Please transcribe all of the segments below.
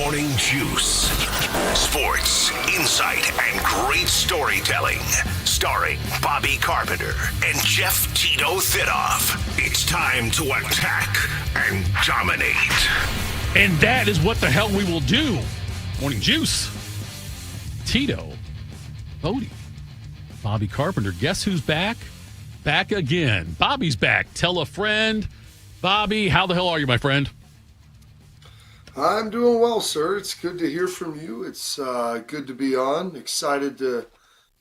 Morning Juice. Sports, insight, and great storytelling. Starring Bobby Carpenter and Jeff Tito Thitoff. It's time to attack and dominate. And that is what the hell we will do. Morning Juice. Tito. Bodie. Bobby Carpenter. Guess who's back? Back again. Bobby's back. Tell a friend. Bobby, how the hell are you, my friend? I'm doing well, sir. It's good to hear from you. It's good to be on. Excited to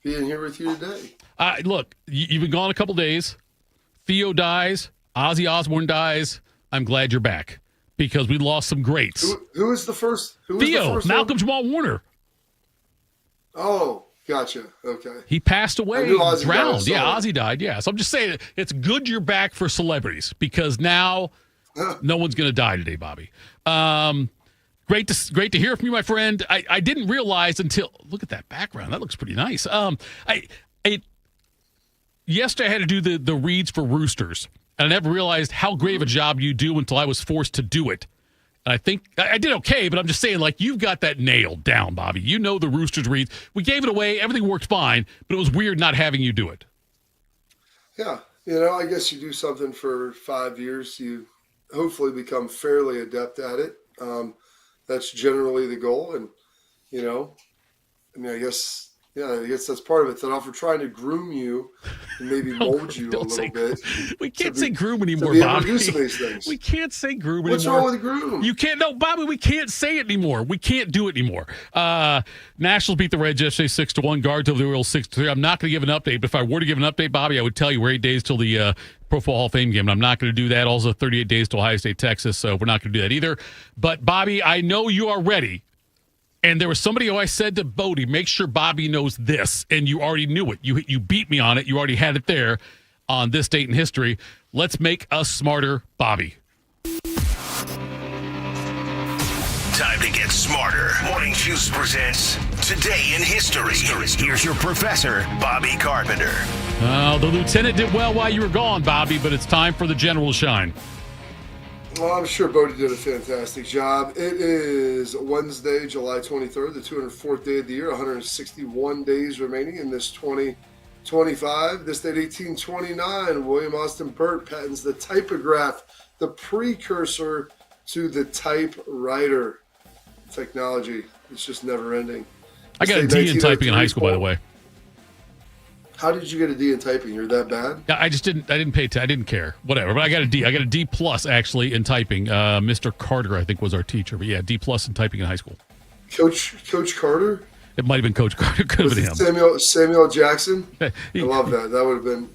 be in here with you today. Look, you've been gone a couple days. Theo dies. Ozzy Osbourne dies. I'm glad you're back because we lost some greats. Who is the first? Theo, Malcolm Jamal Warner. Oh, gotcha. Okay. He passed away, drowned. Yeah, Ozzy died. Yeah, so I'm just saying it's good you're back for celebrities because now no one's going to die today, Bobby. Great to hear from you, my friend. I didn't realize until look at that background. That looks pretty nice. Yesterday I had to do the reads for Roosters, and I never realized how great of a job you do until I was forced to do it. And I think I did okay, but I'm just saying, like, you've got that nailed down, Bobby. You know the Roosters reads. We gave it away. Everything worked fine, but it was weird not having you do it. Yeah. I guess you do something for 5 years. You hopefully become fairly adept at it. That's generally the goal. And, I guess that's part of it. That if we're trying to groom you and maybe mold you a little bit. We can't say groom anymore, Bobby. We can't say groom anymore. What's wrong with groom? You can't. No, Bobby, we can't say it anymore. We can't do it anymore. Nationals beat the Reds yesterday 6-1. Guards over the Orioles 6-3. I'm not going to give an update, but if I were to give an update, Bobby, I would tell you we're 8 days till the Pro Football Hall of Fame game, and I'm not going to do that. Also, 38 days till Ohio State, Texas, so we're not going to do that either. But, Bobby, I know you are ready. And there was somebody who I said to Bodie, make sure Bobby knows this, and you already knew it. You beat me on it. You already had it there on this date in history. Let's make us smarter, Bobby. Time to get smarter. Morning Juice presents Today in History. Here's your professor, Bobby Carpenter. The lieutenant did well while you were gone, Bobby, but it's time for the general to shine. Well, I'm sure Bodie did a fantastic job. It is Wednesday, July 23rd, the 204th day of the year, 161 days remaining in this 2025. This date, 1829, William Austin Burt patents the typograph, the precursor to the typewriter. Technology, it's just never ending. I got a D in typing in high school, by the way. How did you get a D in typing? You're that bad? Yeah, I didn't care. Whatever. But I got a D. I got a D plus actually in typing. Mr. Carter, I think, was our teacher. But yeah, D plus in typing in high school. Coach Carter? It might have been Coach Carter. Could have been him. Samuel Jackson? I love that. That would have been.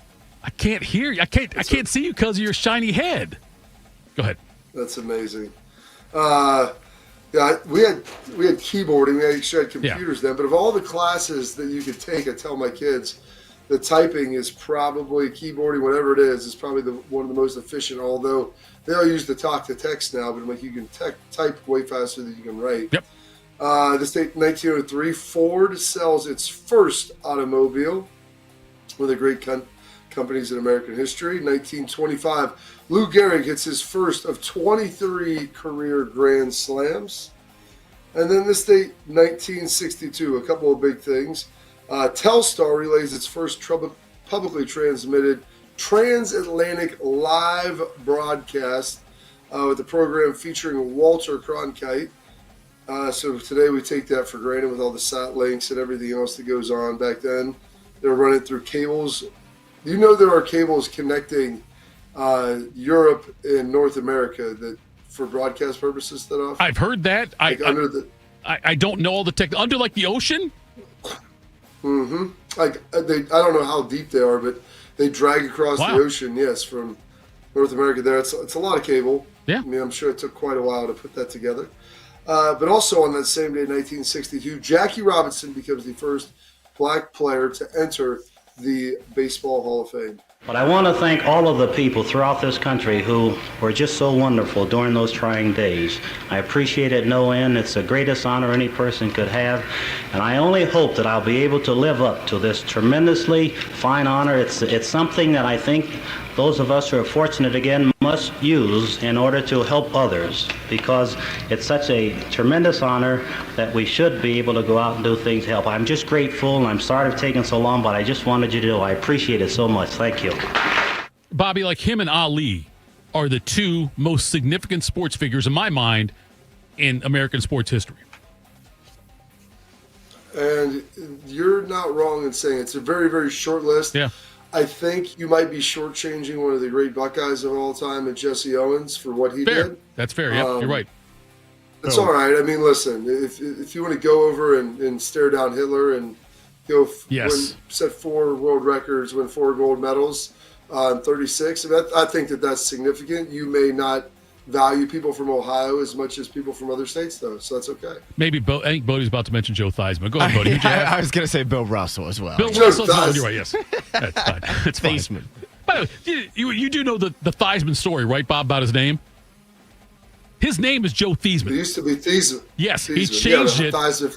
I can't hear you. I can't see you because of your shiny head. Go ahead. That's amazing. Yeah, we had keyboarding. We actually had computers then. But of all the classes that you could take, I tell my kids, the typing is probably keyboarding, whatever it is probably one of the most efficient. Although they all use the talk to text now, but like you can type way faster than you can write. Yep. This date, 1903, Ford sells its first automobile. One of the great companies in American history. 1925, Lou Gehrig hits his first of 23 career Grand Slams. And then this date, 1962, a couple of big things. Telstar relays its first publicly transmitted transatlantic live broadcast with a program featuring Walter Cronkite. So today we take that for granted with all the sat links and everything else that goes on. Back then, they were running through cables. You know there are cables connecting Europe and North America that for broadcast purposes that off? I've heard that. I don't know all the tech. Under like the ocean? Mm-hmm. I don't know how deep they are, but they drag across the ocean, yes, from North America there. It's a lot of cable. Yeah. I mean, I'm sure it took quite a while to put that together. But also on that same day, 1962, Jackie Robinson becomes the first black player to enter the Baseball Hall of Fame. But I want to thank all of the people throughout this country who were just so wonderful during those trying days. I appreciate it no end. It's the greatest honor any person could have. And I only hope that I'll be able to live up to this tremendously fine honor. It's something that I think those of us who are fortunate again must use in order to help others, because it's such a tremendous honor that we should be able to go out and do things to help. I'm just grateful, and I'm sorry it's taken so long, but I just wanted you to know I appreciate it so much. Thank you. Bobby, like him and Ali are the two most significant sports figures in my mind in American sports history. And you're not wrong in saying it's a very, very short list. Yeah. I think you might be shortchanging one of the great Buckeyes of all time, and Jesse Owens, for what he Fair. did. That's fair. Yeah, you're right. It's all right. I mean, listen, if you want to go over and stare down Hitler and go set 4 world records, win 4 gold medals in 36, I think that's significant. You may not value people from Ohio as much as people from other states, though, so that's okay. Maybe I think Bodie's about to mention Joe Theismann. Go ahead, Bodie. I was going to say Bill Russell as well. Bill Russell. You're right. Yes, that's fine. It's Theismann. By the way, you do know the Theismann story, right, Bob? About his name. His name is Joe Theismann. It used to be Theismann. Yes, he changed it. Theismann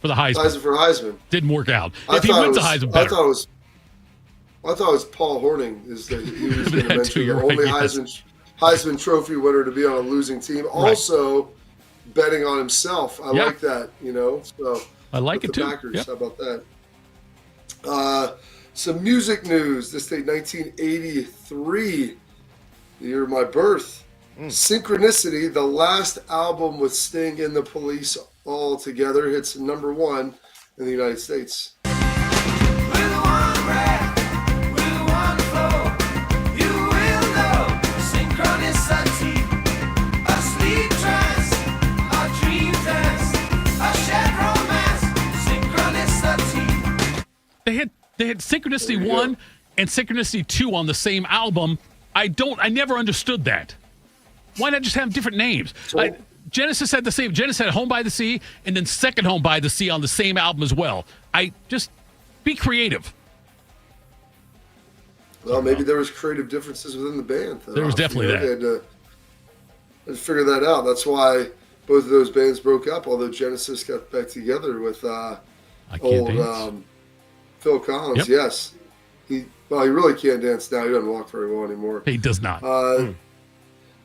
for the Heisman. Theismann for Heisman. Didn't work out. If he wins the Heisman, better. I thought it was Paul Hornung is that he was going to mention the only right, Heisman Trophy winner to be on a losing team. Also, betting on himself. I like that, So I like it too. Packers, yep. How about that? Some music news. This date, 1983, the year of my birth. Synchronicity, the last album with Sting and the Police all together, hits number 1 in the United States. They had Synchronicity 1 and Synchronicity 2 on the same album. I never understood that. Why not just have different names? Genesis had the same. Genesis had Home by the Sea and then Second Home by the Sea on the same album as well. Just be creative. Well, maybe there was creative differences within the band. There was definitely that. They had to figure that out. That's why both of those bands broke up, although Genesis got back together with old Phil Collins. Yep. Yes. He really can't dance now. He doesn't walk very well anymore. He does not.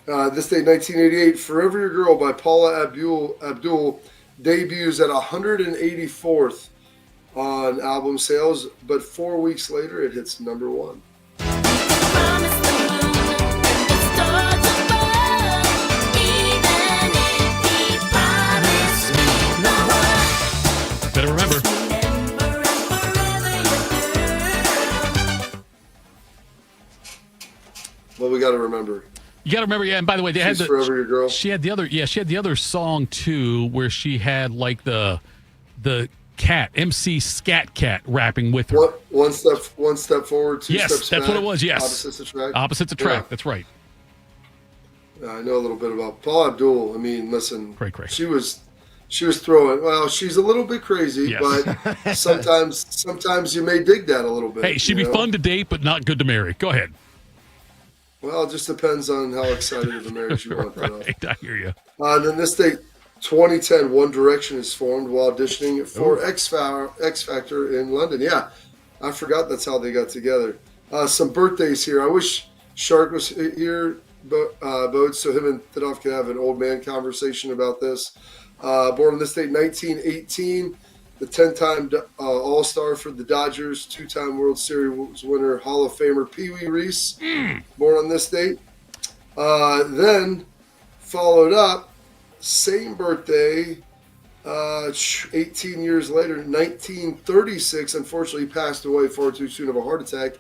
This day, 1988, Forever Your Girl by Paula Abdul debuts at 184th on album sales, but 4 weeks later it hits number 1. Better remember. Well, we got to remember. You got to remember, yeah. And by the way, they had Forever Your Girl. She had the other, she had the other song too, where she had like the cat, MC Scat Cat, rapping with her. One step forward, 2 steps back. Yes, that's what it was. Yes, opposites attract. Opposites attract. Yeah. That's right. I know a little bit about Paula Abdul. I mean, listen, cray. She was throwing. Well, she's a little bit crazy, yes. But sometimes you may dig that a little bit. Hey, she'd be fun to date, but not good to marry. Go ahead. Well, it just depends on how excited of a marriage you want. Right, I hear you. Then this date, 2010, One Direction is formed while auditioning for X Factor in London. Yeah, I forgot that's how they got together. Some birthdays here. I wish Shark was here, Bode, so him and Thitoff could have an old man conversation about this. Born on this date, 1918. The 10-time All-Star for the Dodgers, 2-time World Series winner, Hall of Famer Pee Wee Reese, born on this date. Then followed up, same birthday, 18 years later, 1936, unfortunately passed away far too soon of a heart attack.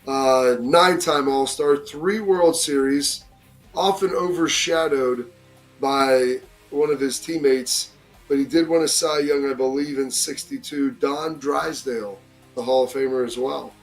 9-time All-Star, 3 World Series, often overshadowed by one of his teammates, but he did win a Cy Young, I believe, in '62. Don Drysdale, the Hall of Famer as well.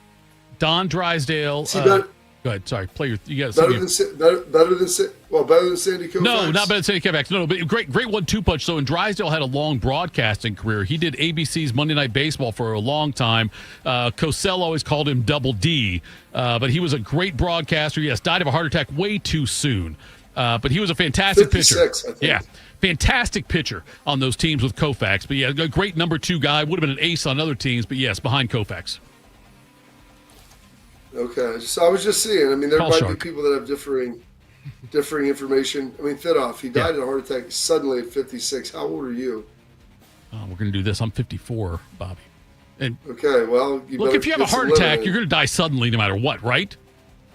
Don Drysdale. Go ahead. Sorry, play your. You got better than Sandy Koufax. No, not better than Sandy Koufax. No, but great 1-2 punch. So, and Drysdale had a long broadcasting career. He did ABC's Monday Night Baseball for a long time. Cosell always called him Double D, but he was a great broadcaster. Yes, died of a heart attack way too soon. But he was a fantastic pitcher. I think. Yeah, fantastic pitcher on those teams with Koufax. But yeah, a great number 2 guy. Would have been an ace on other teams, but yes, behind Koufax. Okay, so I was just seeing. I mean, there Call might Shark. be people that have differing information. I mean, Thitoff, he died of a heart attack suddenly at 56. How old are you? Oh, we're going to do this. I'm 54, Bobby. And Okay, well, look, if you have a heart attack, you're going to die suddenly no matter what, right?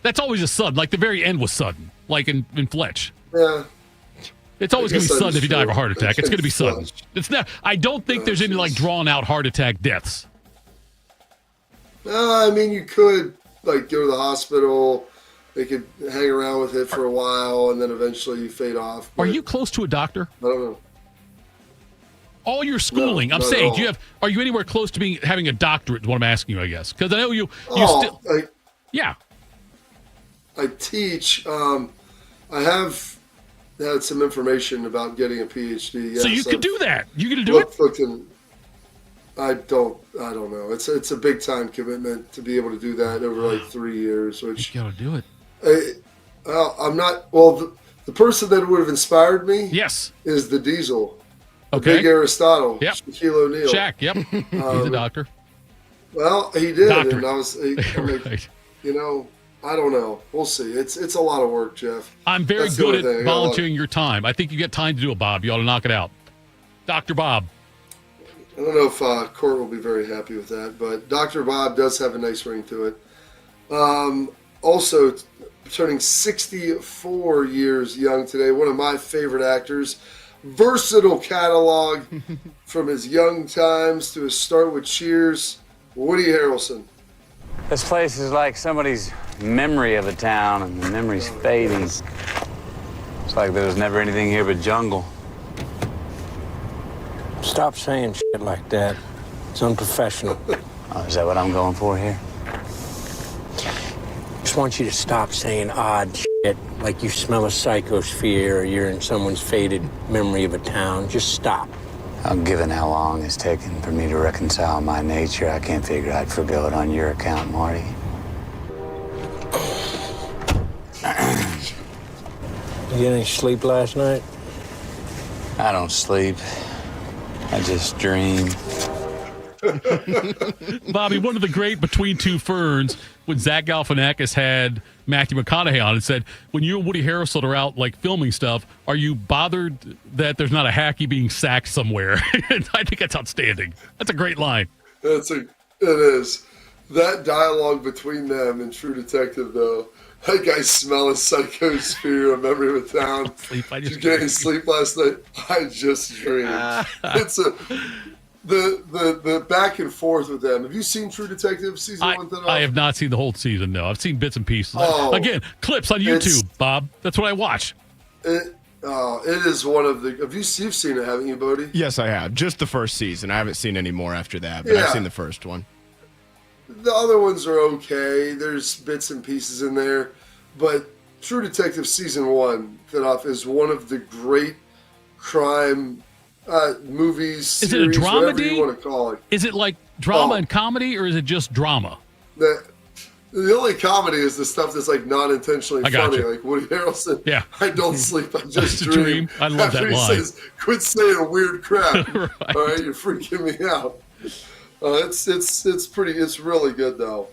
That's always a sudden. Like the very end was sudden, like in Fletch. Yeah. It's always going to be I guess sudden if you die of a true. heart attack. It's going to be sudden. Fletch. It's not. I don't think there's any like drawn out heart attack deaths. I mean, you could like go to the hospital. They could hang around with it for a while, and then eventually you fade off. Are but you close to a doctor? I don't know. All your schooling, No, I'm not saying, at all. are you anywhere close to having a doctorate? Is what I'm asking you, I guess, because I know you still. Yeah. I teach. I have had some information about getting a PhD. Yes, So you could do that. You going to do it? I don't know. It's a big time commitment to be able to do that over like 3 years, which You got to do it. I'm not. Well, the person that would have inspired me, Yes. is the Diesel, the Okay. big Aristotle, Yep. Shaquille O'Neal. Shaq. Yep. He's a doctor. Well, he did, Doctor. and I'm like, Right. I don't know. We'll see. It's a lot of work, Jeff. I'm very That's the good only thing. at I got a lot of- volunteering your time. I think you get time to do it, Bob. You ought to knock it out. Dr. Bob. I don't know if Court will be very happy with that, but Dr. Bob does have a nice ring to it. Also, turning 64 years young today, one of my favorite actors. Versatile catalog from his young times to his start with Cheers, Woody Harrelson. This place is like somebody's memory of a town, and the memory's fading. It's like there was never anything here but jungle. Stop saying shit like that. It's unprofessional. Oh, is that what I'm going for here? Just want you to stop saying odd shit like you smell a psychosphere or you're in someone's faded memory of a town. Just stop. Given how long it's taken for me to reconcile my nature, I can't figure I'd forgo it on your account, Marty. You get any sleep last night? I don't sleep. I just dream. Bobby, one of the great Between Two Ferns, when Zach Galifianakis had Matthew McConaughey on and said, when you and Woody Harrelson are out like filming stuff, are you bothered that there's not a hacky being sacked somewhere? I think that's outstanding. That's a great line. It is. That dialogue between them in True Detective, though. That guy smelling psychosphere, a memory of a town. Did you get any sleep last night? I just dreamed. It's the back and forth with them. Have you seen True Detective season 1? I have not seen the whole season, no. I've seen bits and pieces. Oh, Again, clips on YouTube, Bob. That's what I watch. It is one of the. You've seen it, haven't you, Bodie? Yes, I have. Just the first season. I haven't seen any more after that, but I've seen the first one. The other ones are okay. There's bits and pieces in there, but True Detective season 1, Thitoff, is one of the great crime movies. Is series, it a dramedy? Whatever you want to call it. Is it like drama and comedy, or is it just drama? The only comedy is the stuff that's like non-intentionally funny, like Woody Harrelson. Yeah, I don't sleep. I just a dream. I love After that he line. says, "Quit saying weird crap." Right. All right, you're freaking me out. It's really good though.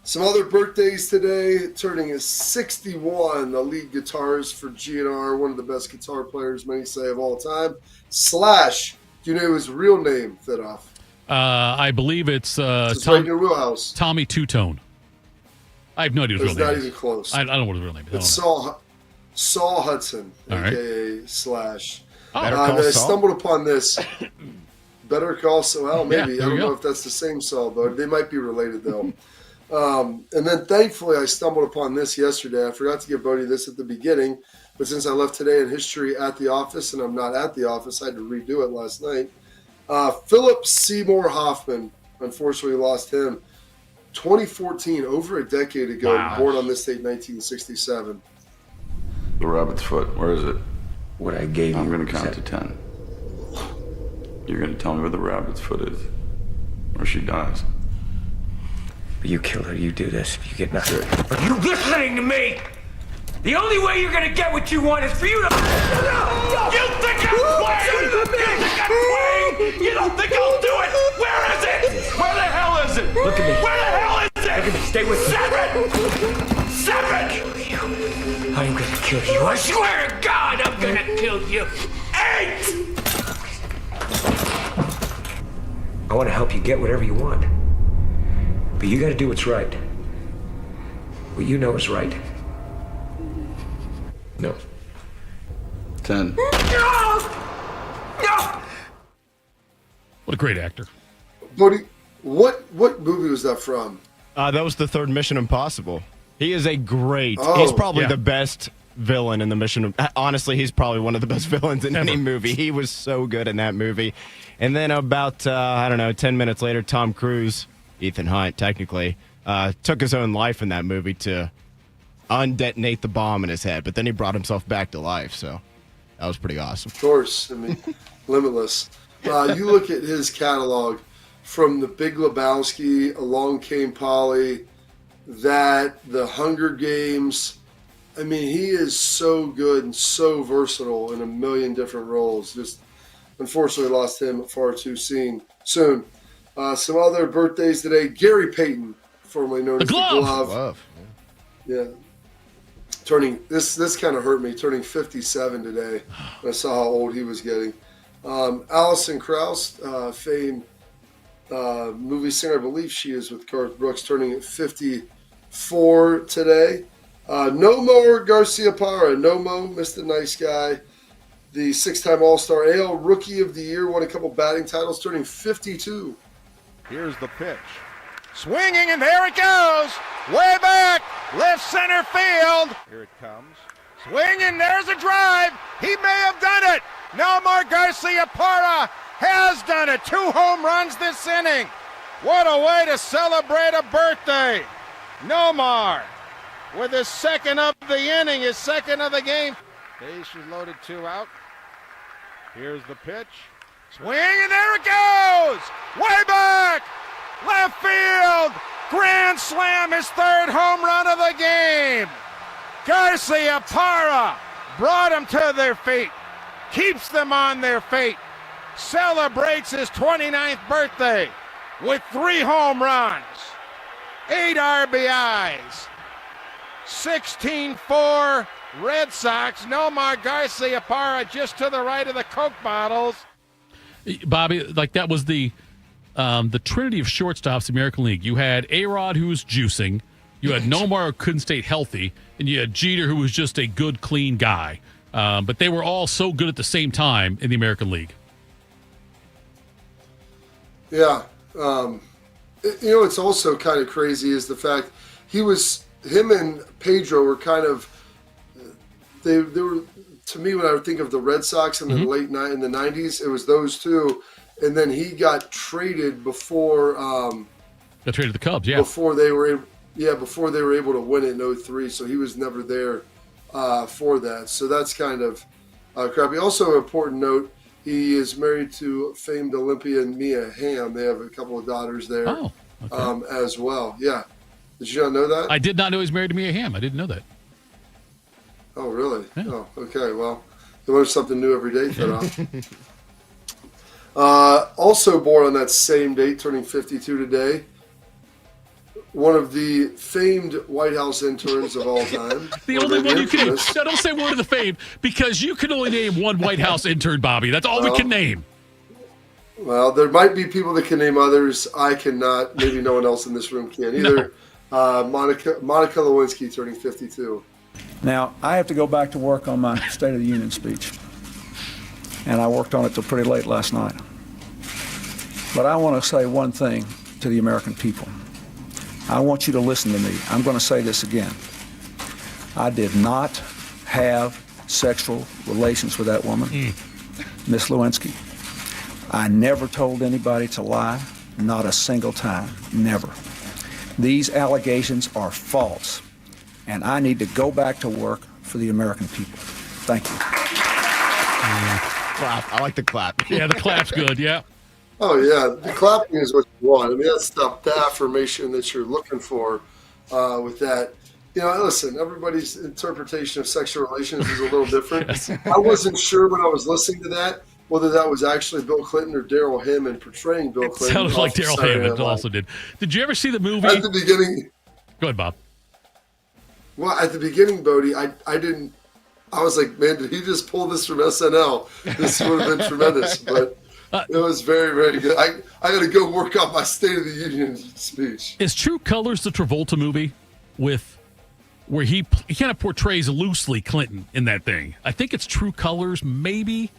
Some other birthdays today. Turning 61, the lead guitarist for GNR, one of the best guitar players many say of all time. Slash. Do you know his real name, Thitoff? I believe it's It's right in your wheelhouse. Tommy Two-Tone. I have no idea what his It's real not name even is. close. I don't know what his real name is. It's Saul Hudson, All right. a.k.a. Slash. Better I Call Saul? stumbled upon this. Better Call Saul. Well, maybe. Yeah, I don't there you know go. if that's the same Saul, but they might be related, though. And then, thankfully, I stumbled upon this yesterday. I forgot to give Bodie this at the beginning, but since I left today in history at the office, and I'm not at the office, I had to redo it last night. Philip Seymour Hoffman, unfortunately, lost him 2014, over a decade ago, Wow. born on this date, 1967. The rabbit's foot, where is it? What I gave you. I'm going to count to 10. You're going to tell me where the rabbit's foot is, or she dies. You kill her, you do this, you get nothing. Are you listening to me? The only way you're gonna get what you want is for you to... You think I'm playing? You think I'm playing? You don't think I'll do it? Where is it? Where the hell is it? Look at me. Where the hell is I swear to God, I'm gonna kill you. 8! I want to help you get whatever you want. But you got to do what's right. What you know is right. No. 10. No! No! What a great actor. Bodie, what movie was that from? That was the third Mission Impossible. He is a great. Oh, he's probably yeah. the best villain in the Mission. Honestly, he's probably one of the best villains in any movie. He was so good in that movie. And then about 10 minutes later, Tom Cruise, Ethan Hunt, technically, took his own life in that movie to undetonate the bomb in his head. But then he brought himself back to life. So that was pretty awesome. Of course, I mean, limitless. You look at his catalog from The Big Lebowski, Along Came Polly, The Hunger Games. I mean, he is so good and so versatile in a million different roles. Just unfortunately lost him far too soon. Some other birthdays today. Gary Payton, formerly known as The Glove. Yeah. Turning this kind of hurt me. Turning 57 today. When I saw how old he was getting. Alison Krauss, famed movie singer, I believe she is with Garth Brooks, turning 54 today. Nomo Garcia-Parra, Nomo, Mr. Nice Guy, the 6-time All-Star AL Rookie of the Year, won a couple batting titles, turning 52. Here's the pitch. Swinging, and there it goes. Way back, left center field. Here it comes. Swinging, there's a drive. He may have done it. Nomar Garcia-Parra has done it. 2 home runs this inning. What a way to celebrate a birthday. Nomar with his second of the inning, his second of the game. Bases loaded, 2 out. Here's the pitch. Swing, and there it goes. Way back. Left field. Grand slam, his 3rd home run of the game. Garcia-Parra brought them to their feet. Keeps them on their feet. Celebrates his 29th birthday with 3 home runs, 8 RBIs, 16-4 Red Sox. Nomar Garcia-Parra just to the right of the Coke bottles. Bobby, like that was the trinity of shortstops in the American League. You had A-Rod, who was juicing. You had Nomar, who couldn't stay healthy. And you had Jeter, who was just a good, clean guy. But they were all so good at the same time in the American League. Yeah. It's also kind of crazy is the fact him and Pedro were kind of, they were, to me, when I would think of the Red Sox in the in the 90s, it was those two. And then he got traded before. Got traded to the Cubs, yeah. Before they were able to win it in 03. So he was never there for that. So that's kind of crappy. Also, an important note, he is married to famed Olympian Mia Hamm. They have a couple of daughters there as well. Yeah. Did you not know that? I did not know he was married to Mia Hamm. I didn't know that. Oh, really? Yeah. Oh, okay. Well, you learn something new every day, Thitoff. Also born on that same date, turning 52 today, one of the famed White House interns of all time. The only one you can name. No, don't say word of the fame, because you can only name one White House intern, Bobby. That's all we can name. Well, there might be people that can name others. I cannot. Maybe no one else in this room can either. No. Monica Lewinsky, turning 52. Now, I have to go back to work on my State of the Union speech. And I worked on it till pretty late last night. But I want to say one thing to the American people. I want you to listen to me. I'm going to say this again. I did not have sexual relations with that woman, Miss Lewinsky. I never told anybody to lie, not a single time, never. These allegations are false, and I need to go back to work for the American people. Thank you. Clap. I like the clap. Yeah, the clap's good, yeah. Oh, yeah. The clapping is what you want. I mean, that's the affirmation that you're looking for with that. Listen, everybody's interpretation of sexual relations is a little different. Yes. I wasn't sure when I was listening to that whether that was actually Bill Clinton or Daryl Hammond portraying Bill Clinton. Sounded like Daryl Hammond also did. Did you ever see the movie? At the beginning. Go ahead, Bob. Well, at the beginning, Bodie, I didn't I was like, man, did he just pull this from SNL? This would have been tremendous, but it was very, very good. I got to go work on my State of the Union speech. Is True Colors the Travolta movie where he kind of portrays loosely Clinton in that thing? I think it's True Colors, maybe.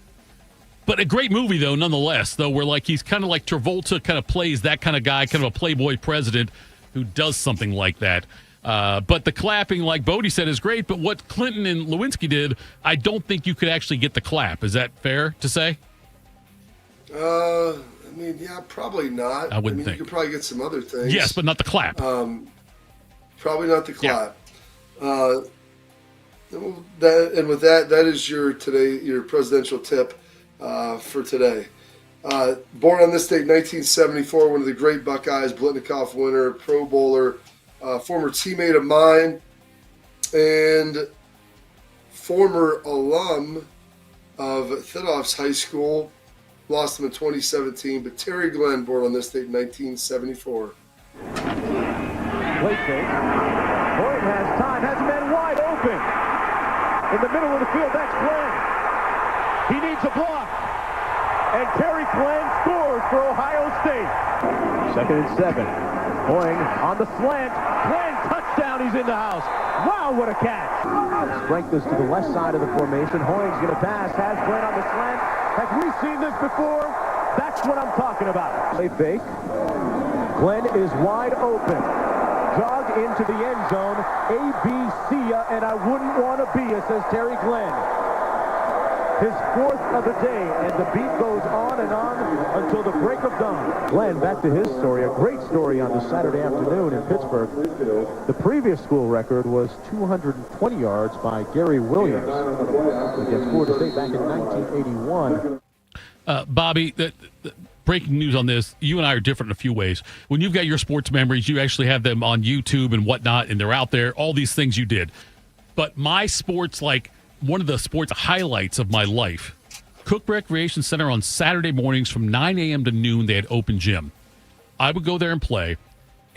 But a great movie, though, nonetheless, though, where like he's kind of like Travolta kind of plays that kind of guy, kind of a playboy president who does something like that. But the clapping, like Bodie said, is great. But what Clinton and Lewinsky did, I don't think you could actually get the clap. Is that fair to say? I mean, yeah, probably not. I wouldn't think. You could probably get some other things. Yes, but not the clap. Probably not the clap. Yeah. And with that, that is your presidential tip for today. Born on this date, 1974, one of the great Buckeyes, Blitnikoff winner, Pro Bowler, former teammate of mine, and former alum of Thitoff's high school. Lost him in 2017, but Terry Glenn, born on this date, 1974. Play fake. Boyd has time, has a man wide open. In the middle of the field, that's Glenn. He needs a block. And Terry Glenn scores for Ohio State. 2nd and 7. Boyd on the slant. Glenn, touchdown, he's in the house. Wow, what a catch. Strength is to the left side of the formation. Hoying's going to pass, has Glenn on the slant. Have we seen this before? That's what I'm talking about. Play fake. Glenn is wide open. Jog into the end zone. A-B-C ya, and I wouldn't want to be ya, says Terry Glenn. His 4th of the day, and the beat goes on and on until the break of dawn. Glenn, back to his story, a great story on the Saturday afternoon in Pittsburgh. The previous school record was 220 yards by Gary Williams against Florida State back in 1981. Bobby, the breaking news on this, you and I are different in a few ways. When you've got your sports memories, you actually have them on YouTube and whatnot, and they're out there, all these things you did. But my sports, like one of the sports highlights of my life, Cook Recreation Center on Saturday mornings from 9 a.m. to noon, they had open gym. I would go there and play,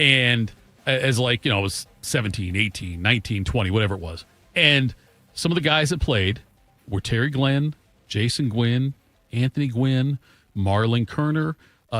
and as I was 17, 18, 19, 20, whatever it was. And some of the guys that played were Terry Glenn, Jason Gwynn, Anthony Gwynn, Marlon Kerner,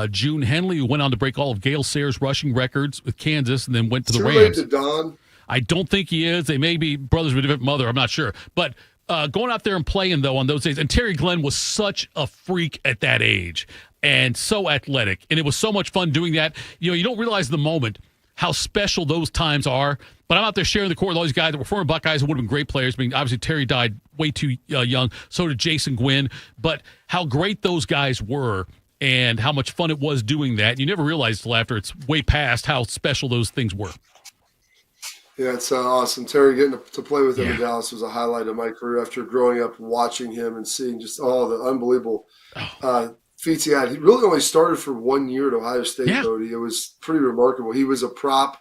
June Henley, who went on to break all of Gale Sayers' rushing records with Kansas and then went to the Rams. To Don? I don't think he is. They may be brothers with a different mother. I'm not sure. But going out there and playing, though, on those days, and Terry Glenn was such a freak at that age and so athletic. And it was so much fun doing that. You don't realize the moment how special those times are. But I'm out there sharing the court with all these guys that were former Buckeyes who would have been great players. I mean, obviously, Terry died way too young. So did Jason Gwynn. But how great those guys were and how much fun it was doing that. You never realized until after it's way past how special those things were. Yeah, it's awesome. Terry, getting to play with him in Dallas was a highlight of my career after growing up watching him and seeing just all the unbelievable feats he had. He really only started for 1 year at Ohio State, Bodie. It was pretty remarkable. He was a prop,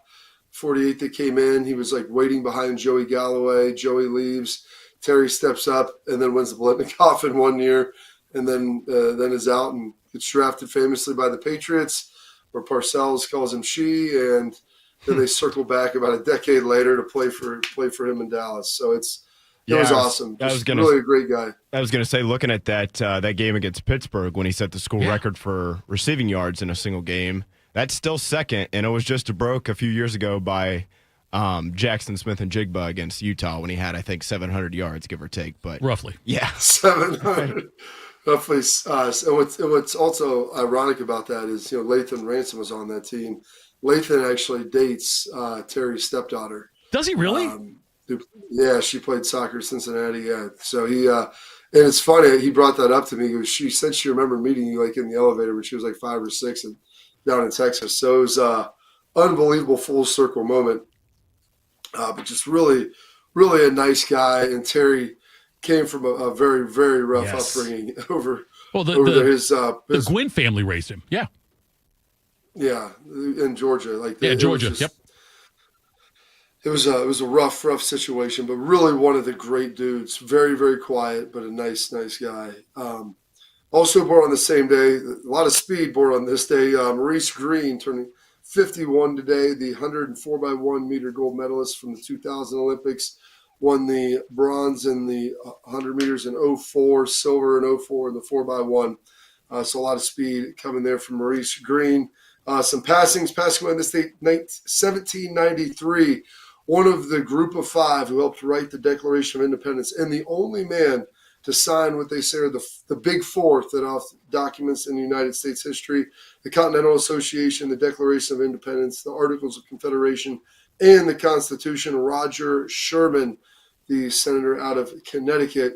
48 that came in. He was like waiting behind Joey Galloway. Joey leaves. Terry steps up and then wins the Blitnikoff in 1 year and then is out and gets drafted famously by the Patriots, where Parcells calls him she, and then they circle back about a decade later to play for him in Dallas. So it was awesome. Really a great guy. I was going to say, looking at that game against Pittsburgh when he set the school record for receiving yards in a single game, that's still second, and it was just broke a few years ago by Jackson Smith and Jigba against Utah when he had, I think, 700 yards, give or take. But roughly. Yeah. 700. Roughly. And what's also ironic about that is, Lathan Ransom was on that team. Lathan actually dates Terry's stepdaughter. Does he really? Yeah, she played soccer at Cincinnati. Yeah, so he and it's funny. He brought that up to me. She said she remembered meeting you like in the elevator when she was like 5 or 6 and down in Texas. So it was unbelievable full circle moment. But just really, really a nice guy. And Terry came from a very, very rough upbringing over there. His Gwynn family raised him. Yeah. Yeah, in Georgia, Georgia. Yep. It was a rough situation, but really one of the great dudes. Very, very quiet, but a nice guy. Also born on the same day, a lot of speed born on this day. Maurice Green turning 51 today, the 104 by 1 meter gold medalist from the 2000 Olympics. won the bronze in the 100 meters in 04, silver in 04 in the 4x1. So a lot of speed coming there from Maurice Green. Some passing away in the state, 1793. One of the group of five who helped write the Declaration of Independence, and the only man to sign what they say are the Big Four that documents in the United States history: the Continental Association, the Declaration of Independence, the Articles of Confederation, and the Constitution. Roger Sherman, the senator out of Connecticut,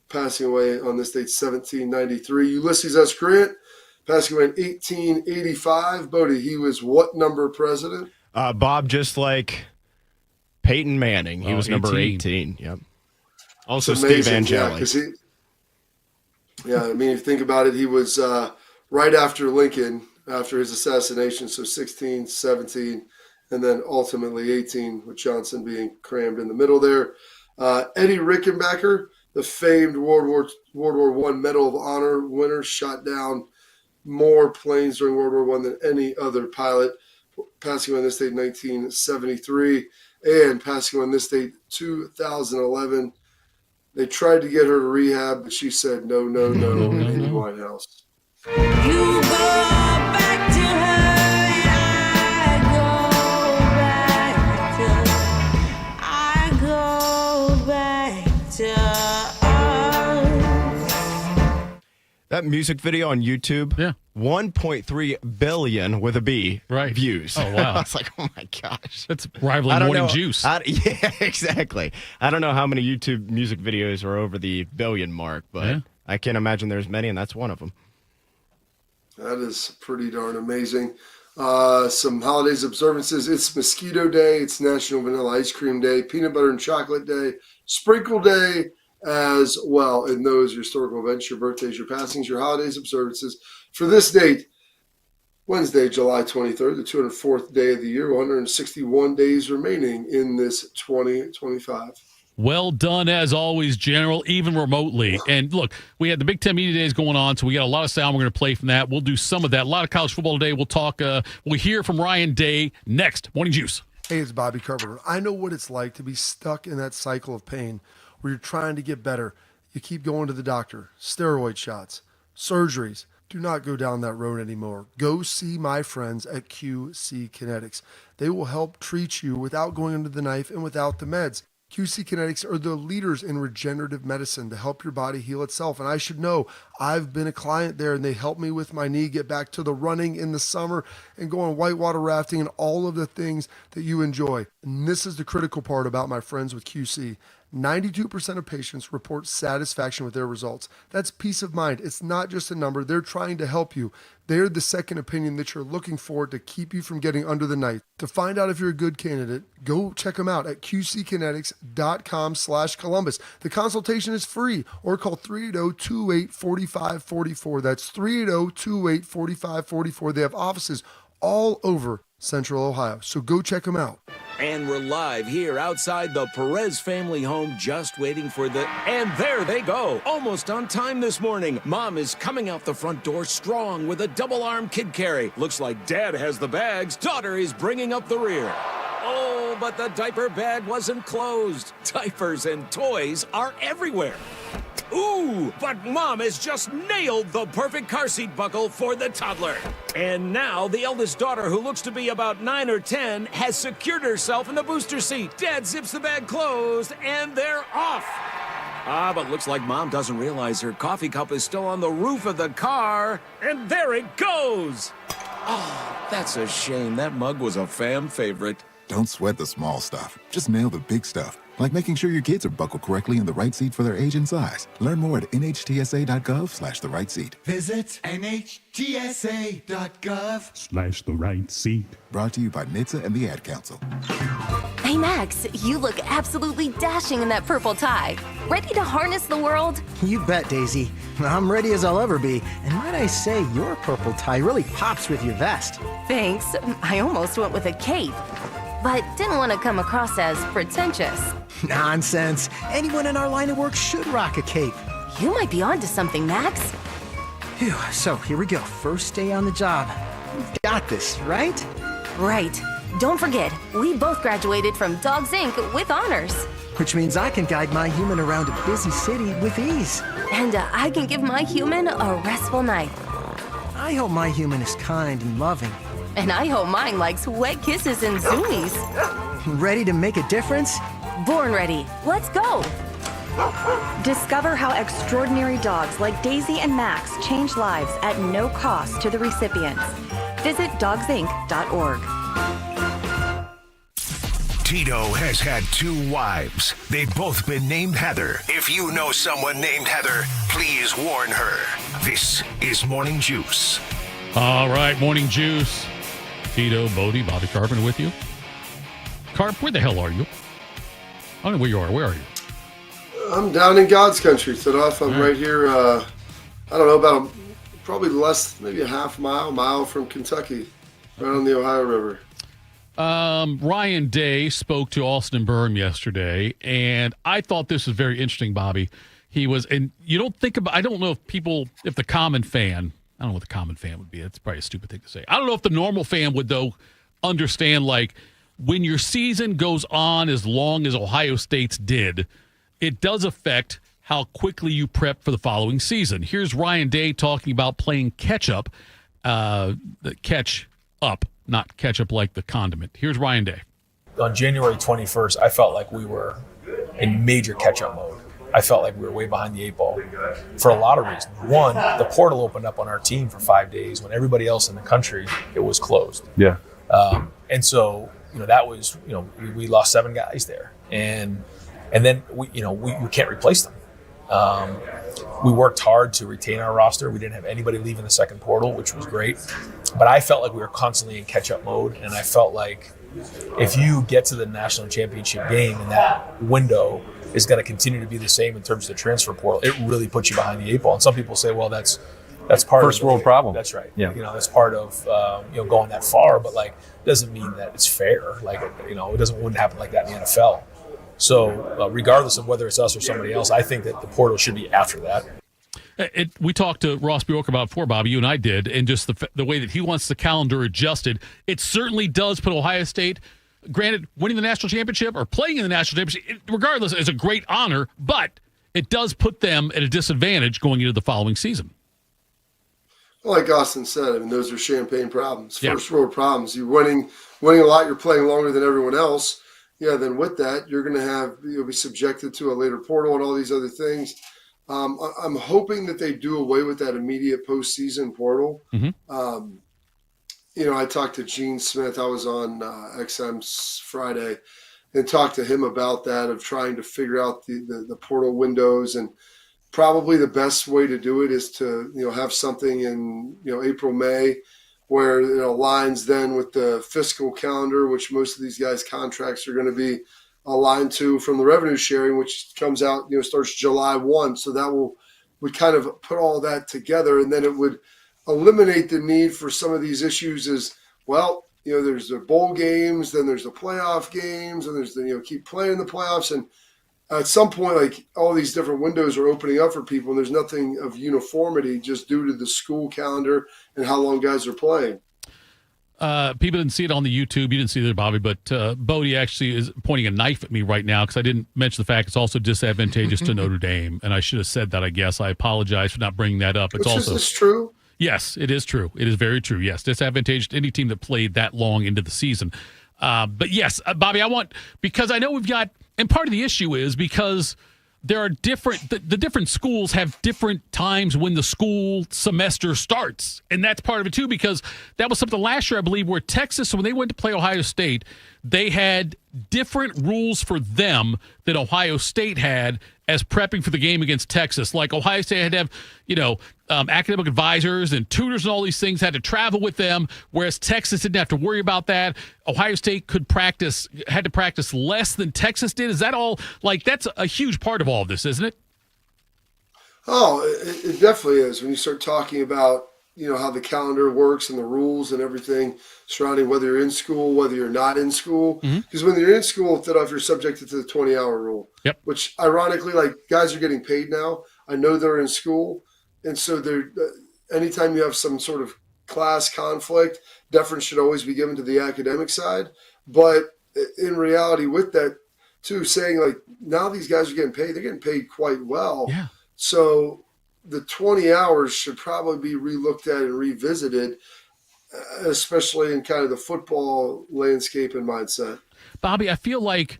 passing away on this date, 1793. Ulysses S. Grant, passing away in 1885. Bodie, he was what number president? Bob, just like Peyton Manning. He was number 18. Yep. Also Steve Angeli. Yeah, I mean, if you think about it, he was right after Lincoln, after his assassination, so 16, 17, and then ultimately 18, with Johnson being crammed in the middle there. Eddie Rickenbacker, the famed World War I Medal of Honor winner, shot down more planes during World War I than any other pilot, passing away on this date in 1973, and passing away on this date 2011. They tried to get her to rehab, but she said no, in Amy Winehouse. You go back to her, I go back to us. That music video on YouTube, 1.3 billion with a B views. Oh, wow. I was like, oh my gosh. That's rivaling Morning Juice. Yeah, exactly. I don't know how many YouTube music videos are over the billion mark, but I can't imagine there's many, and that's one of them. That is pretty darn amazing. Some holidays observances. It's Mosquito Day. It's National Vanilla Ice Cream Day. Peanut Butter and Chocolate Day. Sprinkle Day as well. And those historical events, your birthdays, your passings, your holidays, observances. For this date, Wednesday, July 23rd, the 204th day of the year, 161 days remaining in this 2025. Well done, as always, General, even remotely. And look, we had the Big Ten Media Days going on, so we got a lot of sound we're going to play from that. We'll do some of that. A lot of college football today. We'll talk, we'll hear from Ryan Day next. Morning Juice. Hey, it's Bobby Carpenter. I know what it's like to be stuck in that cycle of pain where you're trying to get better. You keep going to the doctor, steroid shots, surgeries. Do not go down that road anymore. Go see my friends at QC Kinetics. They will help treat you without going under the knife and without the meds. QC Kinetics are the leaders in regenerative medicine to help your body heal itself. And I should know, I've been a client there, and they helped me with my knee get back to the running in the summer and going whitewater rafting and all of the things that you enjoy. And this is the critical part about my friends with QC. 92% of patients report satisfaction with their results. That's peace of mind. It's not just a number. They're trying to help you. They're the second opinion that you're looking for to keep you from getting under the knife. To find out if you're a good candidate, go check them out at qckinetics.com/Columbus. The consultation is free, or call 380-2845-44. That's 380-2845-44. They have offices all over Central Ohio. So go check them out. And we're live here outside the Perez family home, just waiting for and there they go. Almost on time this morning. Mom is coming out the front door strong with a double-arm kid carry. Looks like Dad has the bags. Daughter is bringing up the rear. Oh, but the diaper bag wasn't closed. Diapers and toys are everywhere. Ooh, but Mom has just nailed the perfect car seat buckle for the toddler. And now the eldest daughter, who looks to be about 9 or 10, has secured herself in the booster seat. Dad zips the bag closed, and they're off. But looks like Mom doesn't realize her coffee cup is still on the roof of the car. And there it goes. Oh, that's a shame. That mug was a fam favorite. Don't sweat the small stuff. Just nail the big stuff. Like making sure your kids are buckled correctly in the right seat for their age and size. Learn more at nhtsa.gov/the right seat. Visit nhtsa.gov/the right seat. Brought to you by NHTSA and the Ad Council. Hey, Max, you look absolutely dashing in that purple tie. Ready to harness the world? You bet, Daisy. I'm ready as I'll ever be. And might I say, your purple tie really pops with your vest. Thanks. I almost went with a cape, but didn't want to come across as pretentious. Nonsense. Anyone in our line of work should rock a cape. You might be onto something, Max. Phew, so here we go. First day on the job. We've got this, right? Right. Don't forget, we both graduated from Dogs Inc. with honors. Which means I can guide my human around a busy city with ease. And I can give my human a restful night. I hope my human is kind and loving. And I hope mine likes wet kisses and zoomies. Ready to make a difference? Born ready. Let's go. Discover how extraordinary dogs like Daisy and Max change lives at no cost to the recipients. Visit dogsinc.org. Tito has had 2 wives. They've both been named Heather. If you know someone named Heather, please warn her. This is Morning Juice. All right, Morning Juice. Tito, Bodie, Bobby Carpenter with you. Carp, where the hell are you? I don't know where you are. Where are you? I'm down in God's country, Thitoff. I'm right here, I don't know, about probably less, maybe a half mile from Kentucky, right on the Ohio River. Ryan Day spoke to Austin Byrne yesterday, and I thought this was very interesting, Bobby. He was, and you don't think about, I don't know if the common fan, I don't know what the common fan would be. That's probably a stupid thing to say. I don't know if the normal fan would, though, understand, like, when your season goes on as long as Ohio State's did, it does affect how quickly you prep for the following season. Here's Ryan Day talking about playing catch up, not ketchup like the condiment. Here's Ryan Day. On January 21st, I felt like we were in major catch-up mode. I felt like we were way behind the 8 ball for a lot of reasons. One, the portal opened up on our team for 5 days when everybody else in the country, it was closed. Yeah. And so, that was, we lost 7 guys there. And then we can't replace them. We worked hard to retain our roster. We didn't have anybody leaving the second portal, which was great. But I felt like we were constantly in catch-up mode, and I felt like if you get to the national championship game and that window is going to continue to be the same in terms of the transfer portal, it really puts you behind the 8 ball. And some people say, well, that's part first of world problem. That's right. Yeah. That's part of going that far, but doesn't mean that it's fair. Wouldn't happen like that in the NFL. So regardless of whether it's us or somebody else, I think that the portal should be after that. We talked to Ross Bjork about it before, Bobby, you and I did, and just the way that he wants the calendar adjusted. It certainly does put Ohio State, granted, winning the national championship or playing in the national championship, regardless, is a great honor, but it does put them at a disadvantage going into the following season. Like Austin said, those are champagne problems, first world problems. You're winning a lot, you're playing longer than everyone else. Yeah, then with that, you'll be subjected to a later portal and all these other things. I'm hoping that they do away with that immediate postseason portal. Mm-hmm. I talked to Gene Smith. I was on XM's Friday and talked to him about that, of trying to figure out the portal windows. And probably the best way to do it is to, have something in, April, May, where it aligns then with the fiscal calendar, which most of these guys' contracts are going to be aligned to from the revenue sharing, which comes out, starts July 1. So that would kind of put all that together, and then it would eliminate the need for some of these issues as well. There's the bowl games, then there's the playoff games, and there's the, keep playing the playoffs. And at some point, all these different windows are opening up for people, and there's nothing of uniformity just due to the school calendar and how long guys are playing. People didn't see it on the YouTube. You didn't see it, Bobby, but Bodie actually is pointing a knife at me right now because I didn't mention the fact it's also disadvantageous to Notre Dame, and I should have said that, I guess. I apologize for not bringing that up. Is this true? Yes, it is true. It is very true. Yes, disadvantageous to any team that played that long into the season. But yes, Bobby, because I know we've got, and part of the issue is because there are the different schools have different times when the school semester starts. And that's part of it too, because that was something last year, I believe, where Texas, when they went to play Ohio State, they had different rules for them that Ohio State had as prepping for the game against Texas. Like Ohio State had to have, academic advisors and tutors and all these things, had to travel with them, whereas Texas didn't have to worry about that. Ohio State had to practice less than Texas did. Is that all? That's a huge part of all of this, isn't it? Oh, it definitely is. When you start talking about, how the calendar works and the rules and everything surrounding whether you're in school, whether you're not in school. Because when you're in school, Thitoff, you're subjected to the 20-hour rule. Yep. Which, ironically, guys are getting paid now. I know they're in school. And so anytime you have some sort of class conflict, deference should always be given to the academic side. But in reality, with that, too, saying like now these guys are getting paid, they're getting paid quite well. Yeah. So the 20 hours should probably be relooked at and revisited, especially in kind of the football landscape and mindset. Bobby, I feel like,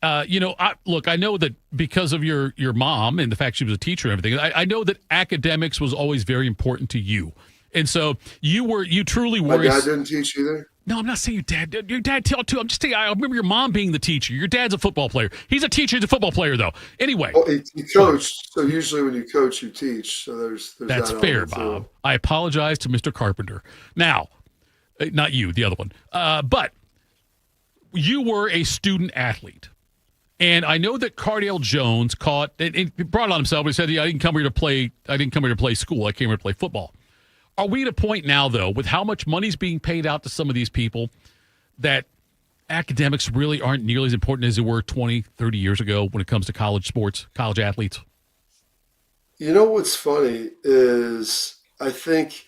I know that because of your mom and the fact she was a teacher and everything, I know that academics was always very important to you. And so you truly were. My dad didn't teach either. No, I'm not saying your dad. Your dad too. I'm just saying, I remember your mom being the teacher. Your dad's a football player. He's a teacher. He's a football player, though. Anyway. Well, he coached. So usually when you coach, you teach. So there's That's that fair, element, Bob. too. I apologize to Mr. Carpenter. Now, not you, the other one. But you were a student athlete. And I know that Cardale Jones brought it on himself. He said, I didn't come here to play school. I came here to play football. Are we at a point now, though, with how much money's being paid out to some of these people, that academics really aren't nearly as important as they were 20, 30 years ago when it comes to college sports, college athletes? You know what's funny is I think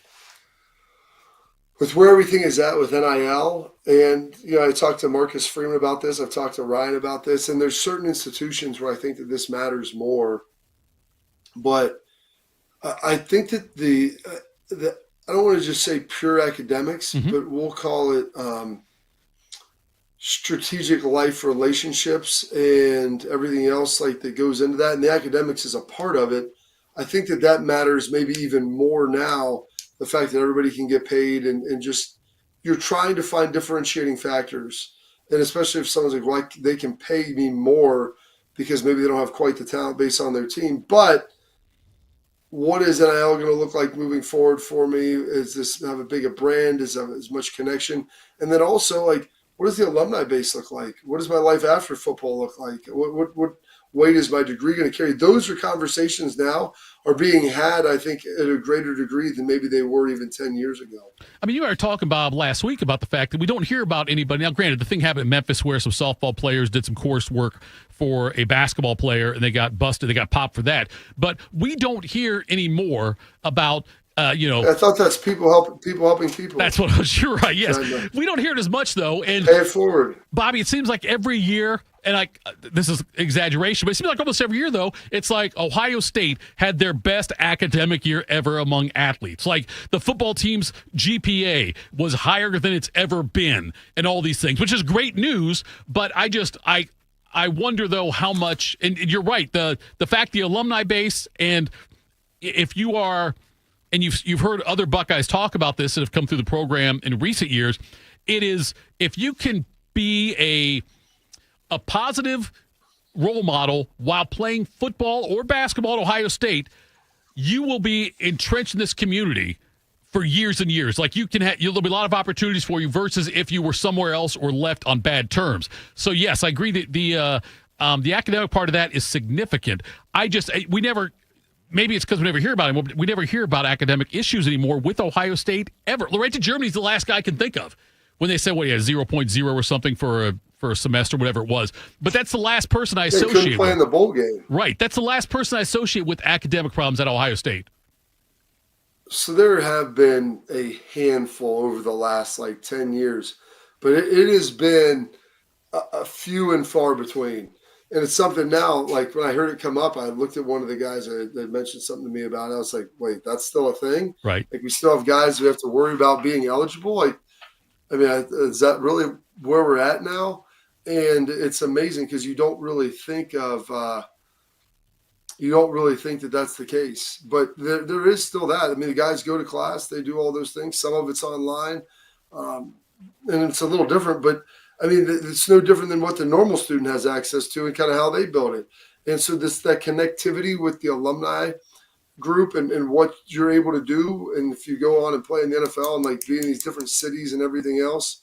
with where everything is at with NIL, and I talked to Marcus Freeman about this, I've talked to Ryan about this, and there's certain institutions where I think that this matters more. But I think that I don't want to just say pure academics, but we'll call it strategic life relationships and everything else like that goes into that. And the academics is a part of it. I think that matters maybe even more now, the fact that everybody can get paid and just you're trying to find differentiating factors. And especially if someone's like, well, they can pay me more because maybe they don't have quite the talent base on their team. But what is NIL going to look like moving forward for me? Is this have a bigger brand? Is there as much connection? And then also, like, what does the alumni base look like? What does my life after football look like? What weight is my degree going to carry? Those are conversations now are being had, I think, at a greater degree than maybe they were even 10 years ago. I mean, you were talking, Bob, last week about the fact that we don't hear about anybody. Now, granted, the thing happened in Memphis where some softball players did some coursework for a basketball player and they got busted. They got popped for that. But we don't hear anymore about I thought that's people helping people. That's what I was sure. Right. Yes. We don't hear it as much, though. And pay it forward. Bobby, it seems like every year, and this is exaggeration, but it seems like almost every year, though, it's like Ohio State had their best academic year ever among athletes. Like the football team's GPA was higher than it's ever been and all these things, which is great news. But I wonder, though, how much, and you're right, the fact the alumni base, and if you are, and you've heard other Buckeyes talk about this that have come through the program in recent years, it is if you can be a positive role model while playing football or basketball at Ohio State, you will be entrenched in this community for years and years. Like there'll be a lot of opportunities for you versus if you were somewhere else or left on bad terms. So yes, I agree that the academic part of that is significant. Maybe it's because we never hear about him. We never hear about academic issues anymore with Ohio State ever. Laurenti Germany's the last guy I can think of when they say, he had 0.0 or something for a semester, whatever it was. But that's the last person I associate with. They couldn't play in the bowl game. Right. That's the last person I associate with academic problems at Ohio State. So there have been a handful over the last 10 years, but it has been a few and far between. And it's something now, like when I heard it come up, I looked at one of the guys that mentioned something to me about it. I was like, wait, that's still a thing? Right. Like we still have guys who have to worry about being eligible? Is that really where we're at now? And it's amazing because you don't really think that that's the case. But there is still that. I mean, the guys go to class, they do all those things. Some of it's online. And it's a little different, but I mean, it's no different than what the normal student has access to and kind of how they build it. And so that connectivity with the alumni group and what you're able to do. And if you go on and play in the NFL and be in these different cities and everything else,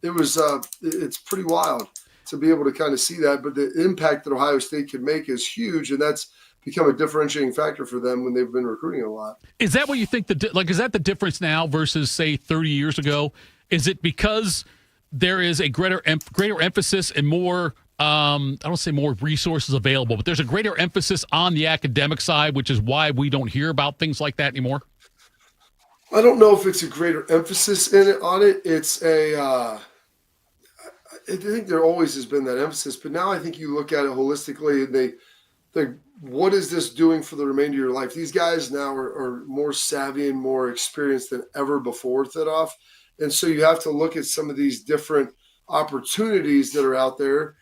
it's pretty wild to be able to kind of see that. But the impact that Ohio State can make is huge. And that's become a differentiating factor for them when they've been recruiting a lot. Is that what you think? Is that the difference now versus, say, 30 years ago? Is it because there is a greater emphasis and more, I don't say more resources available, but there's a greater emphasis on the academic side, which is why we don't hear about things like that anymore? I don't know if it's a greater emphasis on it. It's I think there always has been that emphasis, but now I think you look at it holistically and they what is this doing for the remainder of your life? These guys now are more savvy and more experienced than ever before, Thitoff. And so you have to look at some of these different opportunities that are out there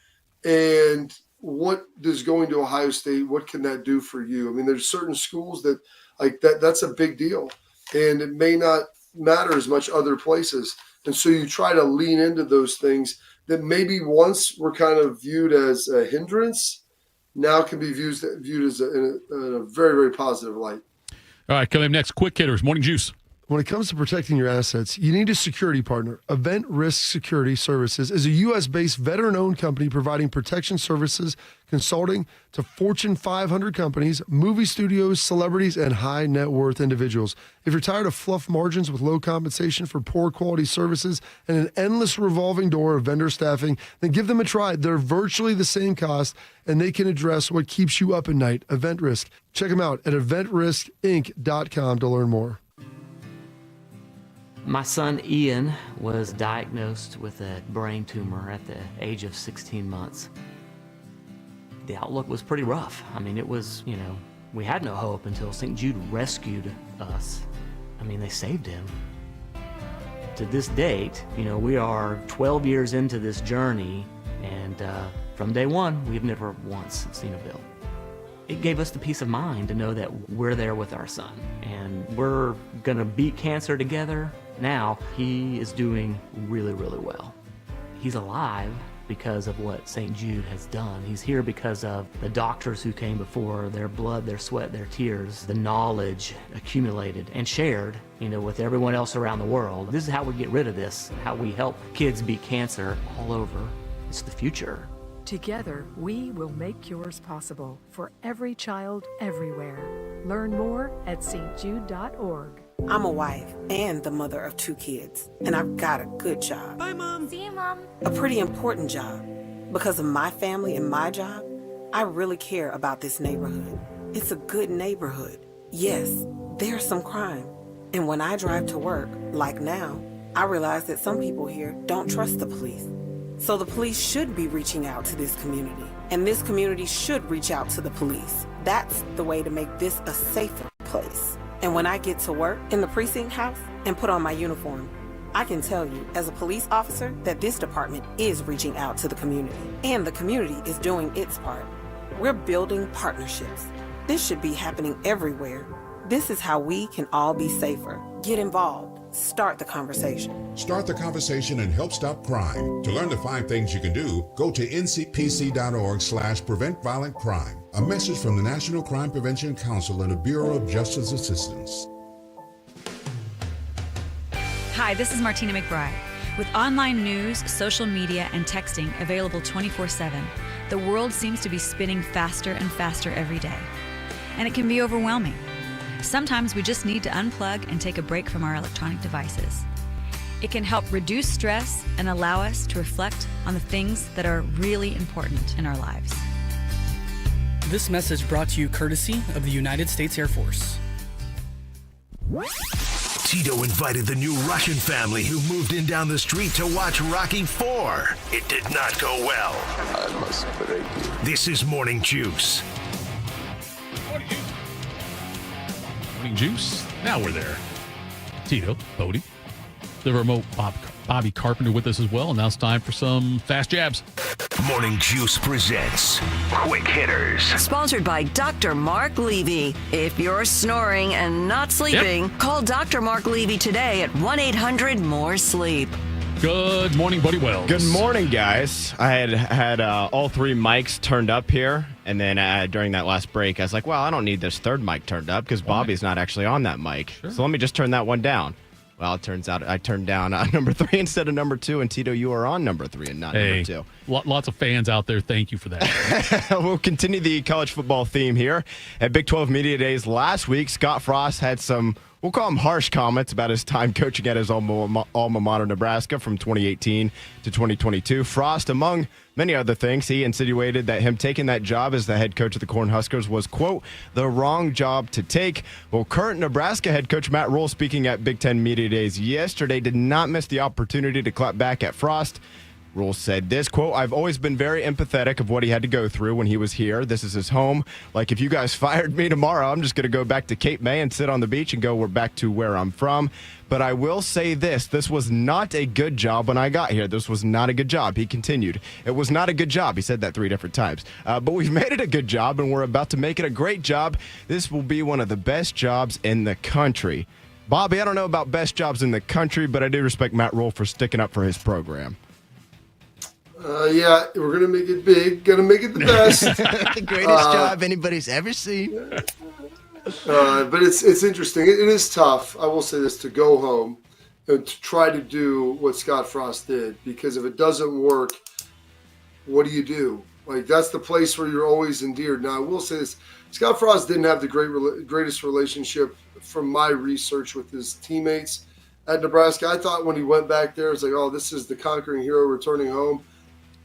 and what does going to Ohio State, what can that do for you? I mean, there's certain schools that like that's a big deal and it may not matter as much other places. And so you try to lean into those things that maybe once were kind of viewed as a hindrance, now can be viewed as in a very, very positive light. All right, coming up next, quick hitters, Morning Juice. When it comes to protecting your assets, you need a security partner. Event Risk Security Services is a U.S.-based veteran-owned company providing protection services, consulting to Fortune 500 companies, movie studios, celebrities, and high-net-worth individuals. If you're tired of fluff margins with low compensation for poor quality services and an endless revolving door of vendor staffing, then give them a try. They're virtually the same cost, and they can address what keeps you up at night. Event Risk. Check them out at eventriskinc.com to learn more. My son Ian was diagnosed with a brain tumor at the age of 16 months. The outlook was pretty rough. I mean, it was, we had no hope until St. Jude rescued us. I mean, they saved him. To this date, we are 12 years into this journey, and from day one, we've never once seen a bill. It gave us the peace of mind to know that we're there with our son, and we're gonna beat cancer together. Now, he is doing really, really well. He's alive because of what St. Jude has done. He's here because of the doctors who came before, their blood, their sweat, their tears, the knowledge accumulated and shared, with everyone else around the world. This is how we get rid of this, how we help kids beat cancer all over. It's the future. Together, we will make yours possible for every child everywhere. Learn more at stjude.org. I'm a wife and the mother of 2 kids, and I've got a good job. Bye, Mom. See you, Mom. A pretty important job. Because of my family and my job, I really care about this neighborhood. It's a good neighborhood. Yes, there's some crime. And when I drive to work, like now, I realize that some people here don't trust the police. So the police should be reaching out to this community, and this community should reach out to the police. That's the way to make this a safer place. And when I get to work in the precinct house and put on my uniform, I can tell you as a police officer that this department is reaching out to the community, and the community is doing its part. We're building partnerships. This should be happening everywhere. This is how we can all be safer. Get involved. Start the conversation. Start the conversation and help stop crime. To learn the 5 things you can do, go to ncpc.org/prevent violent crime. A message from the National Crime Prevention Council and the Bureau of Justice Assistance. Hi, this is Martina McBride. With online news, social media, and texting available 24/7, the world seems to be spinning faster and faster every day. And it can be overwhelming. Sometimes we just need to unplug and take a break from our electronic devices. It can help reduce stress and allow us to reflect on the things that are really important in our lives. This message brought to you courtesy of the United States Air Force. Tito invited the new Russian family who moved in down the street to watch Rocky IV. It did not go well. I must break you. This is Morning Juice. Morning Juice. Now we're there. Tito, Bodie, the remote Bobby Carpenter with us as well. And now it's time for some fast jabs. Morning Juice presents Quick Hitters. Sponsored by Dr. Mark Levy. If you're snoring and not sleeping, call Dr. Mark Levy today at 1-800-MORE-SLEEP. Good morning, Buddy Wells. Good morning, guys. I had all 3 mics turned up here, and then during that last break, I was like, well, I don't need this 3rd mic turned up because Bobby's not actually on that mic. Sure. So let me just turn that one down. Well, it turns out I turned down number 3 instead of number 2, and Tito, you are on number 3 and not number 2. Lots of fans out there. Thank you for that. We'll continue the college football theme here. At Big 12 Media Days last week, Scott Frost had some we'll call them harsh comments about his time coaching at his alma mater, Nebraska, from 2018 to 2022. Frost, among many other things, he insinuated that him taking that job as the head coach of the Cornhuskers was, quote, the wrong job to take. Well, current Nebraska head coach Matt Rule, speaking at Big Ten Media Days yesterday, did not miss the opportunity to clap back at Frost. Rule said this, quote, I've always been very empathetic of what he had to go through when he was here. This is his home. Like, if you guys fired me tomorrow, I'm just going to go back to Cape May and sit on the beach and go, we're back to where I'm from. But I will say this was not a good job when I got here. This was not a good job. He continued. It was not a good job. He said that 3 different times. But we've made it a good job, and we're about to make it a great job. This will be one of the best jobs in the country. Bobby, I don't know about best jobs in the country, but I do respect Matt Rule for sticking up for his program. Yeah, we're going to make it big. Going to make it the best. The greatest job anybody's ever seen. But it's interesting. It is tough, I will say this, to go home and to try to do what Scott Frost did. Because if it doesn't work, what do you do? Like, that's the place where you're always endeared. Now, I will say this. Scott Frost didn't have the greatest relationship from my research with his teammates at Nebraska. I thought when he went back there, it's like, oh, this is the conquering hero returning home.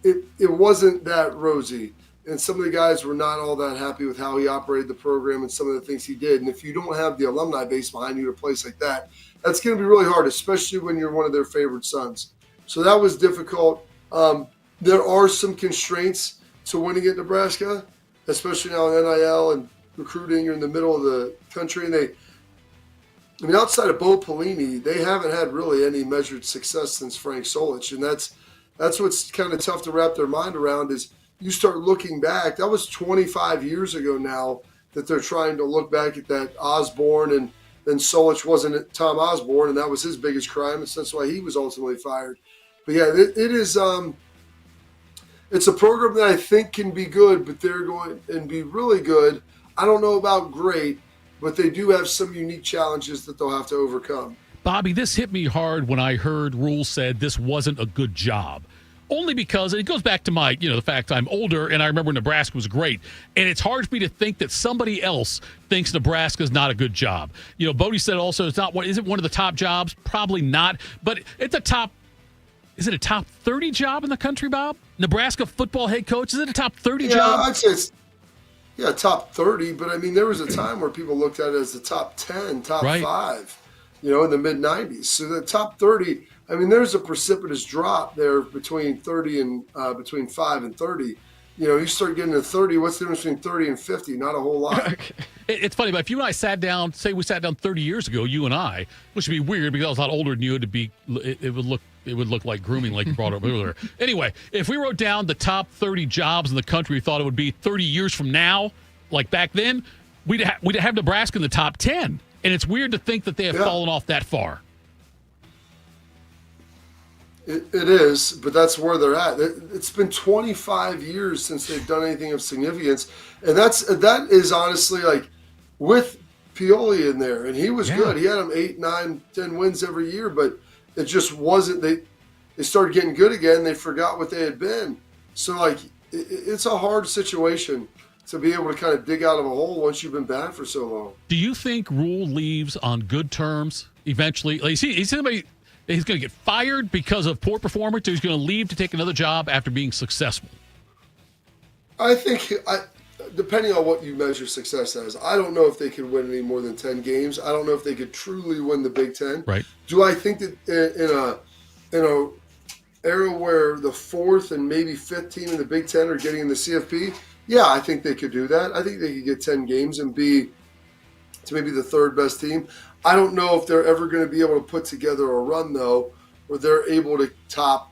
It wasn't that rosy. And some of the guys were not all that happy with how he operated the program and some of the things he did. And if you don't have the alumni base behind you at a place like that, that's going to be really hard, especially when you're one of their favorite sons. So that was difficult. There are some constraints to winning at Nebraska, especially now in NIL and recruiting. You're in the middle of the country. And outside of Bo Pelini, they haven't had really any measured success since Frank Solich. And that's what's kind of tough to wrap their mind around is you start looking back. That was 25 years ago now that they're trying to look back at that Osborne, and then Solich wasn't Tom Osborne, and that was his biggest crime, and that's why he was ultimately fired. But yeah, it is it's a program that I think can be good, but they're going and be really good. I don't know about great, but they do have some unique challenges that they'll have to overcome. Bobby, this hit me hard when I heard Rule said this wasn't a good job. Only because it goes back to my, the fact I'm older and I remember Nebraska was great. And it's hard for me to think that somebody else thinks Nebraska is not a good job. Bodie said also is it one of the top jobs? Probably not. But is it a top 30 job in the country, Bob? Nebraska football head coach, is it a top 30 job? I'd say it's top 30. But I mean, there was a time where people looked at it as the top 10, top 5. In the mid-90s. So the top 30, I mean, there's a precipitous drop there between 30 and between 5 and 30. You start getting to 30, what's the difference between 30 and 50? Not a whole lot. It's funny, but if you and I sat down, say we sat down 30 years ago, you and I, which would be weird because I was a lot older than you, it would look like grooming like you brought up earlier. Anyway, if we wrote down the top 30 jobs in the country we thought it would be 30 years from now, like back then, we'd have Nebraska in the top 10. And it's weird to think that they have fallen off that far. It is, but that's where they're at. It's been 25 years since they've done anything of significance. And that is honestly like with Pioli in there. And he was good. He had them 8, 9, 10 wins every year, but it just wasn't. They started getting good again. They forgot what they had been. So, like, it's a hard situation to be able to kind of dig out of a hole once you've been bad for so long. Do you think Rule leaves on good terms eventually? Like, he's somebody he's going to get fired because of poor performance, or he's going to leave to take another job after being successful? I think, depending on what you measure success as, I don't know if they could win any more than 10 games. I don't know if they could truly win the Big Ten. Right. Do I think that in a era where the 4th and maybe 5th team in the Big Ten are getting in the CFP? Yeah, I think they could do that. I think they could get 10 games and be to maybe the 3rd best team. I don't know if they're ever going to be able to put together a run, though, where they're able to top,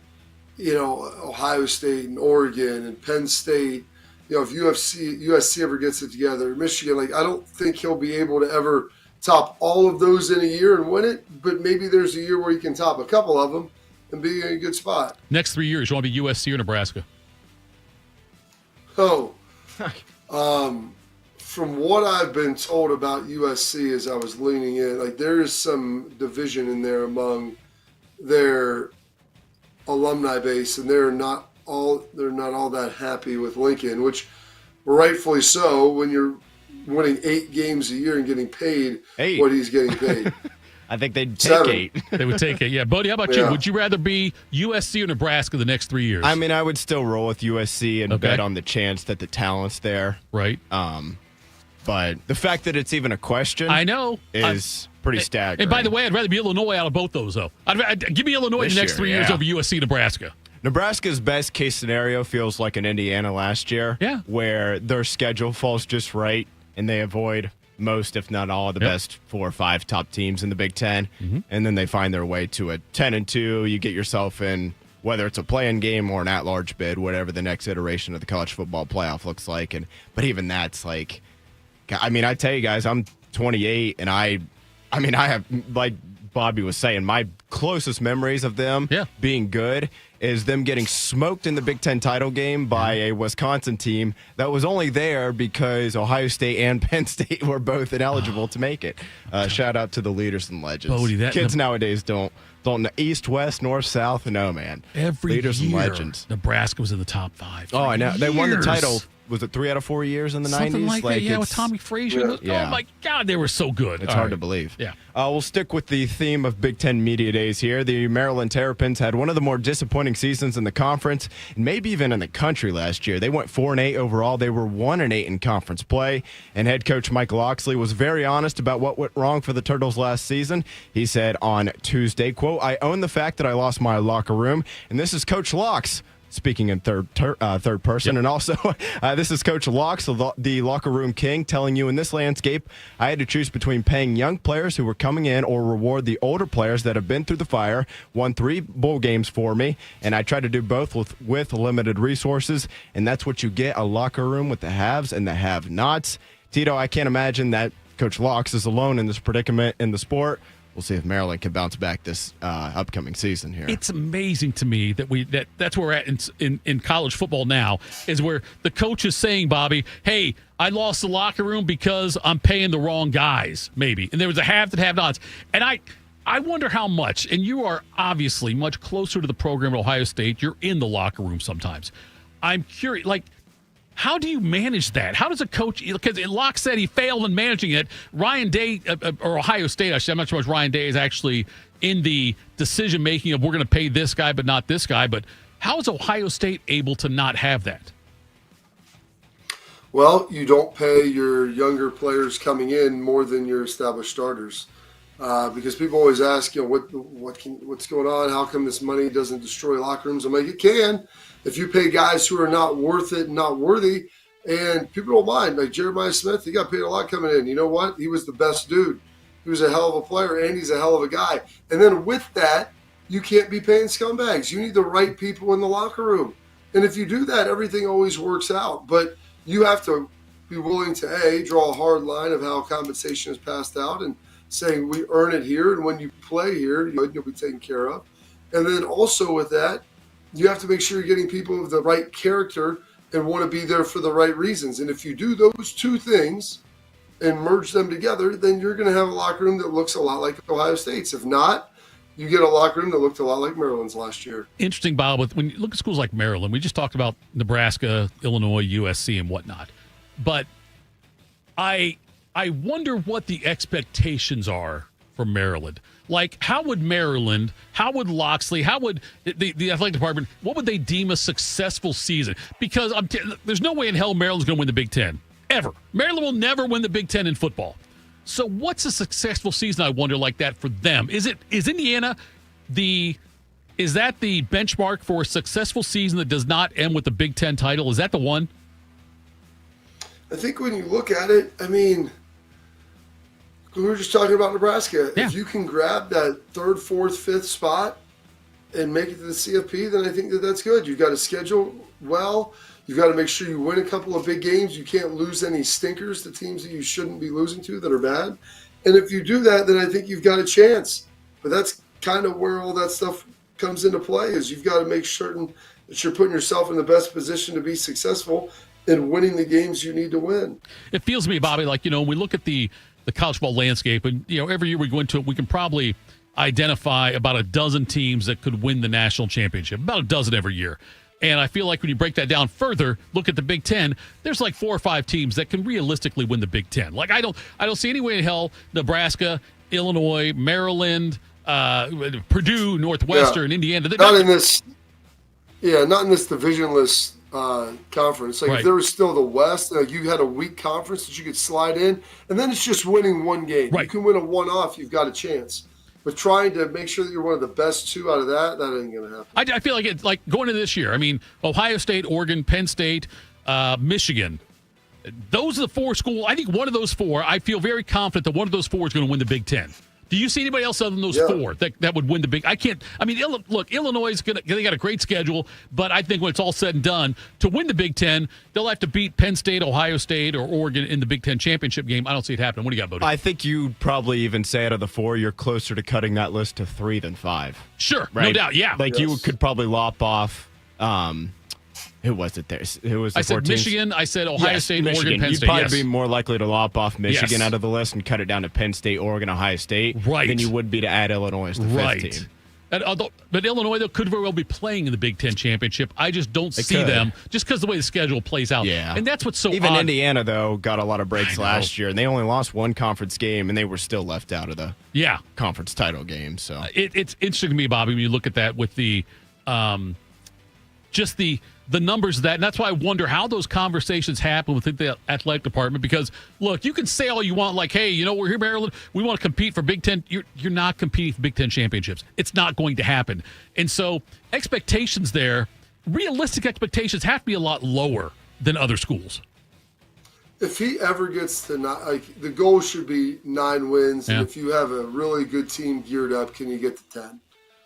Ohio State and Oregon and Penn State. If USC ever gets it together, Michigan, I don't think he'll be able to ever top all of those in a year and win it. But maybe there's a year where you can top a couple of them and be in a good spot. Next 3 years, you want to be USC or Nebraska? From what I've been told about USC as I was leaning in, there is some division in there among their alumni base, and they're not all that happy with Lincoln, which rightfully so. When you're winning 8 games a year and getting paid 8. what he's getting paid. I think they'd take 7. 8. They would take it. Yeah. Bodie, how about you? Would you rather be USC or Nebraska the next 3 years? I mean, I would still roll with USC and bet on the chance that the talent's there. Right. But the fact that it's even a question I know. is pretty staggering. And by the way, I'd rather be Illinois out of both those, though. Give me Illinois This the next year, 3 years yeah. over USC, Nebraska. Nebraska's best case scenario feels like an Indiana last year, where their schedule falls just right and they avoid most, if not all, of the best 4 or 5 top teams in the Big Ten, and then they find their way to a 10-2. You get yourself in, whether it's a play-in game or an at-large bid, whatever the next iteration of the college football playoff looks like. But even that's like, I mean, I tell you guys, I'm 28, and I have, like Bobby was saying, my closest memories of them being good is them getting smoked in the Big Ten title game by a Wisconsin team that was only there because Ohio State and Penn State were both ineligible to make it. Shout out to the leaders and legends. Bodie, Kids nowadays don't know east, west, north, south. No, man. Every leaders year, and legends. Nebraska was in the top 5. Oh, I know. They won the years. title. Was it 3 out of 4 years in the 90s? Something like that, yeah, with Tommy Frazier. Yeah. Oh, my God, they were so good. It's hard to believe. Yeah. We'll stick with the theme of Big Ten Media Days here. The Maryland Terrapins had one of the more disappointing seasons in the conference, and maybe even in the country last year. They went 4-8 overall. They were 1-8 in conference play, and head coach Mike Loxley was very honest about what went wrong for the Turtles last season. He said on Tuesday, quote, "I own the fact that I lost my locker room," and this is Coach Locks speaking in third person. And also, this is Coach Locks, the locker room king, telling you in this landscape, I had to choose between paying young players who were coming in or reward the older players that have been through the fire, won 3 bowl games for me, and I tried to do both with limited resources, and that's what you get, a locker room with the haves and the have-nots. Tito, I can't imagine that Coach Locks is alone in this predicament in the sport. We'll see if Maryland can bounce back this upcoming season here. It's amazing to me that that's where we're at in college football now, is where the coach is saying, Bobby, hey, I lost the locker room because I'm paying the wrong guys, maybe. And there was a have that have nots. And I wonder how much, and you are obviously much closer to the program at Ohio State. You're in the locker room sometimes. I'm curious, like, how do you manage that? How does a coach, because Locke said he failed in managing it. Ryan Day, or Ohio State, I'm not sure how much Ryan Day is actually in the decision-making of we're going to pay this guy but not this guy. But how is Ohio State able to not have that? Well, you don't pay your younger players coming in more than your established starters. Because people always ask, what's going on? How come this money doesn't destroy locker rooms? I'm like, it can. If you pay guys who are not worth it and not worthy, and people don't mind, like Jeremiah Smith, he got paid a lot coming in. You know what? He was the best dude. He was a hell of a player, and he's a hell of a guy. And then with that, you can't be paying scumbags. You need the right people in the locker room. And if you do that, everything always works out. But you have to be willing to, draw a hard line of how compensation is passed out and saying we earn it here, and when you play here, you'll be taken care of. And then also with that, you have to make sure you're getting people of the right character and want to be there for the right reasons. And if you do those 2 things and merge them together, then you're going to have a locker room that looks a lot like Ohio State's. If not, you get a locker room that looked a lot like Maryland's last year. Interesting, Bob, when you look at schools like Maryland, we just talked about Nebraska, Illinois, USC, and whatnot. But I wonder what the expectations are for Maryland. Like, how would Loxley, how would the athletic department, what would they deem a successful season? Because there's no way in hell Maryland's going to win the Big Ten, ever. Maryland will never win the Big Ten in football. So what's a successful season, I wonder, like that for them? Is Indiana is that the benchmark for a successful season that does not end with the Big Ten title? Is that the one? I think when you look at it, I mean, we were just talking about Nebraska. Yeah. If you can grab that 3rd, 4th, 5th spot and make it to the CFP, then I think that's good. You've got to schedule well. You've got to make sure you win a couple of big games. You can't lose any stinkers to teams that you shouldn't be losing to that are bad. And if you do that, then I think you've got a chance. But that's kind of where all that stuff comes into play, is you've got to make certain that you're putting yourself in the best position to be successful in winning the games you need to win. It feels to me, Bobby, like, when we look at the college football landscape, and every year we go into it, we can probably identify about a dozen teams that could win the national championship, about a dozen every year. And I feel like when you break that down further, look at the Big Ten, there's like 4 or 5 teams that can realistically win the Big Ten. Like, I don't see any way in hell Nebraska, Illinois, Maryland, Purdue, Northwestern, Indiana. Not in this divisionless conference. Like, if there was still the West, you had a weak conference that you could slide in, and then it's just winning one game. Right. You can win a one-off, you've got a chance. But trying to make sure that you're one of the best 2 out of that ain't going to happen. I feel like it's like going into this year. I mean, Ohio State, Oregon, Penn State, Michigan. Those are the 4 schools. I think one of those 4, I feel very confident that one of those 4 is going to win the Big Ten. Do you see anybody else other than those 4 that would win the Big? I can't. I mean, look, Illinois is they got a great schedule, but I think when it's all said and done, to win the Big Ten, they'll have to beat Penn State, Ohio State, or Oregon in the Big Ten championship game. I don't see it happening. What do you got, Bodie? I think you'd probably even say out of the 4, you're closer to cutting that list to 3 than 5. Sure, right? No doubt. Yeah, like you could probably lop off. Who was it there? Who was the I said 14th? Michigan. I said Ohio State, Michigan. Oregon, Penn You'd State. probably be more likely to lop off Michigan out of the list and cut it down to Penn State, Oregon, Ohio State than you would be to add Illinois as the 5th team. But Illinois, though, could very well be playing in the Big Ten championship. I just don't see them just because the way the schedule plays out. Yeah. And that's what's so Even odd. Indiana, though, got a lot of breaks last year, and they only lost 1 conference game, and they were still left out of the conference title game. So it's interesting to me, Bobby, when you look at that with the just the numbers of that. And that's why I wonder how those conversations happen within the athletic department. Because, look, you can say all you want, like, hey, we're here, Maryland. We want to compete for Big Ten. You're not competing for Big Ten championships. It's not going to happen. And so expectations there, realistic expectations have to be a lot lower than other schools. If he ever gets to the goal should be 9 wins. And if you have a really good team geared up, can you get to 10?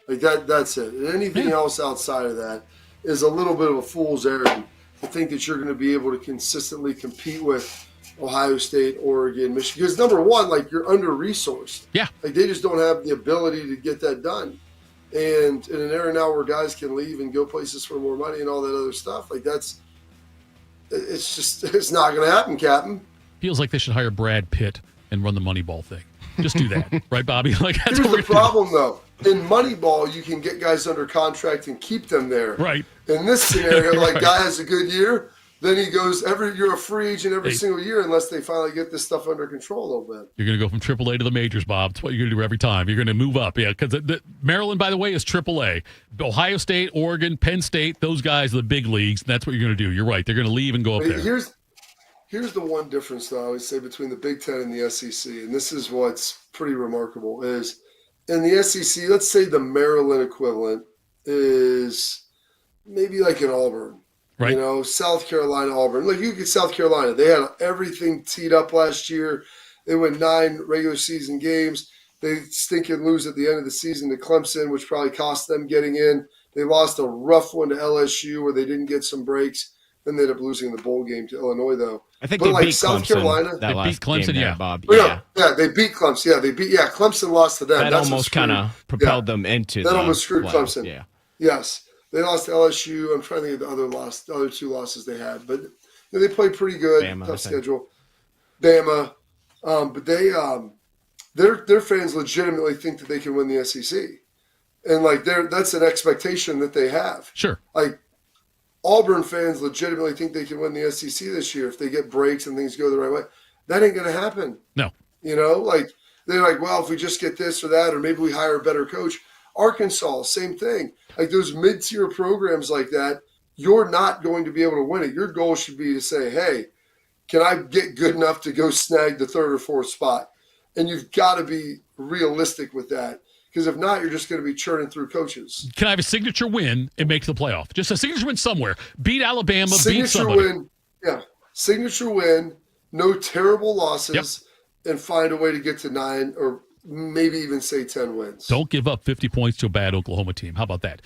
Like that's it. And anything else outside of that is a little bit of a fool's errand to think that you're going to be able to consistently compete with Ohio State, Oregon, Michigan. Because number one, like, you're under-resourced. Yeah. Like, they just don't have the ability to get that done. And in an era now where guys can leave and go places for more money and all that other stuff, like, it's not going to happen, Captain. Feels like they should hire Brad Pitt and run the Moneyball thing. Just do that. Right, Bobby? Like, that's Here's the problem, though. In Moneyball, you can get guys under contract and keep them there. Right. In this scenario, like, guy has a good year, then he goes, you're a free agent every single year unless they finally get this stuff under control a little bit. You're going to go from AAA to the majors, Bob. That's what you're going to do every time. You're going to move up. Yeah, because Maryland, by the way, is AAA. Ohio State, Oregon, Penn State, those guys are the big leagues. And that's what you're going to do. You're right. They're going to leave and go up there. Here's the one difference, though, I always say, between the Big Ten and the SEC, and this is what's pretty remarkable, is in the SEC, let's say the Maryland equivalent is maybe like an Auburn. Right. South Carolina, Auburn. Like, you get South Carolina. They had everything teed up last year. They won 9 regular season games. They stink and lose at the end of the season to Clemson, which probably cost them getting in. They lost a rough one to LSU where they didn't get some breaks. Then they ended up losing the bowl game to Illinois, though. I think they beat South Clemson. Carolina. They beat Clemson, Bob. Yeah, they beat Clemson. Yeah, Clemson lost to them. That almost kind of propelled them into that the almost screwed Clemson. Yeah. Yes. They lost to LSU. I'm trying to think of the other 2 losses they had. But they played pretty good. Bama, tough schedule. Bama. But their fans legitimately think that they can win the SEC. And, like, that's an expectation that they have. Sure. Like, Auburn fans legitimately think they can win the SEC this year if they get breaks and things go the right way. That ain't going to happen. No. Like, they're like, well, if we just get this or that, or maybe we hire a better coach. Arkansas, same thing. Like, those mid-tier programs like that, you're not going to be able to win it. Your goal should be to say, hey, can I get good enough to go snag the 3rd or 4th spot? And you've got to be realistic with that. Because if not, you're just going to be churning through coaches. Can I have a signature win and make the playoff? Just a signature win somewhere. Beat Alabama, signature beat somebody. Win, yeah. Signature win, no terrible losses, and find a way to get to 9 or maybe even say 10 wins. Don't give up 50 points to a bad Oklahoma team. How about that?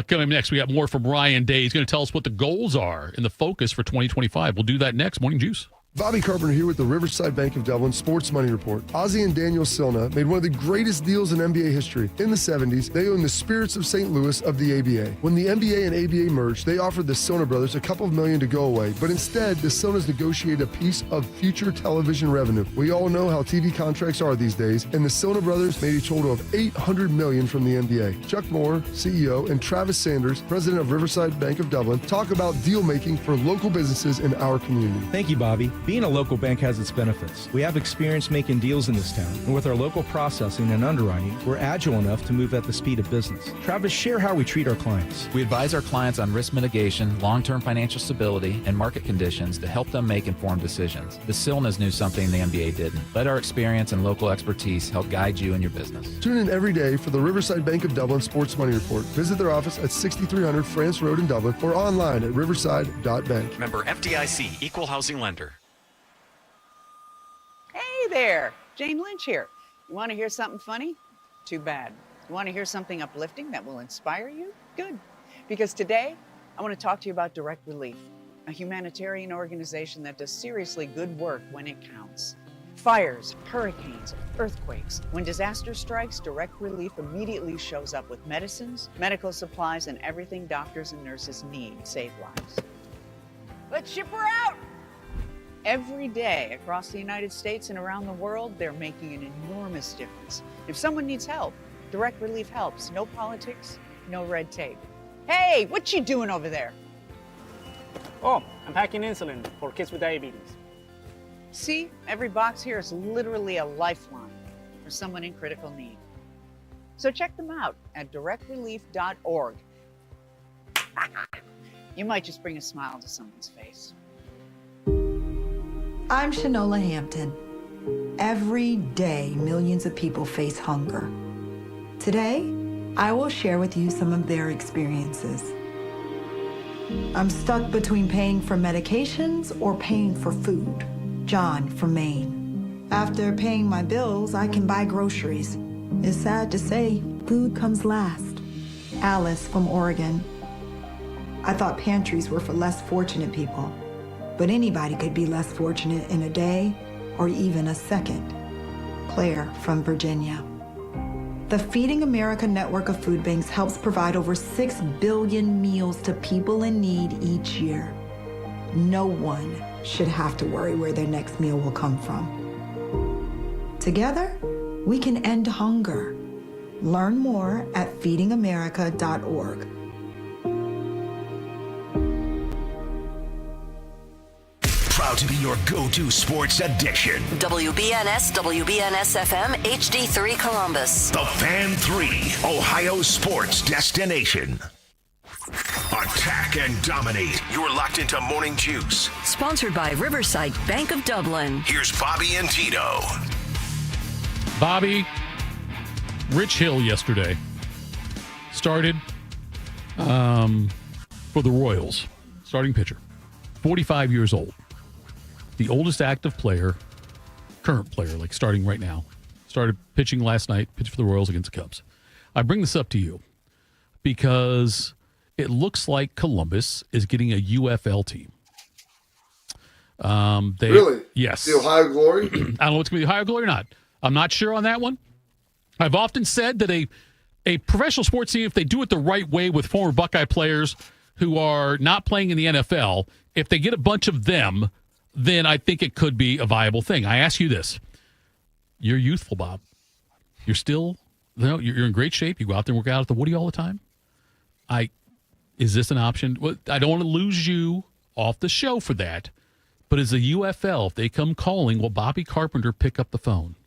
Coming up next, we got more from Ryan Day. He's going to tell us what the goals are and the focus for 2025. We'll do that next. Morning Juice. Bobby Carpenter here with the Riverside Bank of Dublin Sports Money Report. Ozzie and Daniel Silna made one of the greatest deals in NBA history. In the 70s, they owned the Spirits of St. Louis of the ABA. When the NBA and ABA merged, they offered the Silna brothers a couple of million to go away, but instead, the Silnas negotiated a piece of future television revenue. We all know how TV contracts are these days, and the Silna brothers made a total of $800 million from the NBA. Chuck Moore, CEO, and Travis Sanders, president of Riverside Bank of Dublin, talk about deal making for local businesses in our community. Thank you, Bobby. Being a local bank has its benefits. We have experience making deals in this town, and with our local processing and underwriting, we're agile enough to move at the speed of business. Travis, share how we treat our clients. We advise our clients on risk mitigation, long-term financial stability, and market conditions to help them make informed decisions. The Silnas knew something the MBA didn't. Let our experience and local expertise help guide you in your business. Tune in every day for the Riverside Bank of Dublin Sports Money Report. Visit their office at 6300 France Road in Dublin or online at riverside.bank. Member FDIC, Equal Housing Lender. Hey there, Jane Lynch here. You want to hear something funny? Too bad. You want to hear something uplifting that will inspire you? Good. Because today, I want to talk to you about Direct Relief, a humanitarian organization that does seriously good work when it counts. Fires, hurricanes, earthquakes. When disaster strikes, Direct Relief immediately shows up with medicines, medical supplies, and everything doctors and nurses need to save lives. Let's ship her out! Every day across the United States and around the world, they're making an enormous difference. If someone needs help, Direct Relief helps. No politics, no red tape. Hey, what you doing over there? Oh, I'm packing insulin for kids with diabetes. See, every box here is literally a lifeline for someone in critical need. So check them out at directrelief.org. You might just bring a smile to someone's face. I'm Shanola Hampton. Every day, millions of people face hunger. Today, I will share with you some of their experiences. I'm stuck between paying for medications or paying for food. John from Maine. After paying my bills, I can buy groceries. It's sad to say, food comes last. Alice from Oregon. I thought pantries were for less fortunate people. But anybody could be less fortunate in a day or even a second. Claire from Virginia. The Feeding America network of food banks helps provide over 6 billion meals to people in need each year. No one should have to worry where their next meal will come from. Together, we can end hunger. Learn more at feedingamerica.org. Proud to be your go-to sports addiction. WBNS, WBNS FM, HD3 Columbus. The Fan 3, Ohio sports destination. Attack and dominate. You're locked into Morning Juice. Sponsored by Riverside Bank of Dublin. Here's Bobby and Tito. Bobby, Rich Hill yesterday started for the Royals. Starting pitcher. 45 years old. The oldest active player, current player, like starting right now. Started pitching last night, pitched for the Royals against the Cubs. I bring this up to you because it looks like Columbus is getting a UFL team. Really? Yes. The Ohio Glory? I don't know what's going to be the Ohio Glory or not. I'm not sure on that one. I've often said that a professional sports team, if they do it the right way with former Buckeye players who are not playing in the NFL, if they get a bunch of them, then I think it could be a viable thing. I ask you this. You're youthful, Bob. You're still, you're in great shape. You go out there and work out at the Woody all the time. Is this an option? Well, I don't want to lose you off the show for that, but as a UFL, if they come calling, will Bobby Carpenter pick up the phone?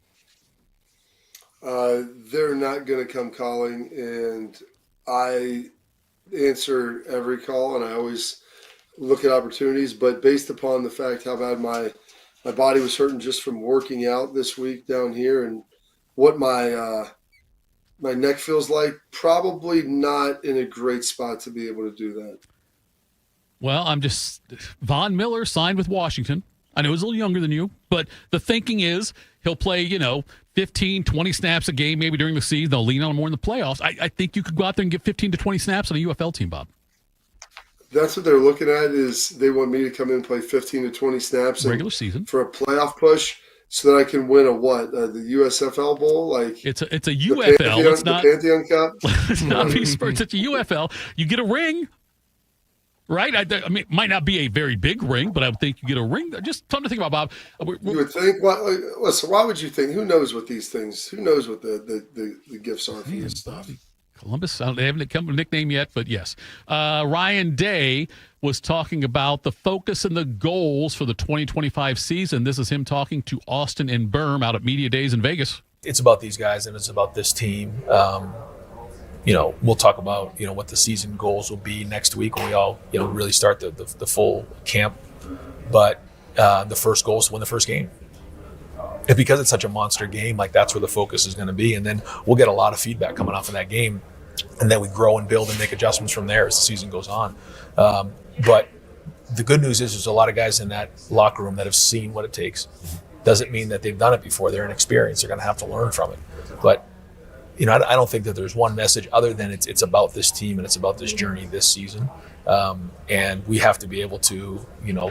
They're not going to come calling, and I answer every call, and I always look at opportunities, but based upon the fact how bad my body was hurting just from working out this week down here and what my neck feels like, probably not in a great spot to be able to do that. Well, Von Miller signed with Washington. I know he's a little younger than you, but the thinking is he'll play, 15, 20 snaps a game maybe during the season. They'll lean on him more in the playoffs. I think you could go out there and get 15 to 20 snaps on a UFL team, Bob. That's what they're looking at. Is they want me to come in and play 15 to 20 snaps regular season for a playoff push, so that I can win the USFL Bowl. Like it's a UFL. It's not the Pantheon Cup. It's not It's a UFL. You get a ring, right? I mean, it might not be a very big ring, but I would think you get a ring. Just something to think about, Bob. You would think. Listen, why would you think? Who knows what these things? Who knows what the gifts are for this stuff? Columbus, they haven't come with a nickname yet, but yes. Ryan Day was talking about the focus and the goals for the 2025 season. This is him talking to Austin and Berm out at Media Days in Vegas. It's about these guys and it's about this team. We'll talk about, what the season goals will be next week when we all, really start the full camp. But the first goal is to win the first game. And because it's such a monster game, like that's where the focus is going to be. And then we'll get a lot of feedback coming off of that game. And then we grow and build and make adjustments from there as the season goes on. But the good news is there's a lot of guys in that locker room that have seen what it takes. Doesn't mean that they've done it before. They're inexperienced. They're going to have to learn from it. But, I don't think that there's one message other than it's about this team and it's about this journey this season. And we have to be able to,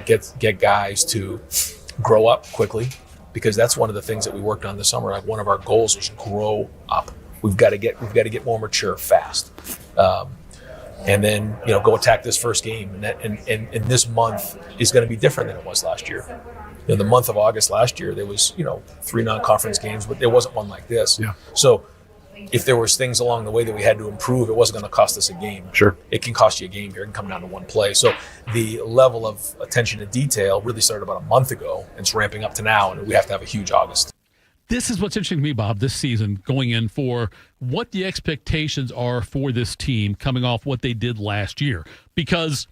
get guys to grow up quickly, because that's one of the things that we worked on this summer. Like one of our goals was grow up. We've got to get more mature fast, and then go attack this first game. And this month is going to be different than it was last year. The month of August last year, there was 3 non-conference games, but there wasn't one like this. Yeah. So if there was things along the way that we had to improve, it wasn't going to cost us a game. Sure. It can cost you a game here. It can come down to one play. So the level of attention to detail really started about a month ago, and it's ramping up to now, and we have to have a huge August. This is what's interesting to me, Bob, this season, going in for what the expectations are for this team coming off what they did last year. Because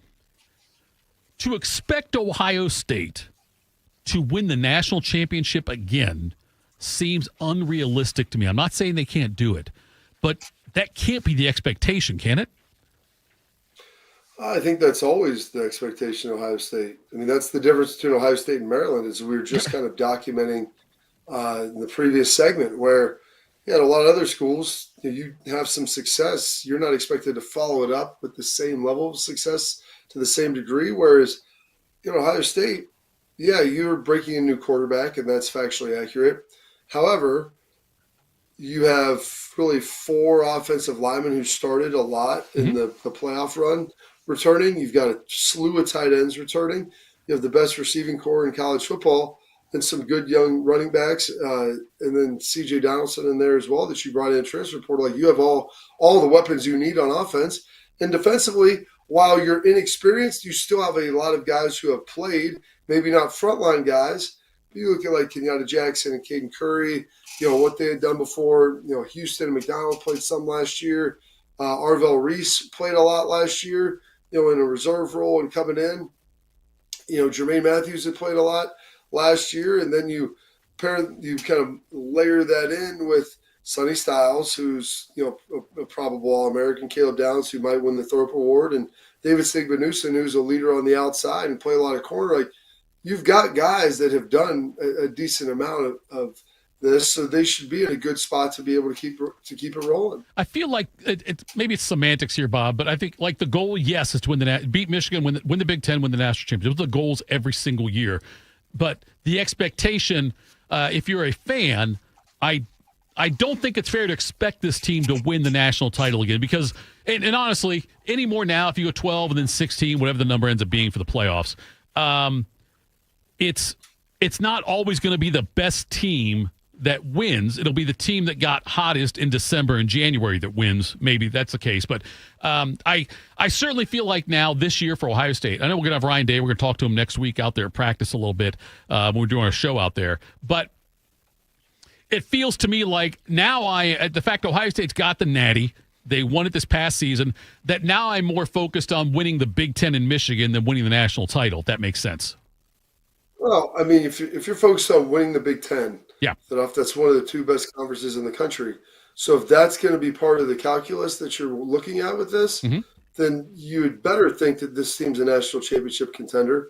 to expect Ohio State to win the national championship again seems unrealistic to me. I'm not saying they can't do it, but that can't be the expectation, can it? I think that's always the expectation of Ohio State. I mean, that's the difference between Ohio State and Maryland, is we were just kind of documenting in the previous segment where a lot of other schools, you have some success, you're not expected to follow it up with the same level of success to the same degree. Whereas, Ohio State, you're breaking a new quarterback, and that's factually accurate. However, you have really 4 offensive linemen who started a lot in the playoff run returning. You've got a slew of tight ends returning. You have the best receiving core in college football and some good young running backs. And then C.J. Donaldson in there as well that you brought in transfer portal. Like, you have all the weapons you need on offense. And defensively, while you're inexperienced, you still have a lot of guys who have played, maybe not frontline guys. You look at like Kenyatta Jackson and Caden Curry, what they had done before. Houston and McDonald played some last year. Arvell Reese played a lot last year, in a reserve role and coming in. Jermaine Matthews had played a lot last year. And then you kind of layer that in with Sonny Styles, who's, a probable All-American, Caleb Downs, who might win the Thorpe Award, and David Sigvanuson, who's a leader on the outside and play a lot of corner. Like, you've got guys that have done a decent amount of this, so they should be in a good spot to be able to keep it rolling. I feel like maybe it's semantics here, Bob, but I think like the goal, yes, is to win beat Michigan, win the Big Ten, win the national championship. Those are the goals every single year. But the expectation, if you're a fan, I don't think it's fair to expect this team to win the national title again, because, and honestly, anymore now, if you go 12 and then 16, whatever the number ends up being for the playoffs, it's not always going to be the best team that wins. It'll be the team that got hottest in December and January that wins. Maybe that's the case. But I certainly feel like now this year for Ohio State, I know we're going to have Ryan Day. We're going to talk to him next week out there, practice a little bit when we're doing our show out there. But it feels to me like now the fact Ohio State's got the Natty, they won it this past season, that now I'm more focused on winning the Big Ten in Michigan than winning the national title, if that makes sense. Well, I mean, if you're focused on winning the Big Ten, that's one of the 2 best conferences in the country. So if that's going to be part of the calculus that you're looking at with this, then you would better think that this team's a national championship contender,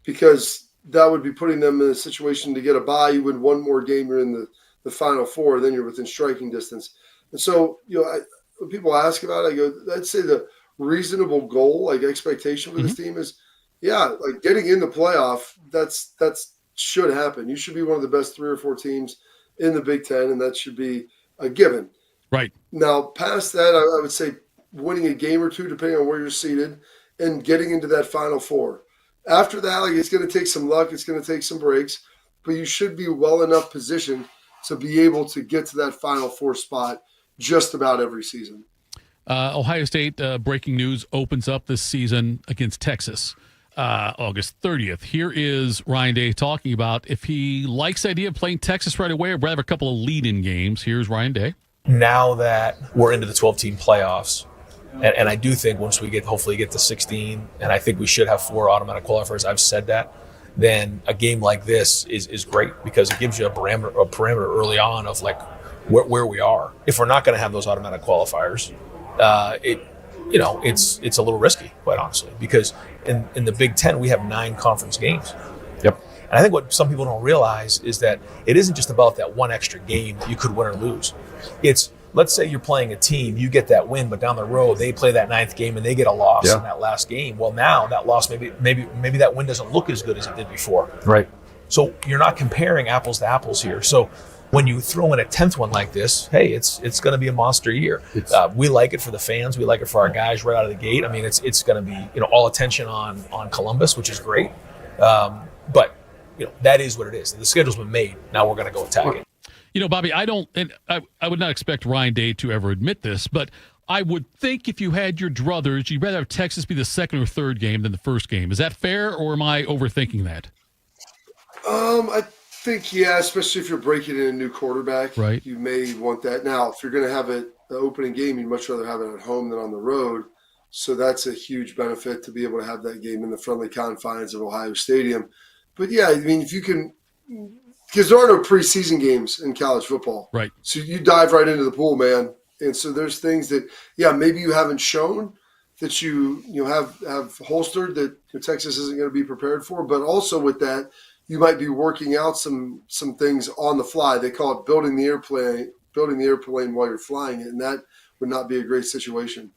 because that would be putting them in a situation to get a bye. You win one more game, you're in the Final Four, then you're within striking distance. And so, when people ask about it, I go, I'd say the reasonable goal, like expectation for this team is, like getting in the playoff, that's should happen. You should be one of the best 3 or 4 teams in the Big Ten, and that should be a given. Right. Now, past that, I would say winning a game or two, depending on where you're seated, and getting into that Final Four. After that, like, it's going to take some luck. It's going to take some breaks, but you should be well enough positioned to be able to get to that Final Four spot just about every season. Ohio State, breaking news, opens up this season against Texas, August 30th. Here is Ryan Day talking about if he likes the idea of playing Texas right away or rather have a couple of lead-in games. Here's Ryan Day. Now that we're into the 12-team playoffs, and I do think once we hopefully get to 16, and I think we should have 4 automatic qualifiers, I've said that, then a game like this is great because it gives you a parameter early on of like where we are. If we're not going to have those automatic qualifiers, it's a little risky, quite honestly, because in the Big Ten we have 9 conference games. Yep. And I think what some people don't realize is that it isn't just about that one extra game that you could win or lose. It's, let's say you're playing a team, you get that win, but down the road they play that 9th game and they get a loss in that last game. Well, now that loss, maybe that win doesn't look as good as it did before. Right. So you're not comparing apples to apples here. So when you throw in a 10th one like this, hey, it's going to be a monster year. We like it for the fans. We like it for our guys right out of the gate. I mean, it's going to be all attention on Columbus, which is great. But that is what it is. The schedule's been made. Now we're going to go attack it. Bobby, I would not expect Ryan Day to ever admit this, but I would think if you had your druthers, you'd rather have Texas be the second or third game than the first game. Is that fair, or am I overthinking that? I think, especially if you're breaking in a new quarterback, right? You may want that. Now, if you're going to have it the opening game, you'd much rather have it at home than on the road. So that's a huge benefit to be able to have that game in the friendly confines of Ohio Stadium. But if you can, because there are no preseason games in college football, right? So you dive right into the pool, man. And so there's things that, maybe you haven't shown that you have holstered that Texas isn't going to be prepared for. But also with that, you might be working out some things on the fly. They call it building the airplane while you're flying it, and that would not be a great situation.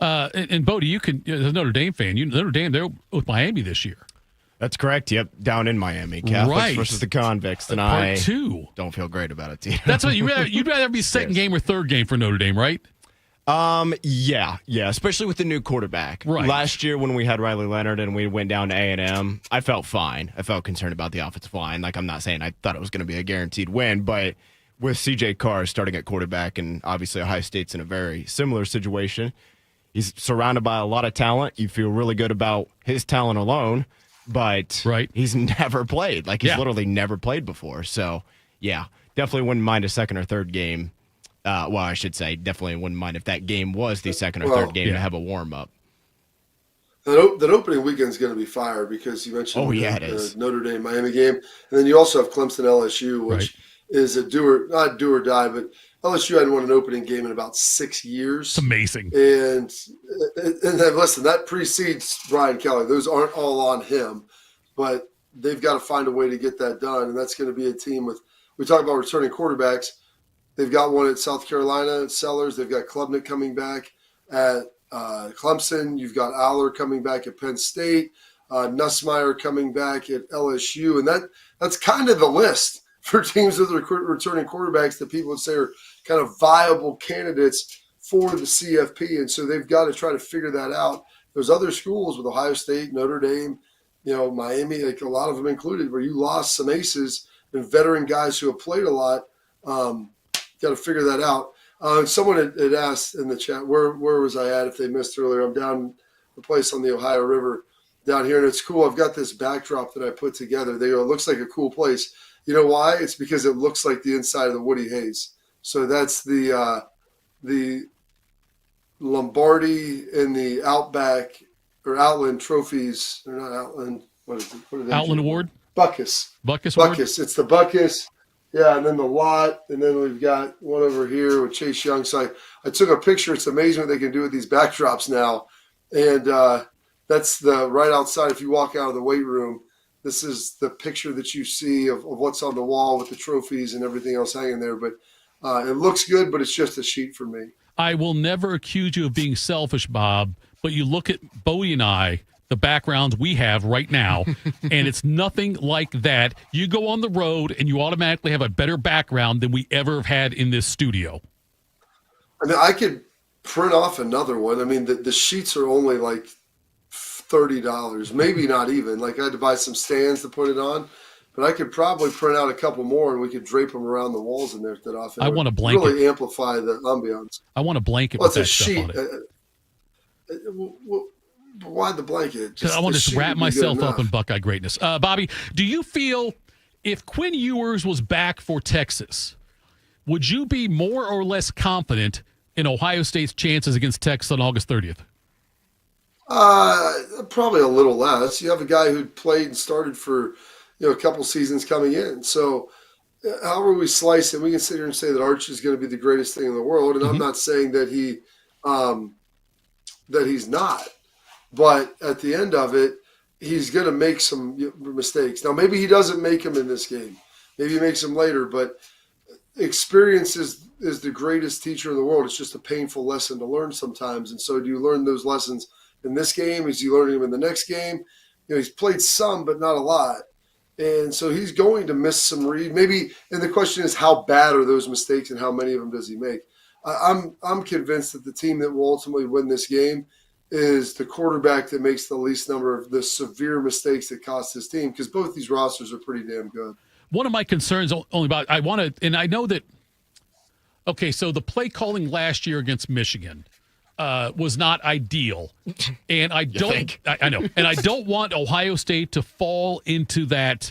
And Bodie, you can, as a Notre Dame fan, Notre Dame, they're with Miami this year. That's correct. Yep, down in Miami, Catholics versus the convicts, and I don't feel great about it. Tito. That's what you'd rather be second game or third game for Notre Dame, right? Yeah, especially with the new quarterback. Right. Last year when we had Riley Leonard and we went down to A&M, I felt fine. I felt concerned about the offensive line. Like, I'm not saying I thought it was going to be a guaranteed win, but with C.J. Carr starting at quarterback, and obviously Ohio State's in a very similar situation, he's surrounded by a lot of talent. You feel really good about his talent alone, but he's never played. Like, he's literally never played before. So, definitely wouldn't mind a second or third game. I should say definitely wouldn't mind if that game was the second or third game to have a warm-up. That opening weekend is going to be fire because you mentioned the Notre Dame Miami game, and then you also have Clemson LSU, which is a not do or die, but LSU hadn't won an opening game in about 6 years. It's amazing. And then, listen, that precedes Brian Kelly. Those aren't all on him, but they've got to find a way to get that done, and that's going to be a team with. We talk about returning quarterbacks. They've got one at South Carolina, Sellers. They've got Klubnik coming back at Clemson. You've got Aller coming back at Penn State. Nussmeier coming back at LSU. And that's kind of the list for teams with returning quarterbacks that people would say are kind of viable candidates for the CFP. And so they've got to try to figure that out. There's other schools with Ohio State, Notre Dame, Miami, like a lot of them included, where you lost some aces and veteran guys who have played a lot. Got to figure that out. Someone had asked in the chat, where was I at if they missed earlier? I'm down the place on the Ohio River down here, and it's cool. I've got this backdrop that I put together. They go, it looks like a cool place. You know why? It's because it looks like the inside of the Woody Hayes. So that's the Lombardi and the Outback or Outland trophies. They're not Outland. What is it? What are they? Outland Award? Buckeyes. Award? It's the Buckeyes. Yeah, and then the lot, and then we've got one over here with Chase Young. So I took a picture. It's amazing what they can do with these backdrops now. And that's the right outside. If you walk out of the weight room, this is the picture that you see of what's on the wall with the trophies and everything else hanging there. But it looks good, but it's just a sheet for me. I will never accuse you of being selfish, Bob, but you look at Bodie and I, the backgrounds we have right now, and it's nothing like that. You go on the road and you automatically have a better background than we ever have had in this studio. I mean, I could print off another one. I mean, the sheets are only like $30, maybe not even. Like, I had to buy some stands to put it on, but I could probably print out a couple more and we could drape them around the walls in there. I want a blanket. Really amplify the ambiance. I want a blanket Well, with it's that a stuff sheet. on it. Why the blanket? I want to just wrap myself up in enough. Buckeye greatness. Bobby, do you feel if Quinn Ewers was back for Texas, would you be more or less confident in Ohio State's chances against Texas on August 30th? Probably a little less. You have a guy who played and started for a couple seasons coming in. So however we slice it, we can sit here and say that Arch is going to be the greatest thing in the world. And I'm not saying that he's not. But at the end of it, he's going to make some mistakes. Now, maybe he doesn't make them in this game. Maybe he makes them later. But experience is the greatest teacher in the world. It's just a painful lesson to learn sometimes. And so do you learn those lessons in this game? Is he learning them in the next game? He's played some, but not a lot. And so he's going to miss some read. Maybe, and the question is, how bad are those mistakes and how many of them does he make? I'm convinced that the team that will ultimately win this game is the quarterback that makes the least number of the severe mistakes that cost his team, because both these rosters are pretty damn good. One of my concerns only about, I know that, okay, so the play calling last year against Michigan was not ideal. And I know. And I don't want Ohio State to fall into that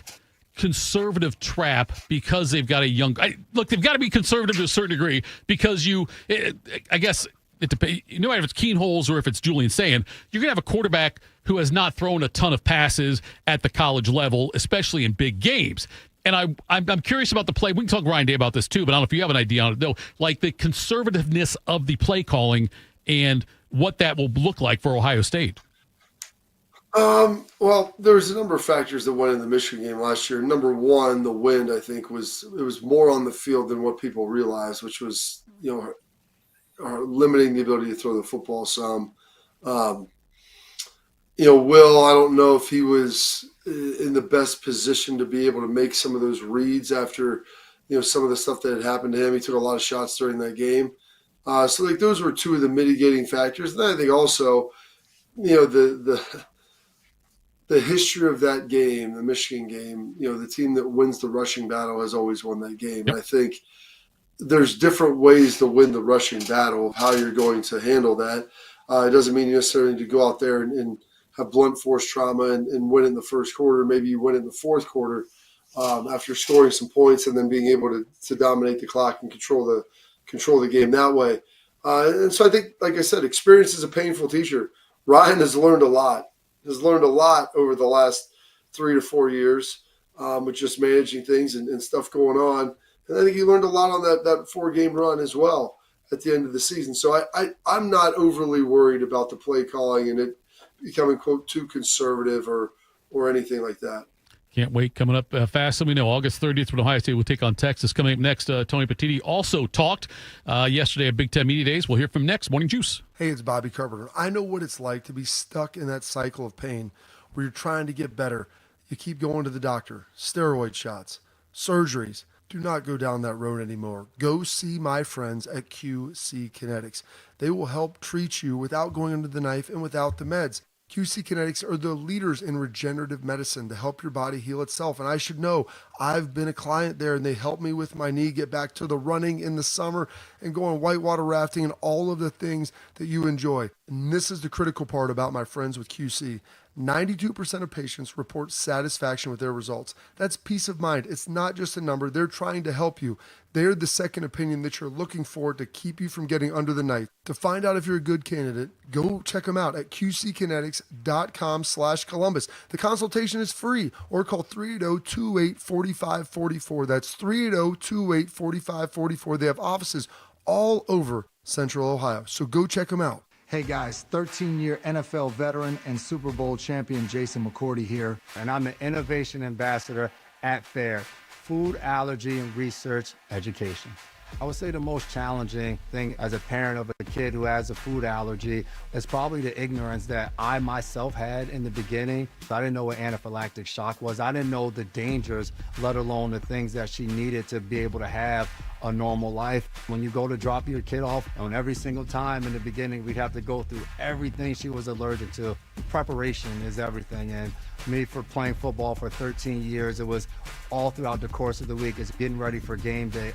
conservative trap because they've got a young, look, they've got to be conservative to a certain degree because I guess, it depends. No matter if it's Keen Holes or if it's Julian Sayin, you're going to have a quarterback who has not thrown a ton of passes at the college level, especially in big games. And I'm curious about the play. We can talk Ryan Day about this too, but I don't know if you have an idea on it though. Like the conservativeness of the play calling and what that will look like for Ohio State. Well, there was a number of factors that went in the Michigan game last year. Number one, the wind, I think, was more on the field than what people realized, which was limiting the ability to throw the football some. Will, I don't know if he was in the best position to be able to make some of those reads after, some of the stuff that had happened to him. He took a lot of shots during that game. So those were two of the mitigating factors. And then I think also, the history of that game, the Michigan game, the team that wins the rushing battle has always won that game. And I think there's different ways to win the rushing battle of how you're going to handle that. It doesn't mean you necessarily need to go out there and have blunt force trauma and win in the first quarter. Maybe you win in the fourth quarter after scoring some points and then being able to dominate the clock and control the game that way. And so I think, like I said, experience is a painful teacher. Ryan has learned a lot over the last 3 to 4 years with just managing things and stuff going on. And I think he learned a lot on that 4-game run as well at the end of the season. So I'm not overly worried about the play calling and it becoming, quote, too conservative or anything like that. Can't wait. Coming up fast, so we know August 30th when Ohio State will take on Texas. Coming up next, Tony Petitti also talked yesterday at Big Ten Media Days. We'll hear from next. Morning Juice. Hey, it's Bobby Carpenter. I know what it's like to be stuck in that cycle of pain where you're trying to get better. You keep going to the doctor, steroid shots, surgeries. Do not go down that road anymore. Go see my friends at QC Kinetics. They will help treat you without going under the knife and without the meds. QC Kinetics are the leaders in regenerative medicine to help your body heal itself. And I should know, I've been a client there and they helped me with my knee get back to the running in the summer and going whitewater rafting and all of the things that you enjoy. And this is the critical part about my friends with QC. 92% of patients report satisfaction with their results. That's peace of mind. It's not just a number. They're trying to help you. They're the second opinion that you're looking for to keep you from getting under the knife. To find out if you're a good candidate, go check them out at qckinetics.com/Columbus. The consultation is free, or call 380-284544. That's 380-284544. They have offices all over Central Ohio. So go check them out. Hey guys, 13-year NFL veteran and Super Bowl champion Jason McCourty here, and I'm the Innovation Ambassador at FAIR, Food Allergy and Research Education. I would say the most challenging thing as a parent of a kid who has a food allergy is probably the ignorance that I myself had in the beginning. I didn't know what anaphylactic shock was. I didn't know the dangers, let alone the things that she needed to be able to have a normal life. When you go to drop your kid off, and every single time in the beginning, we'd have to go through everything she was allergic to. Preparation is everything. And me, for playing football for 13 years, it was all throughout the course of the week. It's getting ready for game day.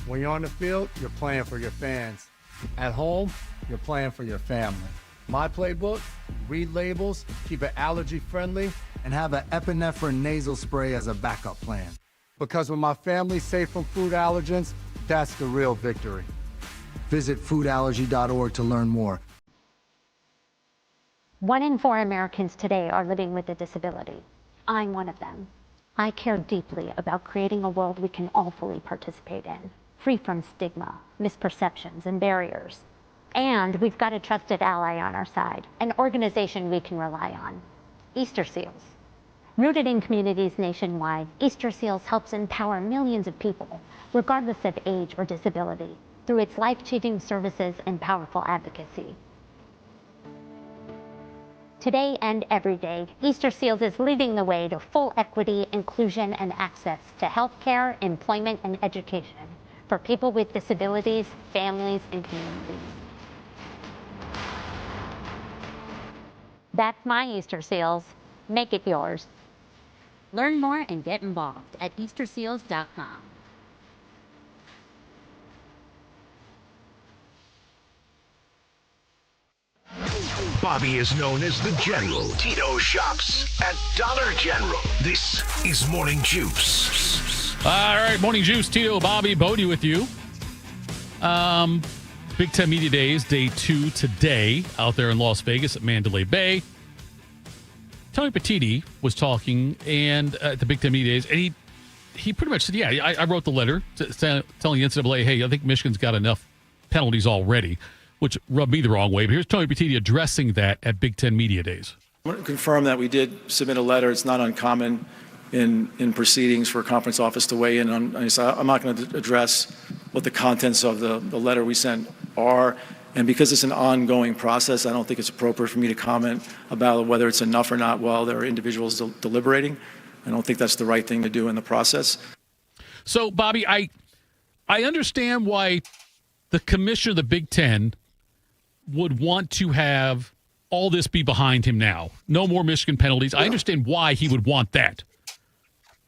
When you're on the field, you're playing for your fans. At home, you're playing for your family. My playbook: read labels, keep it allergy friendly, and have an epinephrine nasal spray as a backup plan. Because when my family's safe from food allergens, that's the real victory. Visit foodallergy.org to learn more. 1 in 4 Americans today are living with a disability. I'm one of them. I care deeply about creating a world we can all fully participate in, free from stigma, misperceptions, and barriers. And we've got a trusted ally on our side, an organization we can rely on: Easter Seals. Rooted in communities nationwide, Easter Seals helps empower millions of people, regardless of age or disability, through its life-changing services and powerful advocacy. Today and every day, Easter Seals is leading the way to full equity, inclusion, and access to healthcare, employment, and education for people with disabilities, families, and communities. That's my Easter Seals. Make it yours. Learn more and get involved at easterseals.com. Bobby is known as the General. Tito shops at Dollar General. This is Morning Juice. All right, Morning Juice. Tito, Bobby, Bodie with you. Big Ten Media Days, day 2 today, out there in Las Vegas at Mandalay Bay. Tony Petitti was talking and at the Big Ten Media Days, and he pretty much said, yeah, I wrote the letter telling the NCAA, hey, I think Michigan's got enough penalties already, which rubbed me the wrong way. But here's Tony Petitti addressing that at Big Ten Media Days. I want to confirm that we did submit a letter. It's not uncommon in proceedings for a conference office to weigh in on. I'm not going to address what the contents of the letter we sent are. And because it's an ongoing process, I don't think it's appropriate for me to comment about whether it's enough or not while there are individuals deliberating. I don't think that's the right thing to do in the process. So, Bobby, I understand why the commissioner of the Big Ten would want to have all this be behind him now. No more Michigan penalties. I understand why he would want that.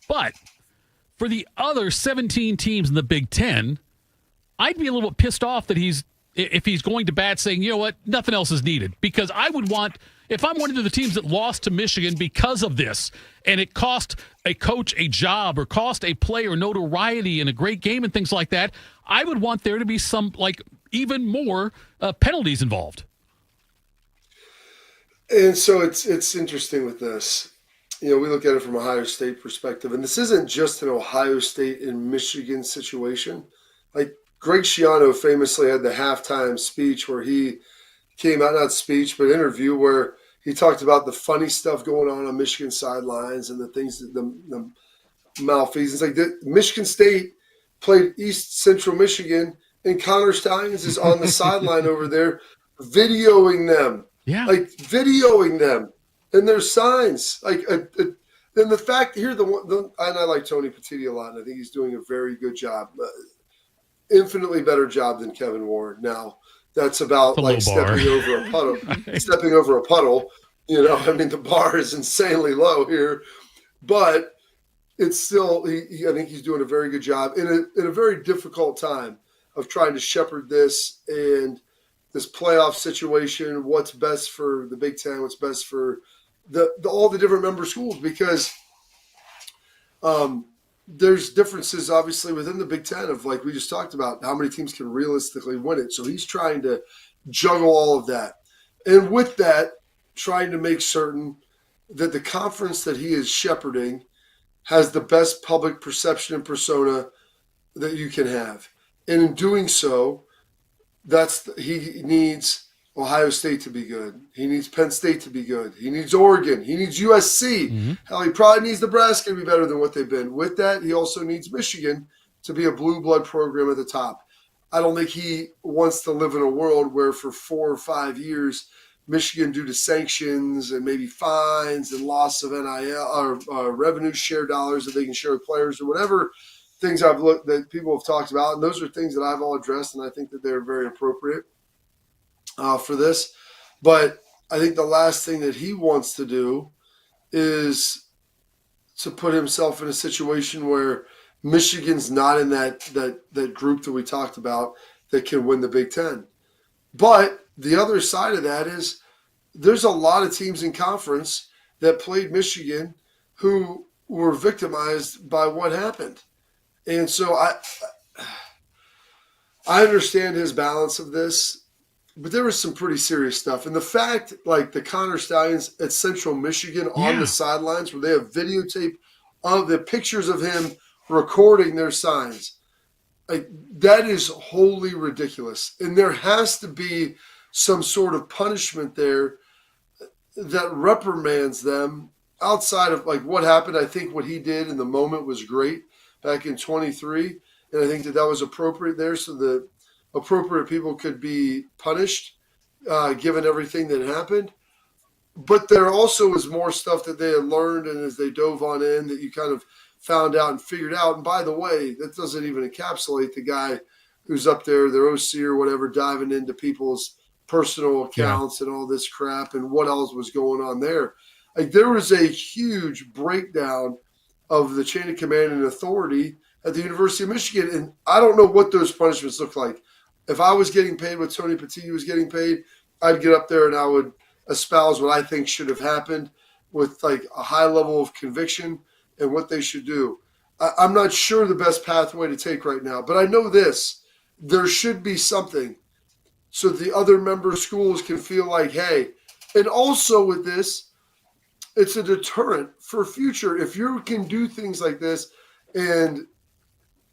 But for the other 17 teams in the Big Ten, I'd be a little bit pissed off that if he's going to bat saying, you know what, nothing else is needed. Because I would want, if I'm one of the teams that lost to Michigan because of this, and it cost a coach a job or cost a player notoriety and a great game and things like that, I would want there to be some, even more penalties involved. And so it's interesting with this. We look at it from Ohio State perspective, and this isn't just an Ohio State and Michigan situation. Like Greg Schiano famously had the halftime speech where he came out, not speech, but interview, where he talked about the funny stuff going on Michigan sidelines and the things, the malfeasance. Like Michigan State played East Central Michigan, and Connor Stallions is on the sideline over there videoing them. Yeah. Videoing them. And there's signs. And the fact here, and I like Tony Petitti a lot, and I think he's doing a very good job. Infinitely better job than Kevin Ward. Now, that's about stepping over a puddle. Stepping over a puddle. The bar is insanely low here. But it's still, I think he's doing a very good job in a very difficult time of trying to shepherd this and this playoff situation, what's best for the Big Ten, what's best for all the different member schools, because there's differences obviously within the Big Ten of, like we just talked about, how many teams can realistically win it. So he's trying to juggle all of that. And with that, trying to make certain that the conference that he is shepherding has the best public perception and persona that you can have. And in doing so, he needs Ohio State to be good. He needs Penn State to be good. He needs Oregon. He needs USC. Mm-hmm. Hell, he probably needs Nebraska to be better than what they've been. With that, he also needs Michigan to be a blue blood program at the top. I don't think he wants to live in a world where for 4 or 5 years, Michigan, due to sanctions and maybe fines and loss of NIL or revenue share dollars that they can share with players or whatever things I've looked that people have talked about. And those are things that I've all addressed, and I think that they're very appropriate for this. But I think the last thing that he wants to do is to put himself in a situation where Michigan's not in that group that we talked about that can win the Big Ten. But the other side of that is there's a lot of teams in conference that played Michigan who were victimized by what happened. And so I understand his balance of this, but there was some pretty serious stuff. And the fact, like the Connor Stallions at Central Michigan on the sidelines where they have videotape of the pictures of him recording their signs, like that is wholly ridiculous. And there has to be some sort of punishment there that reprimands them outside of like what happened. I think what he did in the moment was great back in 23. And I think that was appropriate there. So the appropriate people could be punished given everything that happened. But there also was more stuff that they had learned. And as they dove on in that you kind of found out and figured out. And by the way, that doesn't even encapsulate the guy who's up there, their OC or whatever, diving into people's personal accounts and all this crap and what else was going on there. Like there was a huge breakdown of the chain of command and authority at the University of Michigan. And I don't know what those punishments look like. If I was getting paid what Tony Petit was getting paid, I'd get up there and I would espouse what I think should have happened with like a high level of conviction and what they should do. I'm not sure the best pathway to take right now, but I know this. There should be something so the other member schools can feel like, hey, and also with this, it's a deterrent for future. If you can do things like this and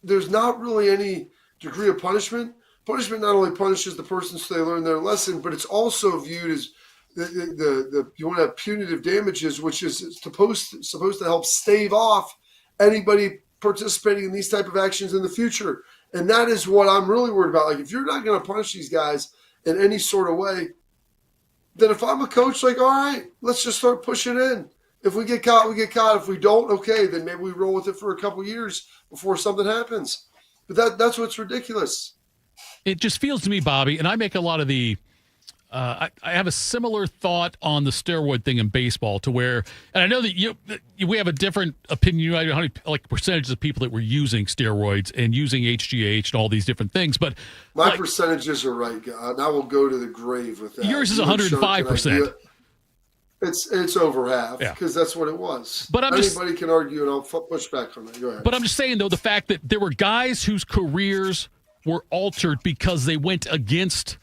there's not really any degree of punishment not only punishes the person so they learn their lesson, but it's also viewed as the you want to have punitive damages, which is supposed to help stave off anybody participating in these type of actions in the future. And that is what I'm really worried about. Like if you're not going to punish these guys in any sort of way, then if I'm a coach, like, all right, let's just start pushing in. If we get caught, we get caught. If we don't, okay, then maybe we roll with it for a couple of years before something happens. But that's what's ridiculous. It just feels to me, Bobby, and I make a lot of the I have a similar thought on the steroid thing in baseball to where, and I know that we have a different opinion. I don't know how many like percentages of people that were using steroids and using HGH and all these different things, but my percentages are right, God, and I will go to the grave with that. Yours is 105%. It's over half because that's what it was. But anybody can argue, and I'll push back on that. Go ahead. But I'm just saying, though, the fact that there were guys whose careers were altered because they went against.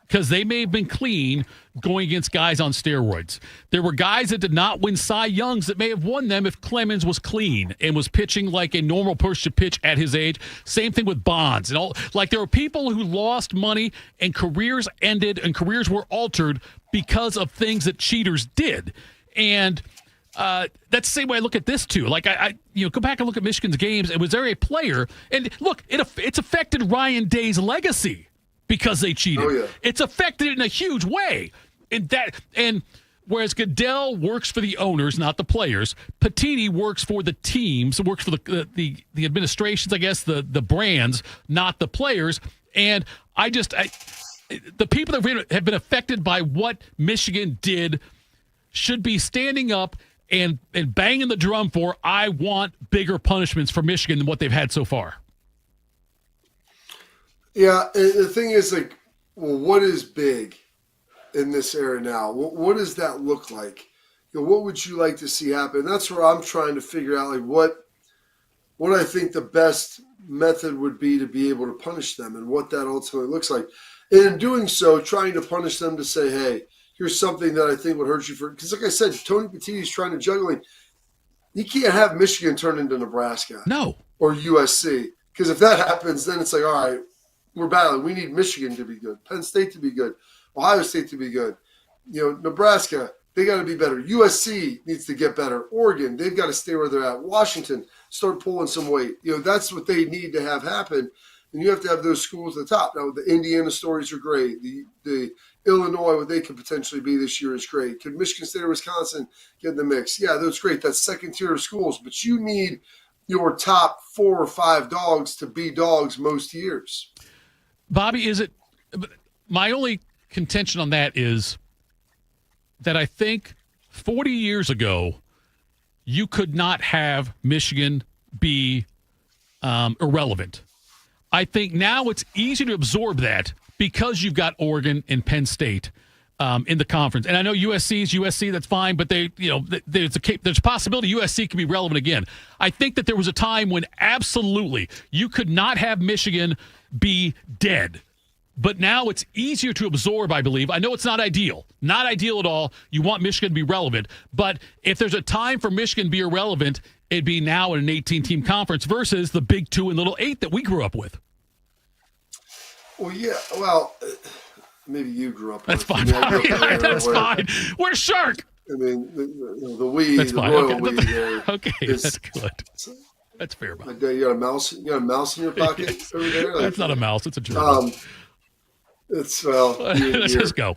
Because they may have been clean going against guys on steroids. There were guys that did not win Cy Youngs that may have won them if Clemens was clean and was pitching like a normal person should pitch at his age. Same thing with Bonds and all. Like there were people who lost money and careers ended and careers were altered because of things that cheaters did. And that's the same way I look at this too. Like I go back and look at Michigan's games. And was there a player? And look, it's affected Ryan Day's legacy. Because they cheated. Oh, yeah. It's affected it in a huge way. And whereas Goodell works for the owners, not the players, Patini works for the teams, works for the administrations, I guess, the brands, not the players. And the people that have been affected by what Michigan did should be standing up and banging the drum for, I want bigger punishments for Michigan than what they've had so far. Yeah, the thing is, like, well, what is big in this era now? What does that look like? What would you like to see happen? That's where I'm trying to figure out, like, what I think the best method would be to be able to punish them and what that ultimately looks like. And in doing so, trying to punish them to say, hey, here's something that I think would hurt you for – because, like I said, Tony Petitti's trying to juggle. He can't have Michigan turn into Nebraska. No. Or USC. Because if that happens, then it's like, all right, we're battling. We need Michigan to be good, Penn State to be good, Ohio State to be good. Nebraska, they got to be better. USC needs to get better. Oregon, they've got to stay where they're at. Washington, start pulling some weight. That's what they need to have happen. And you have to have those schools at the top. Now, the Indiana stories are great. The Illinois, what they could potentially be this year is great. Could Michigan State or Wisconsin get in the mix? Yeah, that's great. That's second tier of schools. But you need your top 4 or 5 dogs to be dogs most years. Bobby, is it – my only contention on that is that I think 40 years ago you could not have Michigan be irrelevant. I think now it's easy to absorb that because you've got Oregon and Penn State in the conference. And I know USC is USC, that's fine, but there's a possibility USC can be relevant again. I think that there was a time when absolutely you could not have Michigan be dead. But now it's easier to absorb, I believe. I know it's not ideal. Not ideal at all. You want Michigan to be relevant. But if there's a time for Michigan to be irrelevant, it'd be now in an 18-team conference versus the Big 2 and Little 8 that we grew up with. Well, yeah. Well, maybe you grew up with. That's fine. That's fine. We're Shark. I mean, the we, that's the fine. royal Okay. we there. Okay, that's good. That's fair, Bob. You got a mouse. You got a mouse in your pocket over there. That's not a mouse. It's a gerbil. It's Let's just go.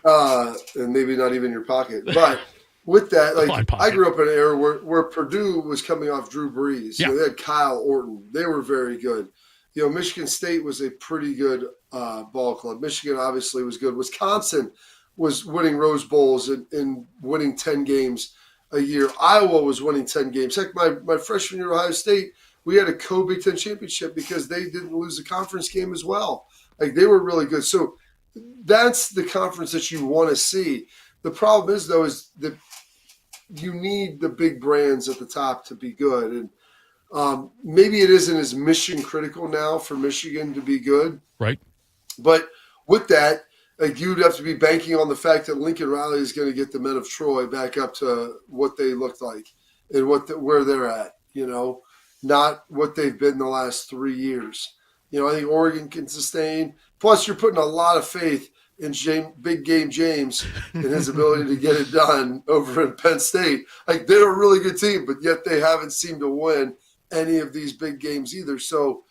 And maybe not even your pocket. But with that, I grew up in an era where Purdue was coming off Drew Brees. Yeah. They had Kyle Orton. They were very good. Michigan State was a pretty good ball club. Michigan obviously was good. Wisconsin was winning Rose Bowls and winning 10 games a year. Iowa was winning 10 games. Heck, my freshman year at Ohio State, we had a co-Big Ten championship because they didn't lose a conference game as well. They were really good. So that's the conference that you want to see. The problem is, though, is that you need the big brands at the top to be good. And maybe it isn't as mission critical now for Michigan to be good. Right. But with that, you'd have to be banking on the fact that Lincoln Riley is going to get the men of Troy back up to what they looked like and where they're at, not what they've been the last 3 years. I think Oregon can sustain. Plus, you're putting a lot of faith in Big Game James and his ability to get it done over in Penn State. They're a really good team, but yet they haven't seemed to win any of these big games either. So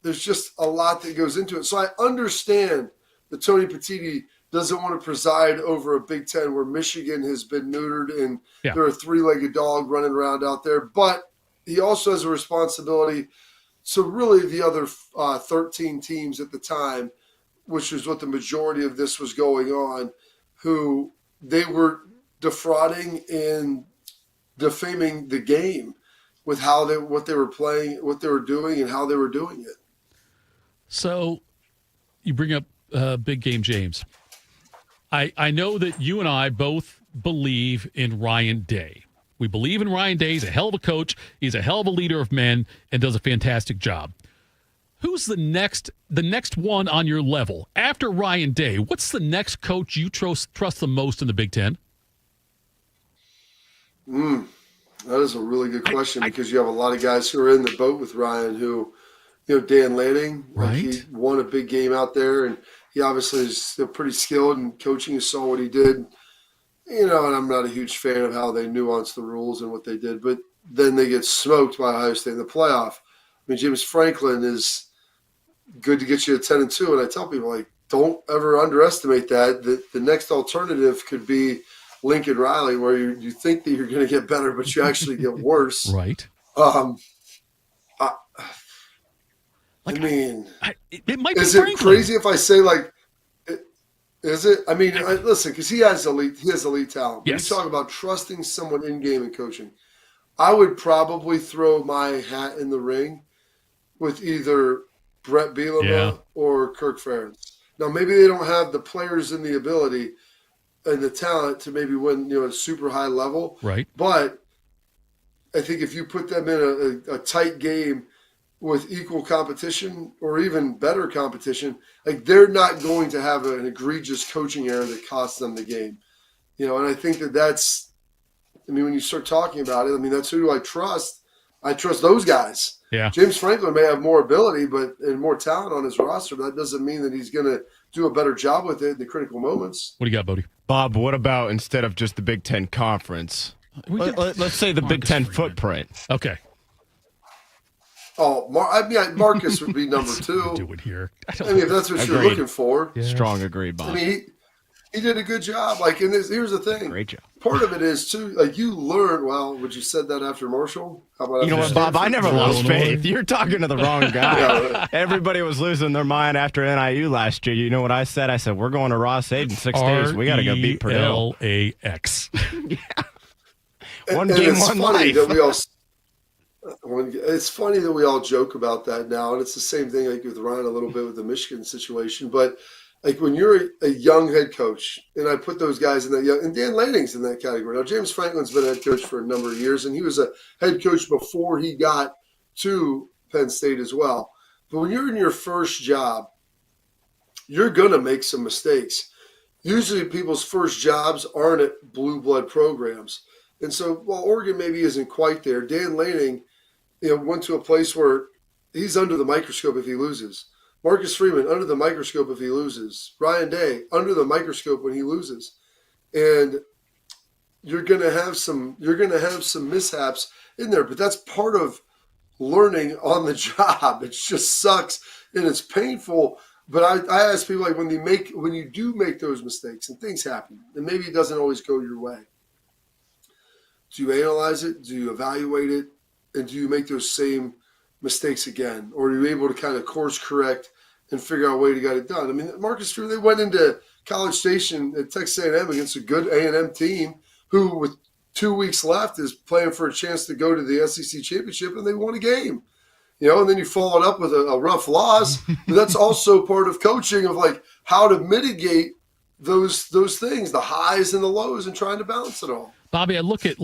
there's just a lot that goes into it. So I understand that Tony Petitti doesn't want to preside over a Big Ten where Michigan has been neutered and they're a 3-legged dog running around out there. But he also has a responsibility. So really the other 13 teams at the time, which is what the majority of this was going on, who they were defrauding and defaming the game with what they were playing, what they were doing, and how they were doing it. So you bring up Big Game James. I know that you and I both believe in Ryan Day. We believe in Ryan Day. He's a hell of a coach. He's a hell of a leader of men and does a fantastic job. Who's the next one on your level? After Ryan Day, what's the next coach you trust the most in the Big Ten? That is a really good question because you have a lot of guys who are in the boat with Ryan who, Dan Lanning, right? He won a big game out there, and he obviously is pretty skilled in coaching. You saw what he did. And I'm not a huge fan of how they nuanced the rules and what they did, but then they get smoked by Ohio State in the playoff. I mean, James Franklin is good to get you to 10-2, and I tell people, don't ever underestimate that. The next alternative could be Lincoln Riley, where you think that you're going to get better, but you actually get worse. Right. It might be is Franklin. It crazy if I say is it? I mean, listen, because he has elite talent. Yes. You talk about trusting someone in game and coaching. I would probably throw my hat in the ring with either Brett Bielema or Kirk Ferentz. Now, maybe they don't have the players and the ability and the talent to maybe win, a super high level. Right. But I think if you put them in a tight game with equal competition or even better competition, they're not going to have an egregious coaching error that costs them the game. And I think that's, when you start talking about it, that's who do I trust? I trust those guys. Yeah. James Franklin may have more ability and more talent on his roster, but that doesn't mean that he's going to do a better job with it in the critical moments. What do you got, Bodie? Bob, what about instead of just the Big Ten conference? Let's say the Big Ten footprint. Okay. Oh, Marcus would be number 2. Do it here. I mean, if that's what you're looking for. Yeah. Strong agree, Bob. I mean, he did a good job. Like, and here's the thing. Great job. Part of it is too, like you learn. Well, would you said that after Marshall? How about You know what, Bob? I never lost faith. You're talking to the wrong guy. Yeah, right. Everybody was losing their mind after NIU last year. You know what I said? I said, we're going to Ross-Ade in 6 days. We got to go beat Purdue. RELAX. Yeah. And game, it's one funny life. that we all. It's funny that we all joke about that now, and it's the same thing like with Ryan a little bit with the Michigan situation. But like when you're a young head coach, and I put those guys in that young, and Dan Lanning's in that category. Now James Franklin's been a head coach for a number of years, and he was a head coach before he got to Penn State as well. But when you're in your first job, you're gonna make some mistakes. Usually, people's first jobs aren't at blue blood programs, and so while Oregon maybe isn't quite there, Dan Lanning, went to a place where he's under the microscope if he loses. Marcus Freeman under the microscope if he loses. Ryan Day under the microscope when he loses. And you're gonna have some mishaps in there, but that's part of learning on the job. It just sucks and it's painful. But I ask people, like, when you do make those mistakes and things happen, and maybe it doesn't always go your way, do you analyze it? Do you evaluate it? And do you make those same mistakes again? Or are you able to kind of course correct and figure out a way to get it done? I mean, Marcus Freeman, they went into College Station at Texas A&M against a good A&M team who, with 2 weeks left, is playing for a chance to go to the SEC championship, and they won a game. And then you follow it up with a rough loss. But that's also part of coaching, of like how to mitigate those things, the highs and the lows, and trying to balance it all. Bobby, I look at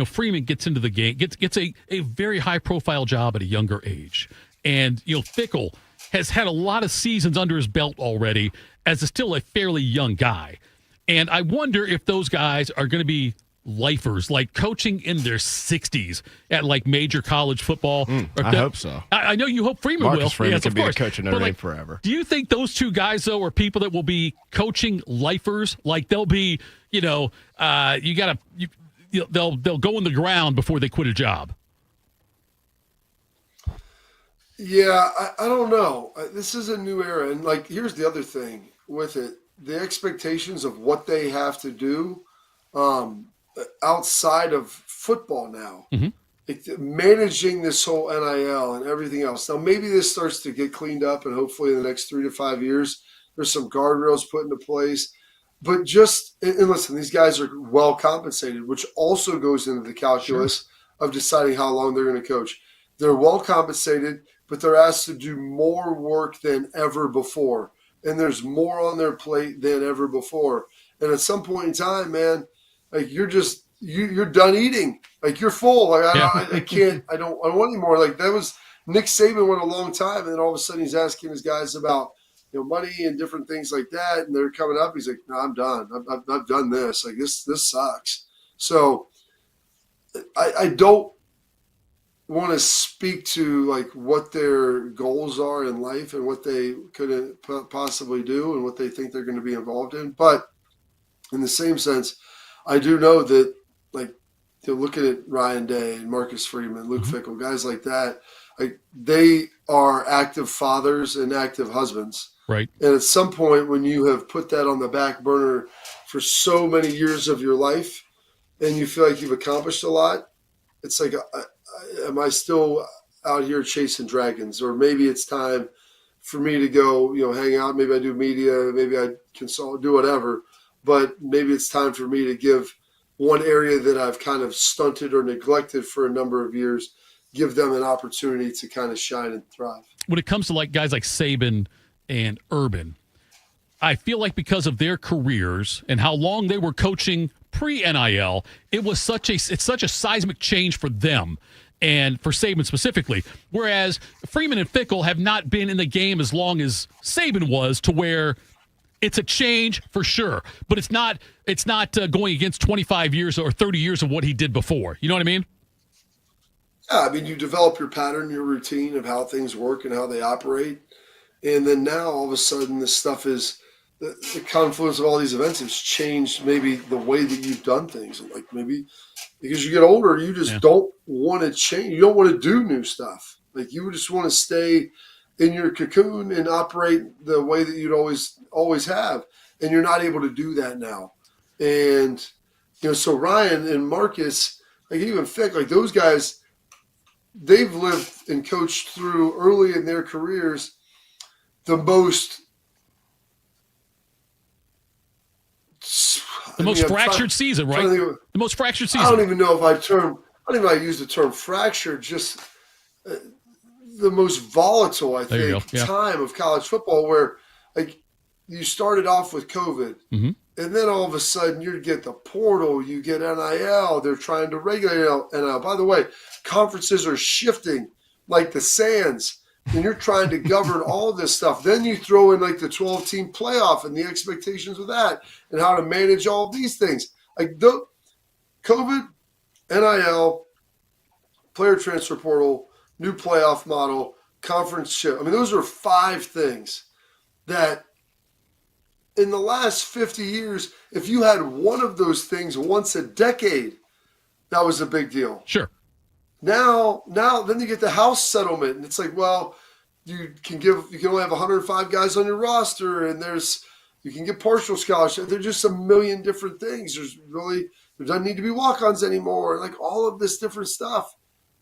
Freeman gets into the game, gets a very high profile job at a younger age. And, Fickell has had a lot of seasons under his belt already as still a fairly young guy. And I wonder if those guys are going to be lifers, like coaching in their 60s at like major college football. I hope so. I know you hope Freeman will. Marcus Freeman Yes, could of be course. a coach in Notre Dame forever. Do you think those two guys, though, are people that will be coaching lifers? Like they'll be, they'll go in the ground before they quit a job. Yeah, I don't know. This is a new era. And like, here's the other thing with it. The expectations of what they have to do outside of football now, managing this whole NIL and everything else. Now, maybe this starts to get cleaned up, and hopefully in the next 3 to 5 years, there's some guardrails put into place. But and listen, these guys are well compensated, which also goes into the calculus of deciding how long they're going to coach. They're well compensated, but they're asked to do more work than ever before. And there's more on their plate than ever before. And at some point in time, man, like you're done eating. Like you're full. Like I don't want any more. Like that was Nick Saban went a long time, and then all of a sudden he's asking his guys about money and different things like that, and they're coming up. He's like, "No, I'm done. I've done this. Like this sucks." So I don't want to speak to like what their goals are in life and what they could possibly do and what they think they're going to be involved in. But in the same sense, I do know that, like, looking at Ryan Day and Marcus Freeman, Luke Fickell, guys like that, like they are active fathers and active husbands. Right. And at some point when you have put that on the back burner for so many years of your life and you feel like you've accomplished a lot, it's like, am I still out here chasing dragons? Or maybe it's time for me to go, hang out. Maybe I do media, maybe I consult, do whatever. But maybe it's time for me to give one area that I've kind of stunted or neglected for a number of years, give them an opportunity to kind of shine and thrive. When it comes to like guys like Saban and Urban, I feel like because of their careers and how long they were coaching pre-NIL, it's such a seismic change for them and for Saban specifically. Whereas Freeman and Fickell have not been in the game as long as Saban was, to where it's a change for sure, but it's not going against 25 years or 30 years of what he did before. You know what I mean? Yeah, I mean, you develop your pattern, your routine of how things work and how they operate. And then now all of a sudden this stuff is the confluence of all these events has changed maybe the way that you've done things. Like maybe because you get older, you just don't want to change. You don't want to do new stuff. Like you would just want to stay in your cocoon and operate the way that you'd always have. And you're not able to do that now. And, so Ryan and Marcus, like even Fick, like those guys, they've lived and coached through early in their careers the most fractured season, right? The most fractured season. I don't even know if I use the term fractured, just the most volatile, I think, time of college football where like you started off with COVID and then all of a sudden you get the portal, you get NIL, they're trying to regulate NIL. By the way, conferences are shifting like the sands and you're trying to govern all this stuff. Then you throw in like the 12-team playoff and the expectations with that and how to manage all of these things. Like the COVID, NIL, player transfer portal, new playoff model, conference shift. I mean, those are 5 things that in the last 50 years, if you had one of those things once a decade, that was a big deal. Sure. Now, then you get the house settlement, and it's like, well, you can only have 105 guys on your roster, and you can get partial scholarship. There's just a million different things. There doesn't need to be walk-ons anymore. Like all of this different stuff.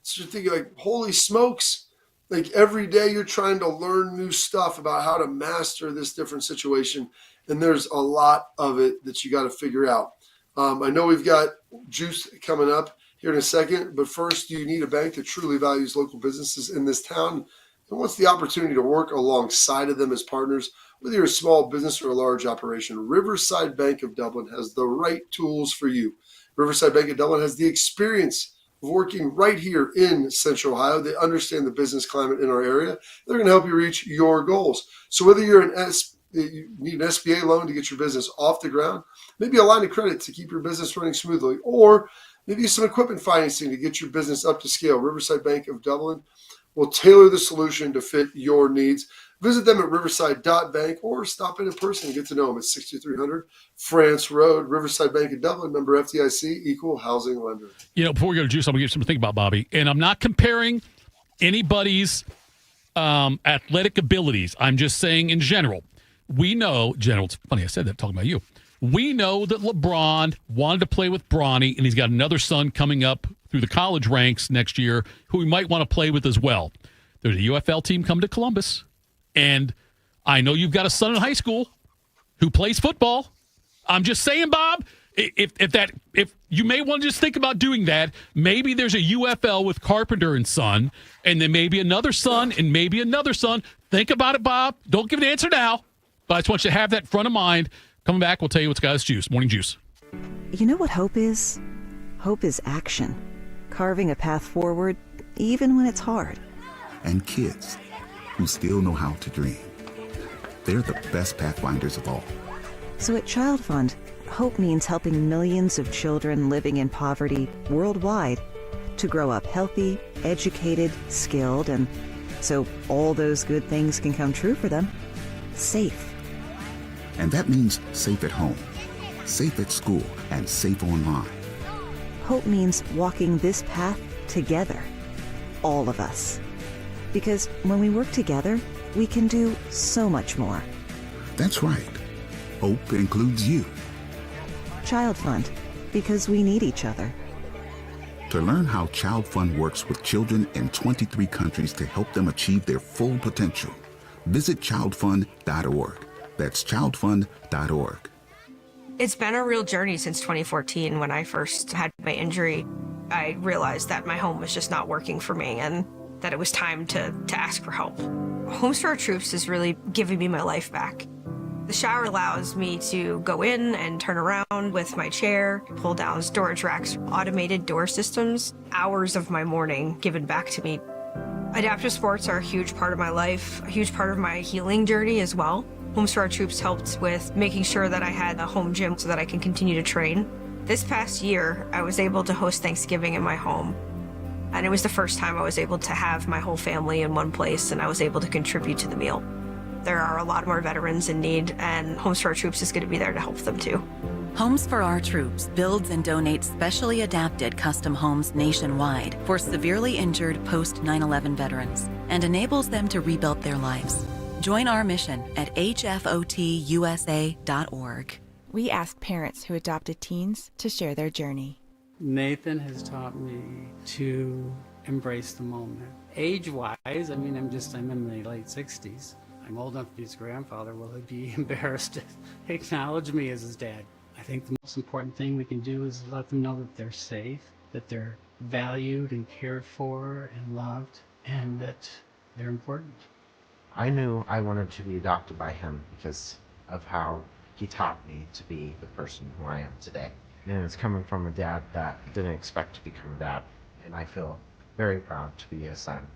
So you're thinking like, holy smokes! Like every day you're trying to learn new stuff about how to master this different situation, and there's a lot of it that you got to figure out. I know we've got Juice coming up here in a second, but first you need a bank that truly values local businesses in this town and wants the opportunity to work alongside of them as partners. Whether you're a small business or a large operation, Riverside Bank of Dublin has the right tools for you. Riverside Bank of Dublin has the experience of working right here in Central Ohio. They understand the business climate in our area. They're going to help you reach your goals. So whether you need an SBA loan to get your business off the ground, maybe a line of credit to keep your business running smoothly, or maybe some equipment financing to get your business up to scale, Riverside Bank of Dublin will tailor the solution to fit your needs. Visit them at riverside.bank or stop in person and get to know them at 6300 France Road, Riverside Bank of Dublin, member FDIC, equal housing lender. Before we go to Juice, I'm going to give you something to think about, Bobby. And I'm not comparing anybody's athletic abilities. I'm just saying in general. It's funny I said that talking about you. We know that LeBron wanted to play with Bronny, and he's got another son coming up through the college ranks next year who he might want to play with as well. There's a UFL team coming to Columbus, and I know you've got a son in high school who plays football. I'm just saying, Bob, if you may want to just think about doing that, maybe there's a UFL with Carpenter and son, and then maybe another son and maybe another son. Think about it, Bob. Don't give an answer now, but I just want you to have that front of mind. Coming back, we'll tell you what's got us juice. Morning Juice. You know what hope is? Hope is action. Carving a path forward, even when it's hard. And kids who still know how to dream. They're the best pathfinders of all. So at Child Fund, hope means helping millions of children living in poverty worldwide to grow up healthy, educated, skilled, and so all those good things can come true for them. Safe. And that means safe at home, safe at school, and safe online. Hope means walking this path together, all of us. Because when we work together, we can do so much more. That's right. Hope includes you. Child Fund, because we need each other. To learn how Child Fund works with children in 23 countries to help them achieve their full potential, visit childfund.org. That's childfund.org. It's been a real journey since 2014 when I first had my injury. I realized that my home was just not working for me and that it was time to ask for help. Homes for Our Troops is really giving me my life back. The shower allows me to go in and turn around with my chair, pull down storage racks, automated door systems, hours of my morning given back to me. Adaptive sports are a huge part of my life, a huge part of my healing journey as well. Homes for Our Troops helped with making sure that I had a home gym so that I can continue to train. This past year, I was able to host Thanksgiving in my home. And it was the first time I was able to have my whole family in one place and I was able to contribute to the meal. There are a lot more veterans in need and Homes for Our Troops is going to be there to help them too. Homes for Our Troops builds and donates specially adapted custom homes nationwide for severely injured post 9/11 veterans and enables them to rebuild their lives. Join our mission at hfotusa.org. We ask parents who adopted teens to share their journey. Nathan has taught me to embrace the moment. Age-wise, I'm in my late 60s. I'm old enough to be his grandfather. Will he be embarrassed to acknowledge me as his dad? I think the most important thing we can do is let them know that they're safe, that they're valued and cared for and loved, and that they're important. I knew I wanted to be adopted by him because of how he taught me to be the person who I am today. And it's coming from a dad that didn't expect to become a dad. And I feel very proud to be his son.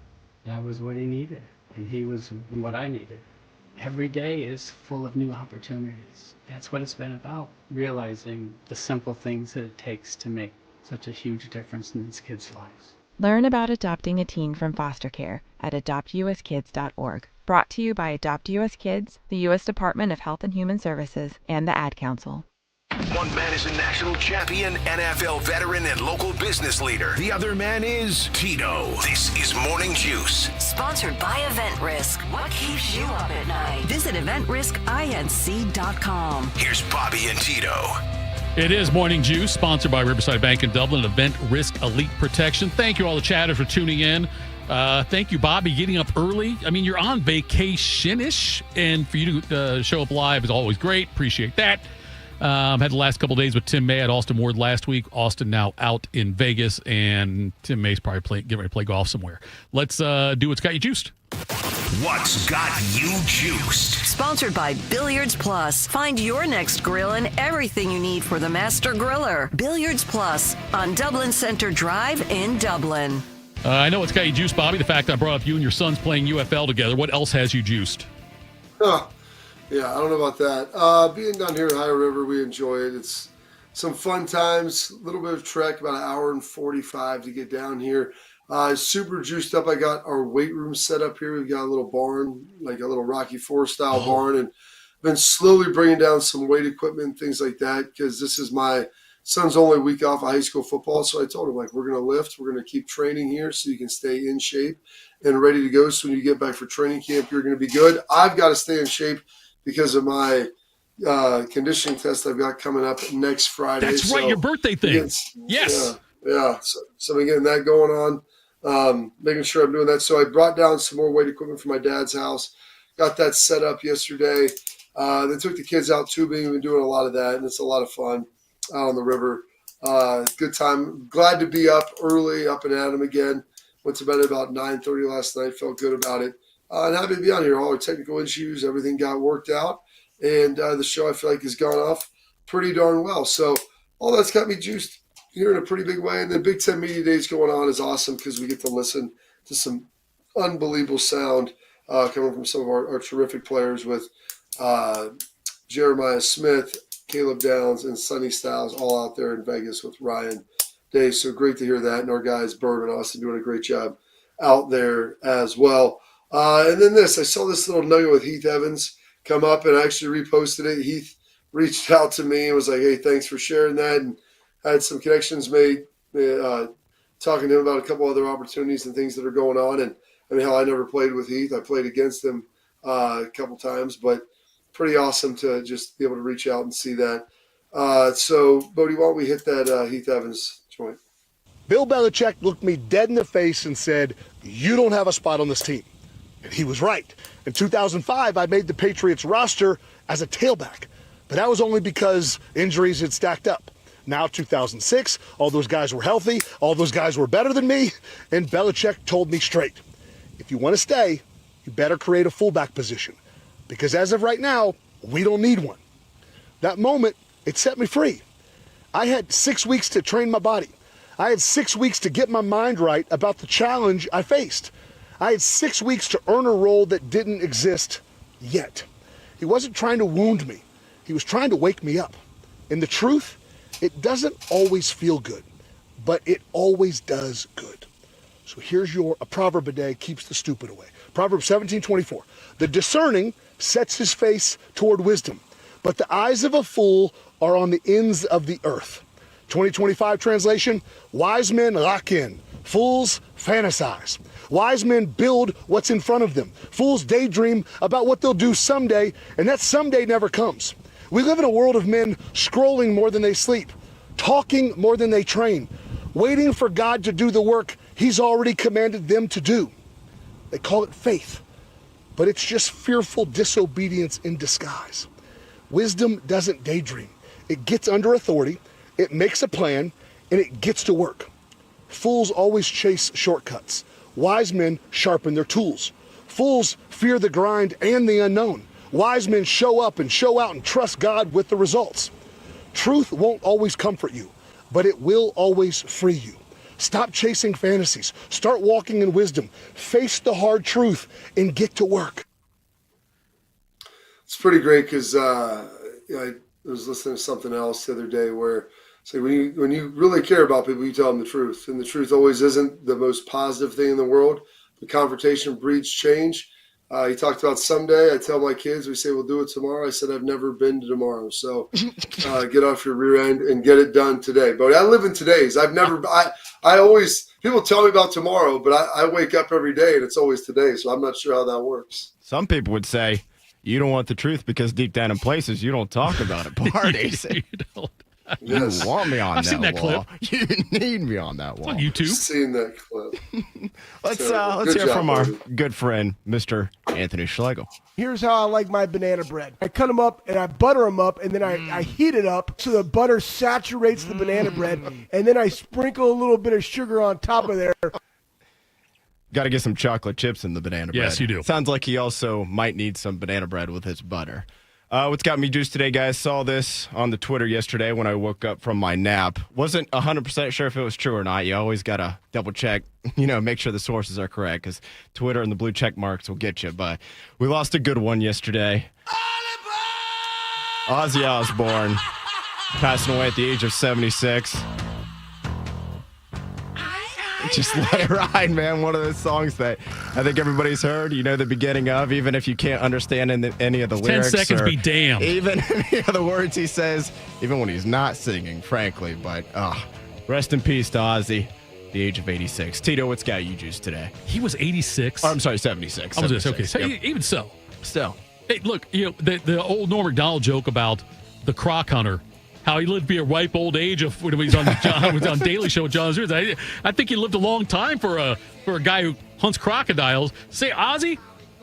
That was what he needed, and he was what I needed. Every day is full of new opportunities. That's what it's been about, realizing the simple things that it takes to make such a huge difference in these kids' lives. Learn about adopting a teen from foster care at adoptuskids.org. Brought to you by Adopt US Kids, the U.S. Department of Health and Human Services, and the Ad Council. One man is a national champion, NFL veteran, and local business leader. The other man is Tito. This is Morning Juice. Sponsored by Event Risk. What keeps you up at night? Visit eventriskINC.com. Here's Bobby and Tito. It is Morning Juice, sponsored by Riverside Bank in Dublin, Event Risk Elite Protection. Thank you all the chatters for tuning in. Thank you, Bobby, getting up early. You're on vacation-ish, and for you to show up live is always great. Appreciate that. Had the last couple of days with Tim May at Austin Ward last week. Austin now out in Vegas, and Tim May's probably getting ready to play golf somewhere. Let's do What's Got You Juiced. What's Got You Juiced? Sponsored by Billiards Plus. Find your next grill and everything you need for the master griller. Billiards Plus on Dublin Center Drive in Dublin. I know What's Got You Juiced, Bobby. The fact I brought up you and your sons playing UFL together. What else has you juiced? Yeah, I don't know about that. Being down here at High River, we enjoy it. It's some fun times, a little bit of trek, about an hour and 45 to get down here. Super juiced up. I got our weight room set up here. We've got a little barn, like a little Rocky IV style barn, and been slowly bringing down some weight equipment and things like that because this is my son's only week off of high school football. So I told him, we're going to lift. We're going to keep training here so you can stay in shape and ready to go. So when you get back for training camp, you're going to be good. I've got to stay in shape because of my conditioning test I've got coming up next Friday. That's right, your birthday thing. Yes. Yeah. So I'm getting that going on, making sure I'm doing that. So I brought down some more weight equipment from my dad's house, got that set up yesterday. They took the kids out tubing. We've been doing a lot of that, and it's a lot of fun out on the river. Good time. Glad to be up early, up and at 'em again. Went to bed at about 9:30 last night. Felt good about it. And happy to be on here. All our technical issues, everything got worked out. And the show, I feel like, has gone off pretty darn well. So all that's got me juiced here in a pretty big way. And the Big Ten Media Days going on is awesome because we get to listen to some unbelievable sound coming from some of our terrific players with Jeremiah Smith, Caleb Downs, and Sonny Styles all out there in Vegas with Ryan Day. So great to hear that. And our guys, Bird and Austin, doing a great job out there as well. And then I saw this little nugget with Heath Evans come up, and I actually reposted it. Heath reached out to me and was like, hey, thanks for sharing that, and had some connections made, talking to him about a couple other opportunities and things that are going on. And hell, I never played with Heath. I played against him a couple times, but pretty awesome to just be able to reach out and see that. So, Bodie, why don't we hit that Heath Evans joint? Bill Belichick looked me dead in the face and said, you don't have a spot on this team. And he was right. In 2005, I made the Patriots roster as a tailback, but that was only because injuries had stacked up. Now, 2006, all those guys were healthy, all those guys were better than me, and Belichick told me straight, if you want to stay, you better create a fullback position, because as of right now, we don't need one. That moment, it set me free. I had 6 weeks to train my body. I had 6 weeks to get my mind right about the challenge I faced. I had 6 weeks to earn a role that didn't exist yet. He wasn't trying to wound me. He was trying to wake me up. And the truth, it doesn't always feel good, but it always does good. So here's a proverb a day keeps the stupid away. Proverbs 17:24. The discerning sets his face toward wisdom, but the eyes of a fool are on the ends of the earth. 2025 translation, wise men lock in, fools fantasize. Wise men build what's in front of them. Fools daydream about what they'll do someday, and that someday never comes. We live in a world of men scrolling more than they sleep, talking more than they train, waiting for God to do the work He's already commanded them to do. They call it faith, but it's just fearful disobedience in disguise. Wisdom doesn't daydream. It gets under authority, it makes a plan, and it gets to work. Fools always chase shortcuts. Wise men sharpen their tools. Fools fear the grind and the unknown. Wise men show up and show out and trust God with the results. Truth won't always comfort you, but it will always free you. Stop chasing fantasies. Start walking in wisdom. Face the hard truth and get to work. It's pretty great because I was listening to something else the other day where say when you really care about people, you tell them the truth, and the truth always isn't the most positive thing in the world. The confrontation breeds change. He talked about someday. I tell my kids, we say we'll do it tomorrow. I said I've never been to tomorrow, so get off your rear end and get it done today. But I live in today's. I always people tell me about tomorrow, but I wake up every day and it's always today. So I'm not sure how that works. Some people would say you don't want the truth because deep down in places you don't talk about it. Parties. You don't. You want me on I've that seen that wall. clip. You need me on that wall. On YouTube. Seen that clip. Let's Good hear job, from our buddy. good friend, Mr. Anthony Schlegel. Here's how I like my banana bread. I cut them up and I butter them up, and then I heat it up so the butter saturates the banana bread, and then I sprinkle a little bit of sugar on top of there. Got to get some chocolate chips in the banana bread. Yes, you do. Sounds like he also might need some banana bread with his butter. What's got me juiced today, guys? Saw this on the Twitter yesterday when I woke up from my nap. Wasn't 100% sure if it was true or not. You always got to double check, make sure the sources are correct, because Twitter and the blue check marks will get you. But we lost a good one yesterday. Ozzy Osbourne passing away at the age of 76. Just let it ride, man. One of those songs that I think everybody's heard. You know the beginning of, even if you can't understand any of the lyrics. 10 seconds, be damned. Even any of the words he says, even when he's not singing, frankly. But rest in peace to Ozzy, the age of 86. Tito, what's got you juiced today? He was 86. Oh, I'm sorry, 76. I was just, okay. 76. So Yep. even so. Still. Hey, look, the old Norm Macdonald joke about the croc hunter, how he lived to be a ripe old age of when he was on Daily Show with John Stewart. I think he lived a long time for a guy who hunts crocodiles. Say, Ozzy,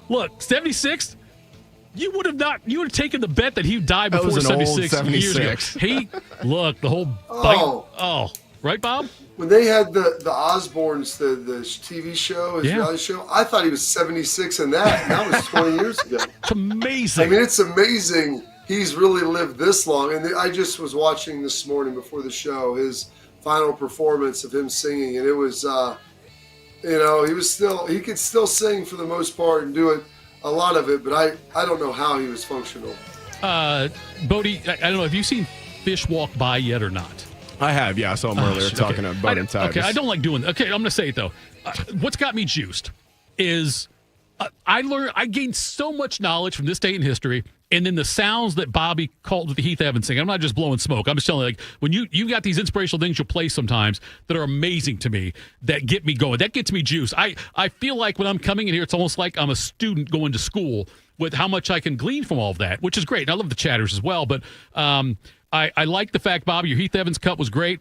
look, 76. You would have taken the bet that he died That before was an 76 old years ago. 76. Look, the whole bite. Right, Bob? When they had the Osbournes, the TV show, his reality show, I thought he was 76 in that, and that was 20 years ago. It's amazing. I mean, it's amazing he's really lived this long. And I just was watching this morning before the show his final performance of him singing, and it was, he could still sing for the most part and do it, a lot of it, but I don't know how he was functional. Bodie, I don't know, have you seen Fish Walk By yet or not? I have, yeah. I saw him earlier talking about boat and tigers. Okay, I don't like doing that. Okay, I'm going to say it, though. What's got me juiced is I gained so much knowledge from this date in history, and then the sounds that Bobby called with the Heath Evans thing. I'm not just blowing smoke. I'm just telling you, like, when you got these inspirational things you'll play sometimes that are amazing to me, that get me going. That gets me juiced. I feel like when I'm coming in here, it's almost like I'm a student going to school with how much I can glean from all of that, which is great. And I love the chatters as well, but I like the fact, Bobby, your Heath Evans cut was great.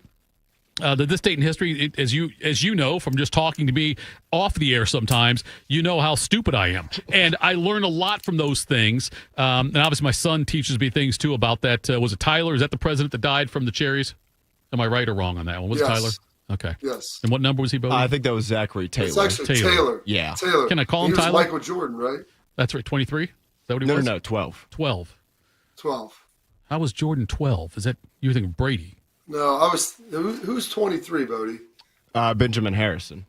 This date in history, as you know from just talking to me off the air sometimes, you know how stupid I am. And I learn a lot from those things. And obviously my son teaches me things, too, about that. Was it Tyler? Is that the president that died from the cherries? Am I right or wrong on that one? Was it Tyler? Okay. Yes. And what number was he, Bo? I think that was Zachary Taylor. It's actually Taylor. Yeah. Taylor. Can I call him He was Tyler? Michael Jordan, right? That's right, 23? Is that what he was? No, 12. 12. 12. How was Jordan 12? Is that, you think of Brady? No, who's 23, Bodie? Benjamin Harrison.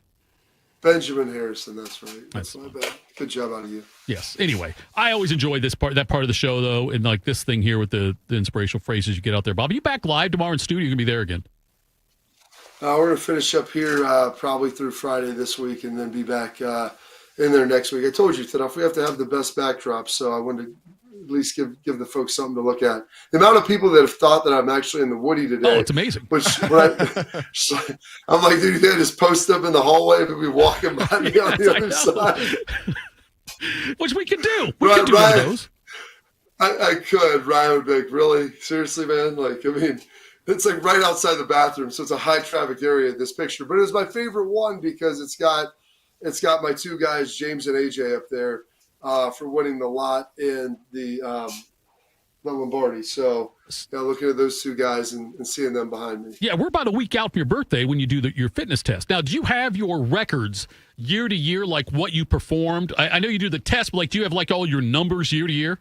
Benjamin Harrison, that's right. That's my bad. Good job out of you. Yes. Anyway, I always enjoy that part of the show, though, and like this thing here with the inspirational phrases you get out there. Bob, are you back live tomorrow in studio? You're going to be there again. We're going to finish up here probably through Friday this week and then be back in there next week. I told you, Thitoff, we have to have the best backdrop, so I wanted to at least give the folks something to look at. The amount of people that have thought that I'm actually in the Woody today. Oh, it's amazing. Which I'm like, dude, they just post up in the hallway and be walking by me on the other side. Which we could do. We could do one of those. I could. Ryan would be like, really? Seriously, man? Like, I mean, it's like right outside the bathroom, so it's a high traffic area, this picture. But it was my favorite one because it's got my two guys, James and AJ, up there for winning the lot in the Lombardi. So looking at those two guys and seeing them behind me. Yeah, we're about a week out from your birthday when you do your fitness test. Now, do you have your records year to year, like what you performed? I know you do the test, but like, do you have like all your numbers year to year?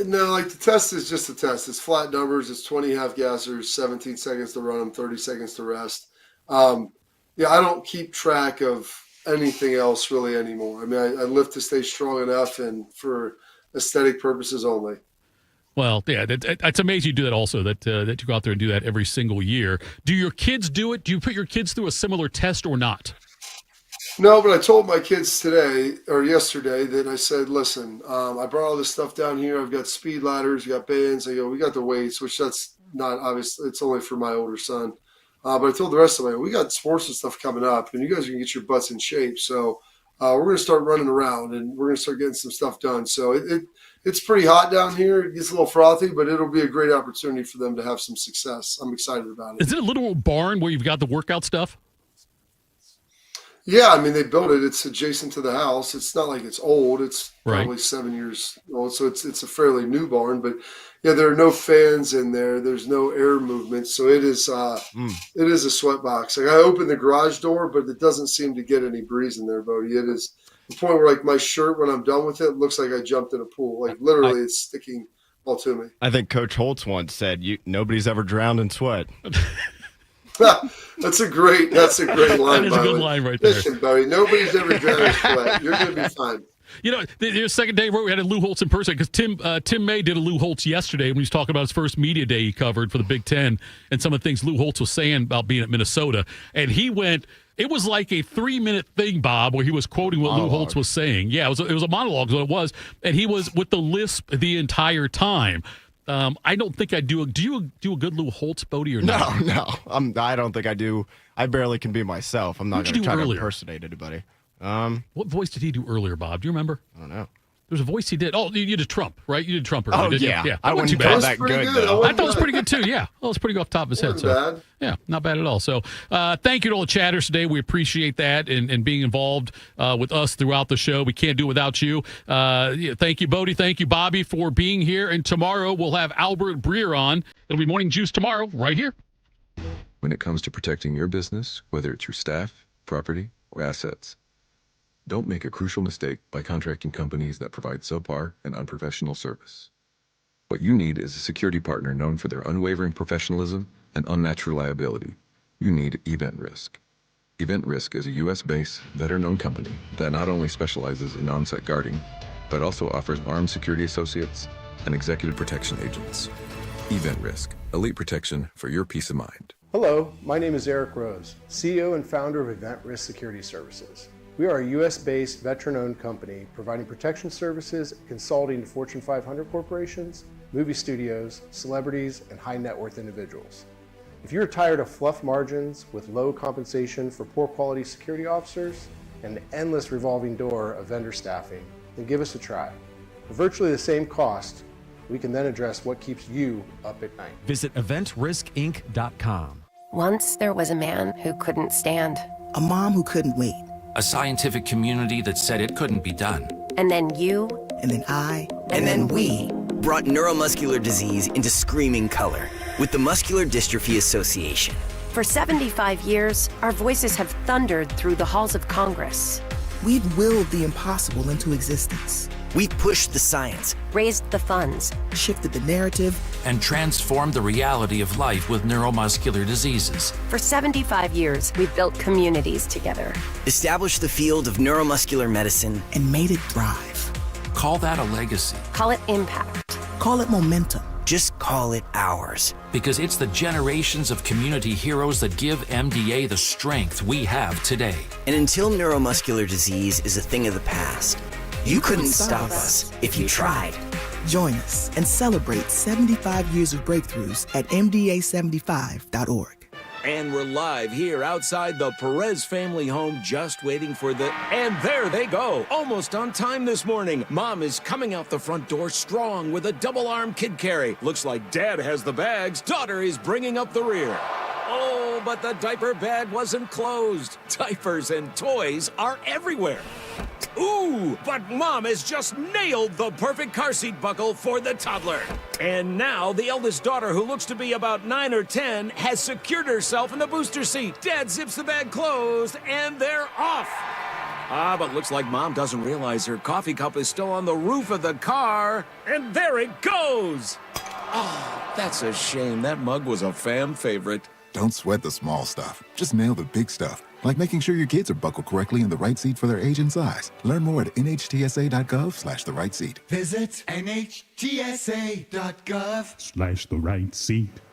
No, like the test is just a test. It's flat numbers. It's 20 half gassers, 17 seconds to run them, 30 seconds to rest. I don't keep track of anything else really anymore. I mean, I live to stay strong enough and for aesthetic purposes only. Well, yeah, it's amazing you do that also, that you go out there and do that every single year. Do your kids do it? Do you put your kids through a similar test or not? No, but I told my kids today or yesterday that I said, listen, I brought all this stuff down here. I've got speed ladders, we got bands. I go, we got the weights, which that's not obvious. It's only for my older son. But I told the rest of them, we got sports and stuff coming up, and you guys are going to get your butts in shape. So we're going to start running around, and we're going to start getting some stuff done. So it's pretty hot down here. It gets a little frothy, but it'll be a great opportunity for them to have some success. I'm excited about it. Is it a little barn where you've got the workout stuff? Yeah, I mean, they built it. It's adjacent to the house. It's not like it's old. It's probably Right. 7 years old, so it's a fairly new barn. But yeah, there are no fans in there. There's no air movement, so it is a sweat box. Like I opened the garage door, but it doesn't seem to get any breeze in there, Bodie. It is the point where like my shirt, when I'm done with it, looks like I jumped in a pool. Like literally, it's sticking all to me. I think Coach Holtz once said, "Nobody's ever drowned in sweat." That's a great line. That is a good line right there. Listen, Barry, nobody's ever drowned in sweat. You're going to be fine. You know, the second day where we had a Lou Holtz in person, because Tim May did a Lou Holtz yesterday when he was talking about his first media day he covered for the Big Ten and some of the things Lou Holtz was saying about being at Minnesota. And he went, it was like a 3-minute thing, Bob, where he was quoting what Lou Holtz was saying. Yeah, it was a monologue is what it was. And he was with the lisp the entire time. I don't think I do. Do you do a good Lou Holtz, Bodie, or not? No. I don't think I do. I barely can be myself. I'm not going to try to impersonate anybody. What voice did he do earlier, Bob? Do you remember? I don't know. There's a voice he did. Oh, you did Trump, right? You did Trump earlier, didn't yeah. you? Yeah. I wouldn't call that good, though. I thought it was pretty good, too, yeah. Well, it's pretty off the top of his head. So. Bad. Yeah, not bad at all. So thank you to all the chatters today. We appreciate that and being involved with us throughout the show. We can't do it without you. Thank you, Bodie. Thank you, Bobby, for being here. And tomorrow we'll have Albert Breer on. It'll be Morning Juice tomorrow right here. When it comes to protecting your business, whether it's your staff, property, or assets, don't make a crucial mistake by contracting companies that provide subpar and unprofessional service. What you need is a security partner known for their unwavering professionalism and unnatural reliability. You need Event Risk. Event Risk is a U.S.-based, veteran-owned company that not only specializes in on-site guarding, but also offers armed security associates and executive protection agents. Event Risk, elite protection for your peace of mind. Hello, my name is Eric Rose, CEO and founder of Event Risk Security Services. We are a U.S.-based, veteran-owned company providing protection services and consulting to Fortune 500 corporations, movie studios, celebrities, and high-net-worth individuals. If you're tired of fluff margins with low compensation for poor-quality security officers and an endless revolving door of vendor staffing, then give us a try. For virtually the same cost, we can then address what keeps you up at night. Visit eventriskinc.com. Once there was a man who couldn't stand. A mom who couldn't wait. A scientific community that said it couldn't be done. And then you. And then I. And then we. Brought neuromuscular disease into screaming color with the Muscular Dystrophy Association. For 75 years, our voices have thundered through the halls of Congress. We've willed the impossible into existence. We've pushed the science, raised the funds, shifted the narrative, and transformed the reality of life with neuromuscular diseases. For 75 years, we've built communities together. Established the field of neuromuscular medicine, and made it thrive. Call that a legacy. Call it impact. Call it momentum. Just call it ours. Because it's the generations of community heroes that give MDA the strength we have today. And until neuromuscular disease is a thing of the past, You couldn't stop us if you tried. Join us and celebrate 75 years of breakthroughs at MDA75.org. And we're live here outside the Perez family home, just waiting for the... And there they go, almost on time this morning. Mom is coming out the front door strong with a double-arm kid carry. Looks like Dad has the bags. Daughter is bringing up the rear. Oh, but the diaper bag wasn't closed. Diapers and toys are everywhere. Ooh, but Mom has just nailed the perfect car seat buckle for the toddler. And now the eldest daughter, who looks to be about 9 or 10, has secured herself in the booster seat. Dad zips the bag closed, and they're off. But looks like Mom doesn't realize her coffee cup is still on the roof of the car. And there it goes. Oh, that's a shame. That mug was a fan favorite. Don't sweat the small stuff. Just nail the big stuff. Like making sure your kids are buckled correctly in the right seat for their age and size. Learn more at nhtsa.gov/the right seat. Visit nhtsa.gov/the right seat.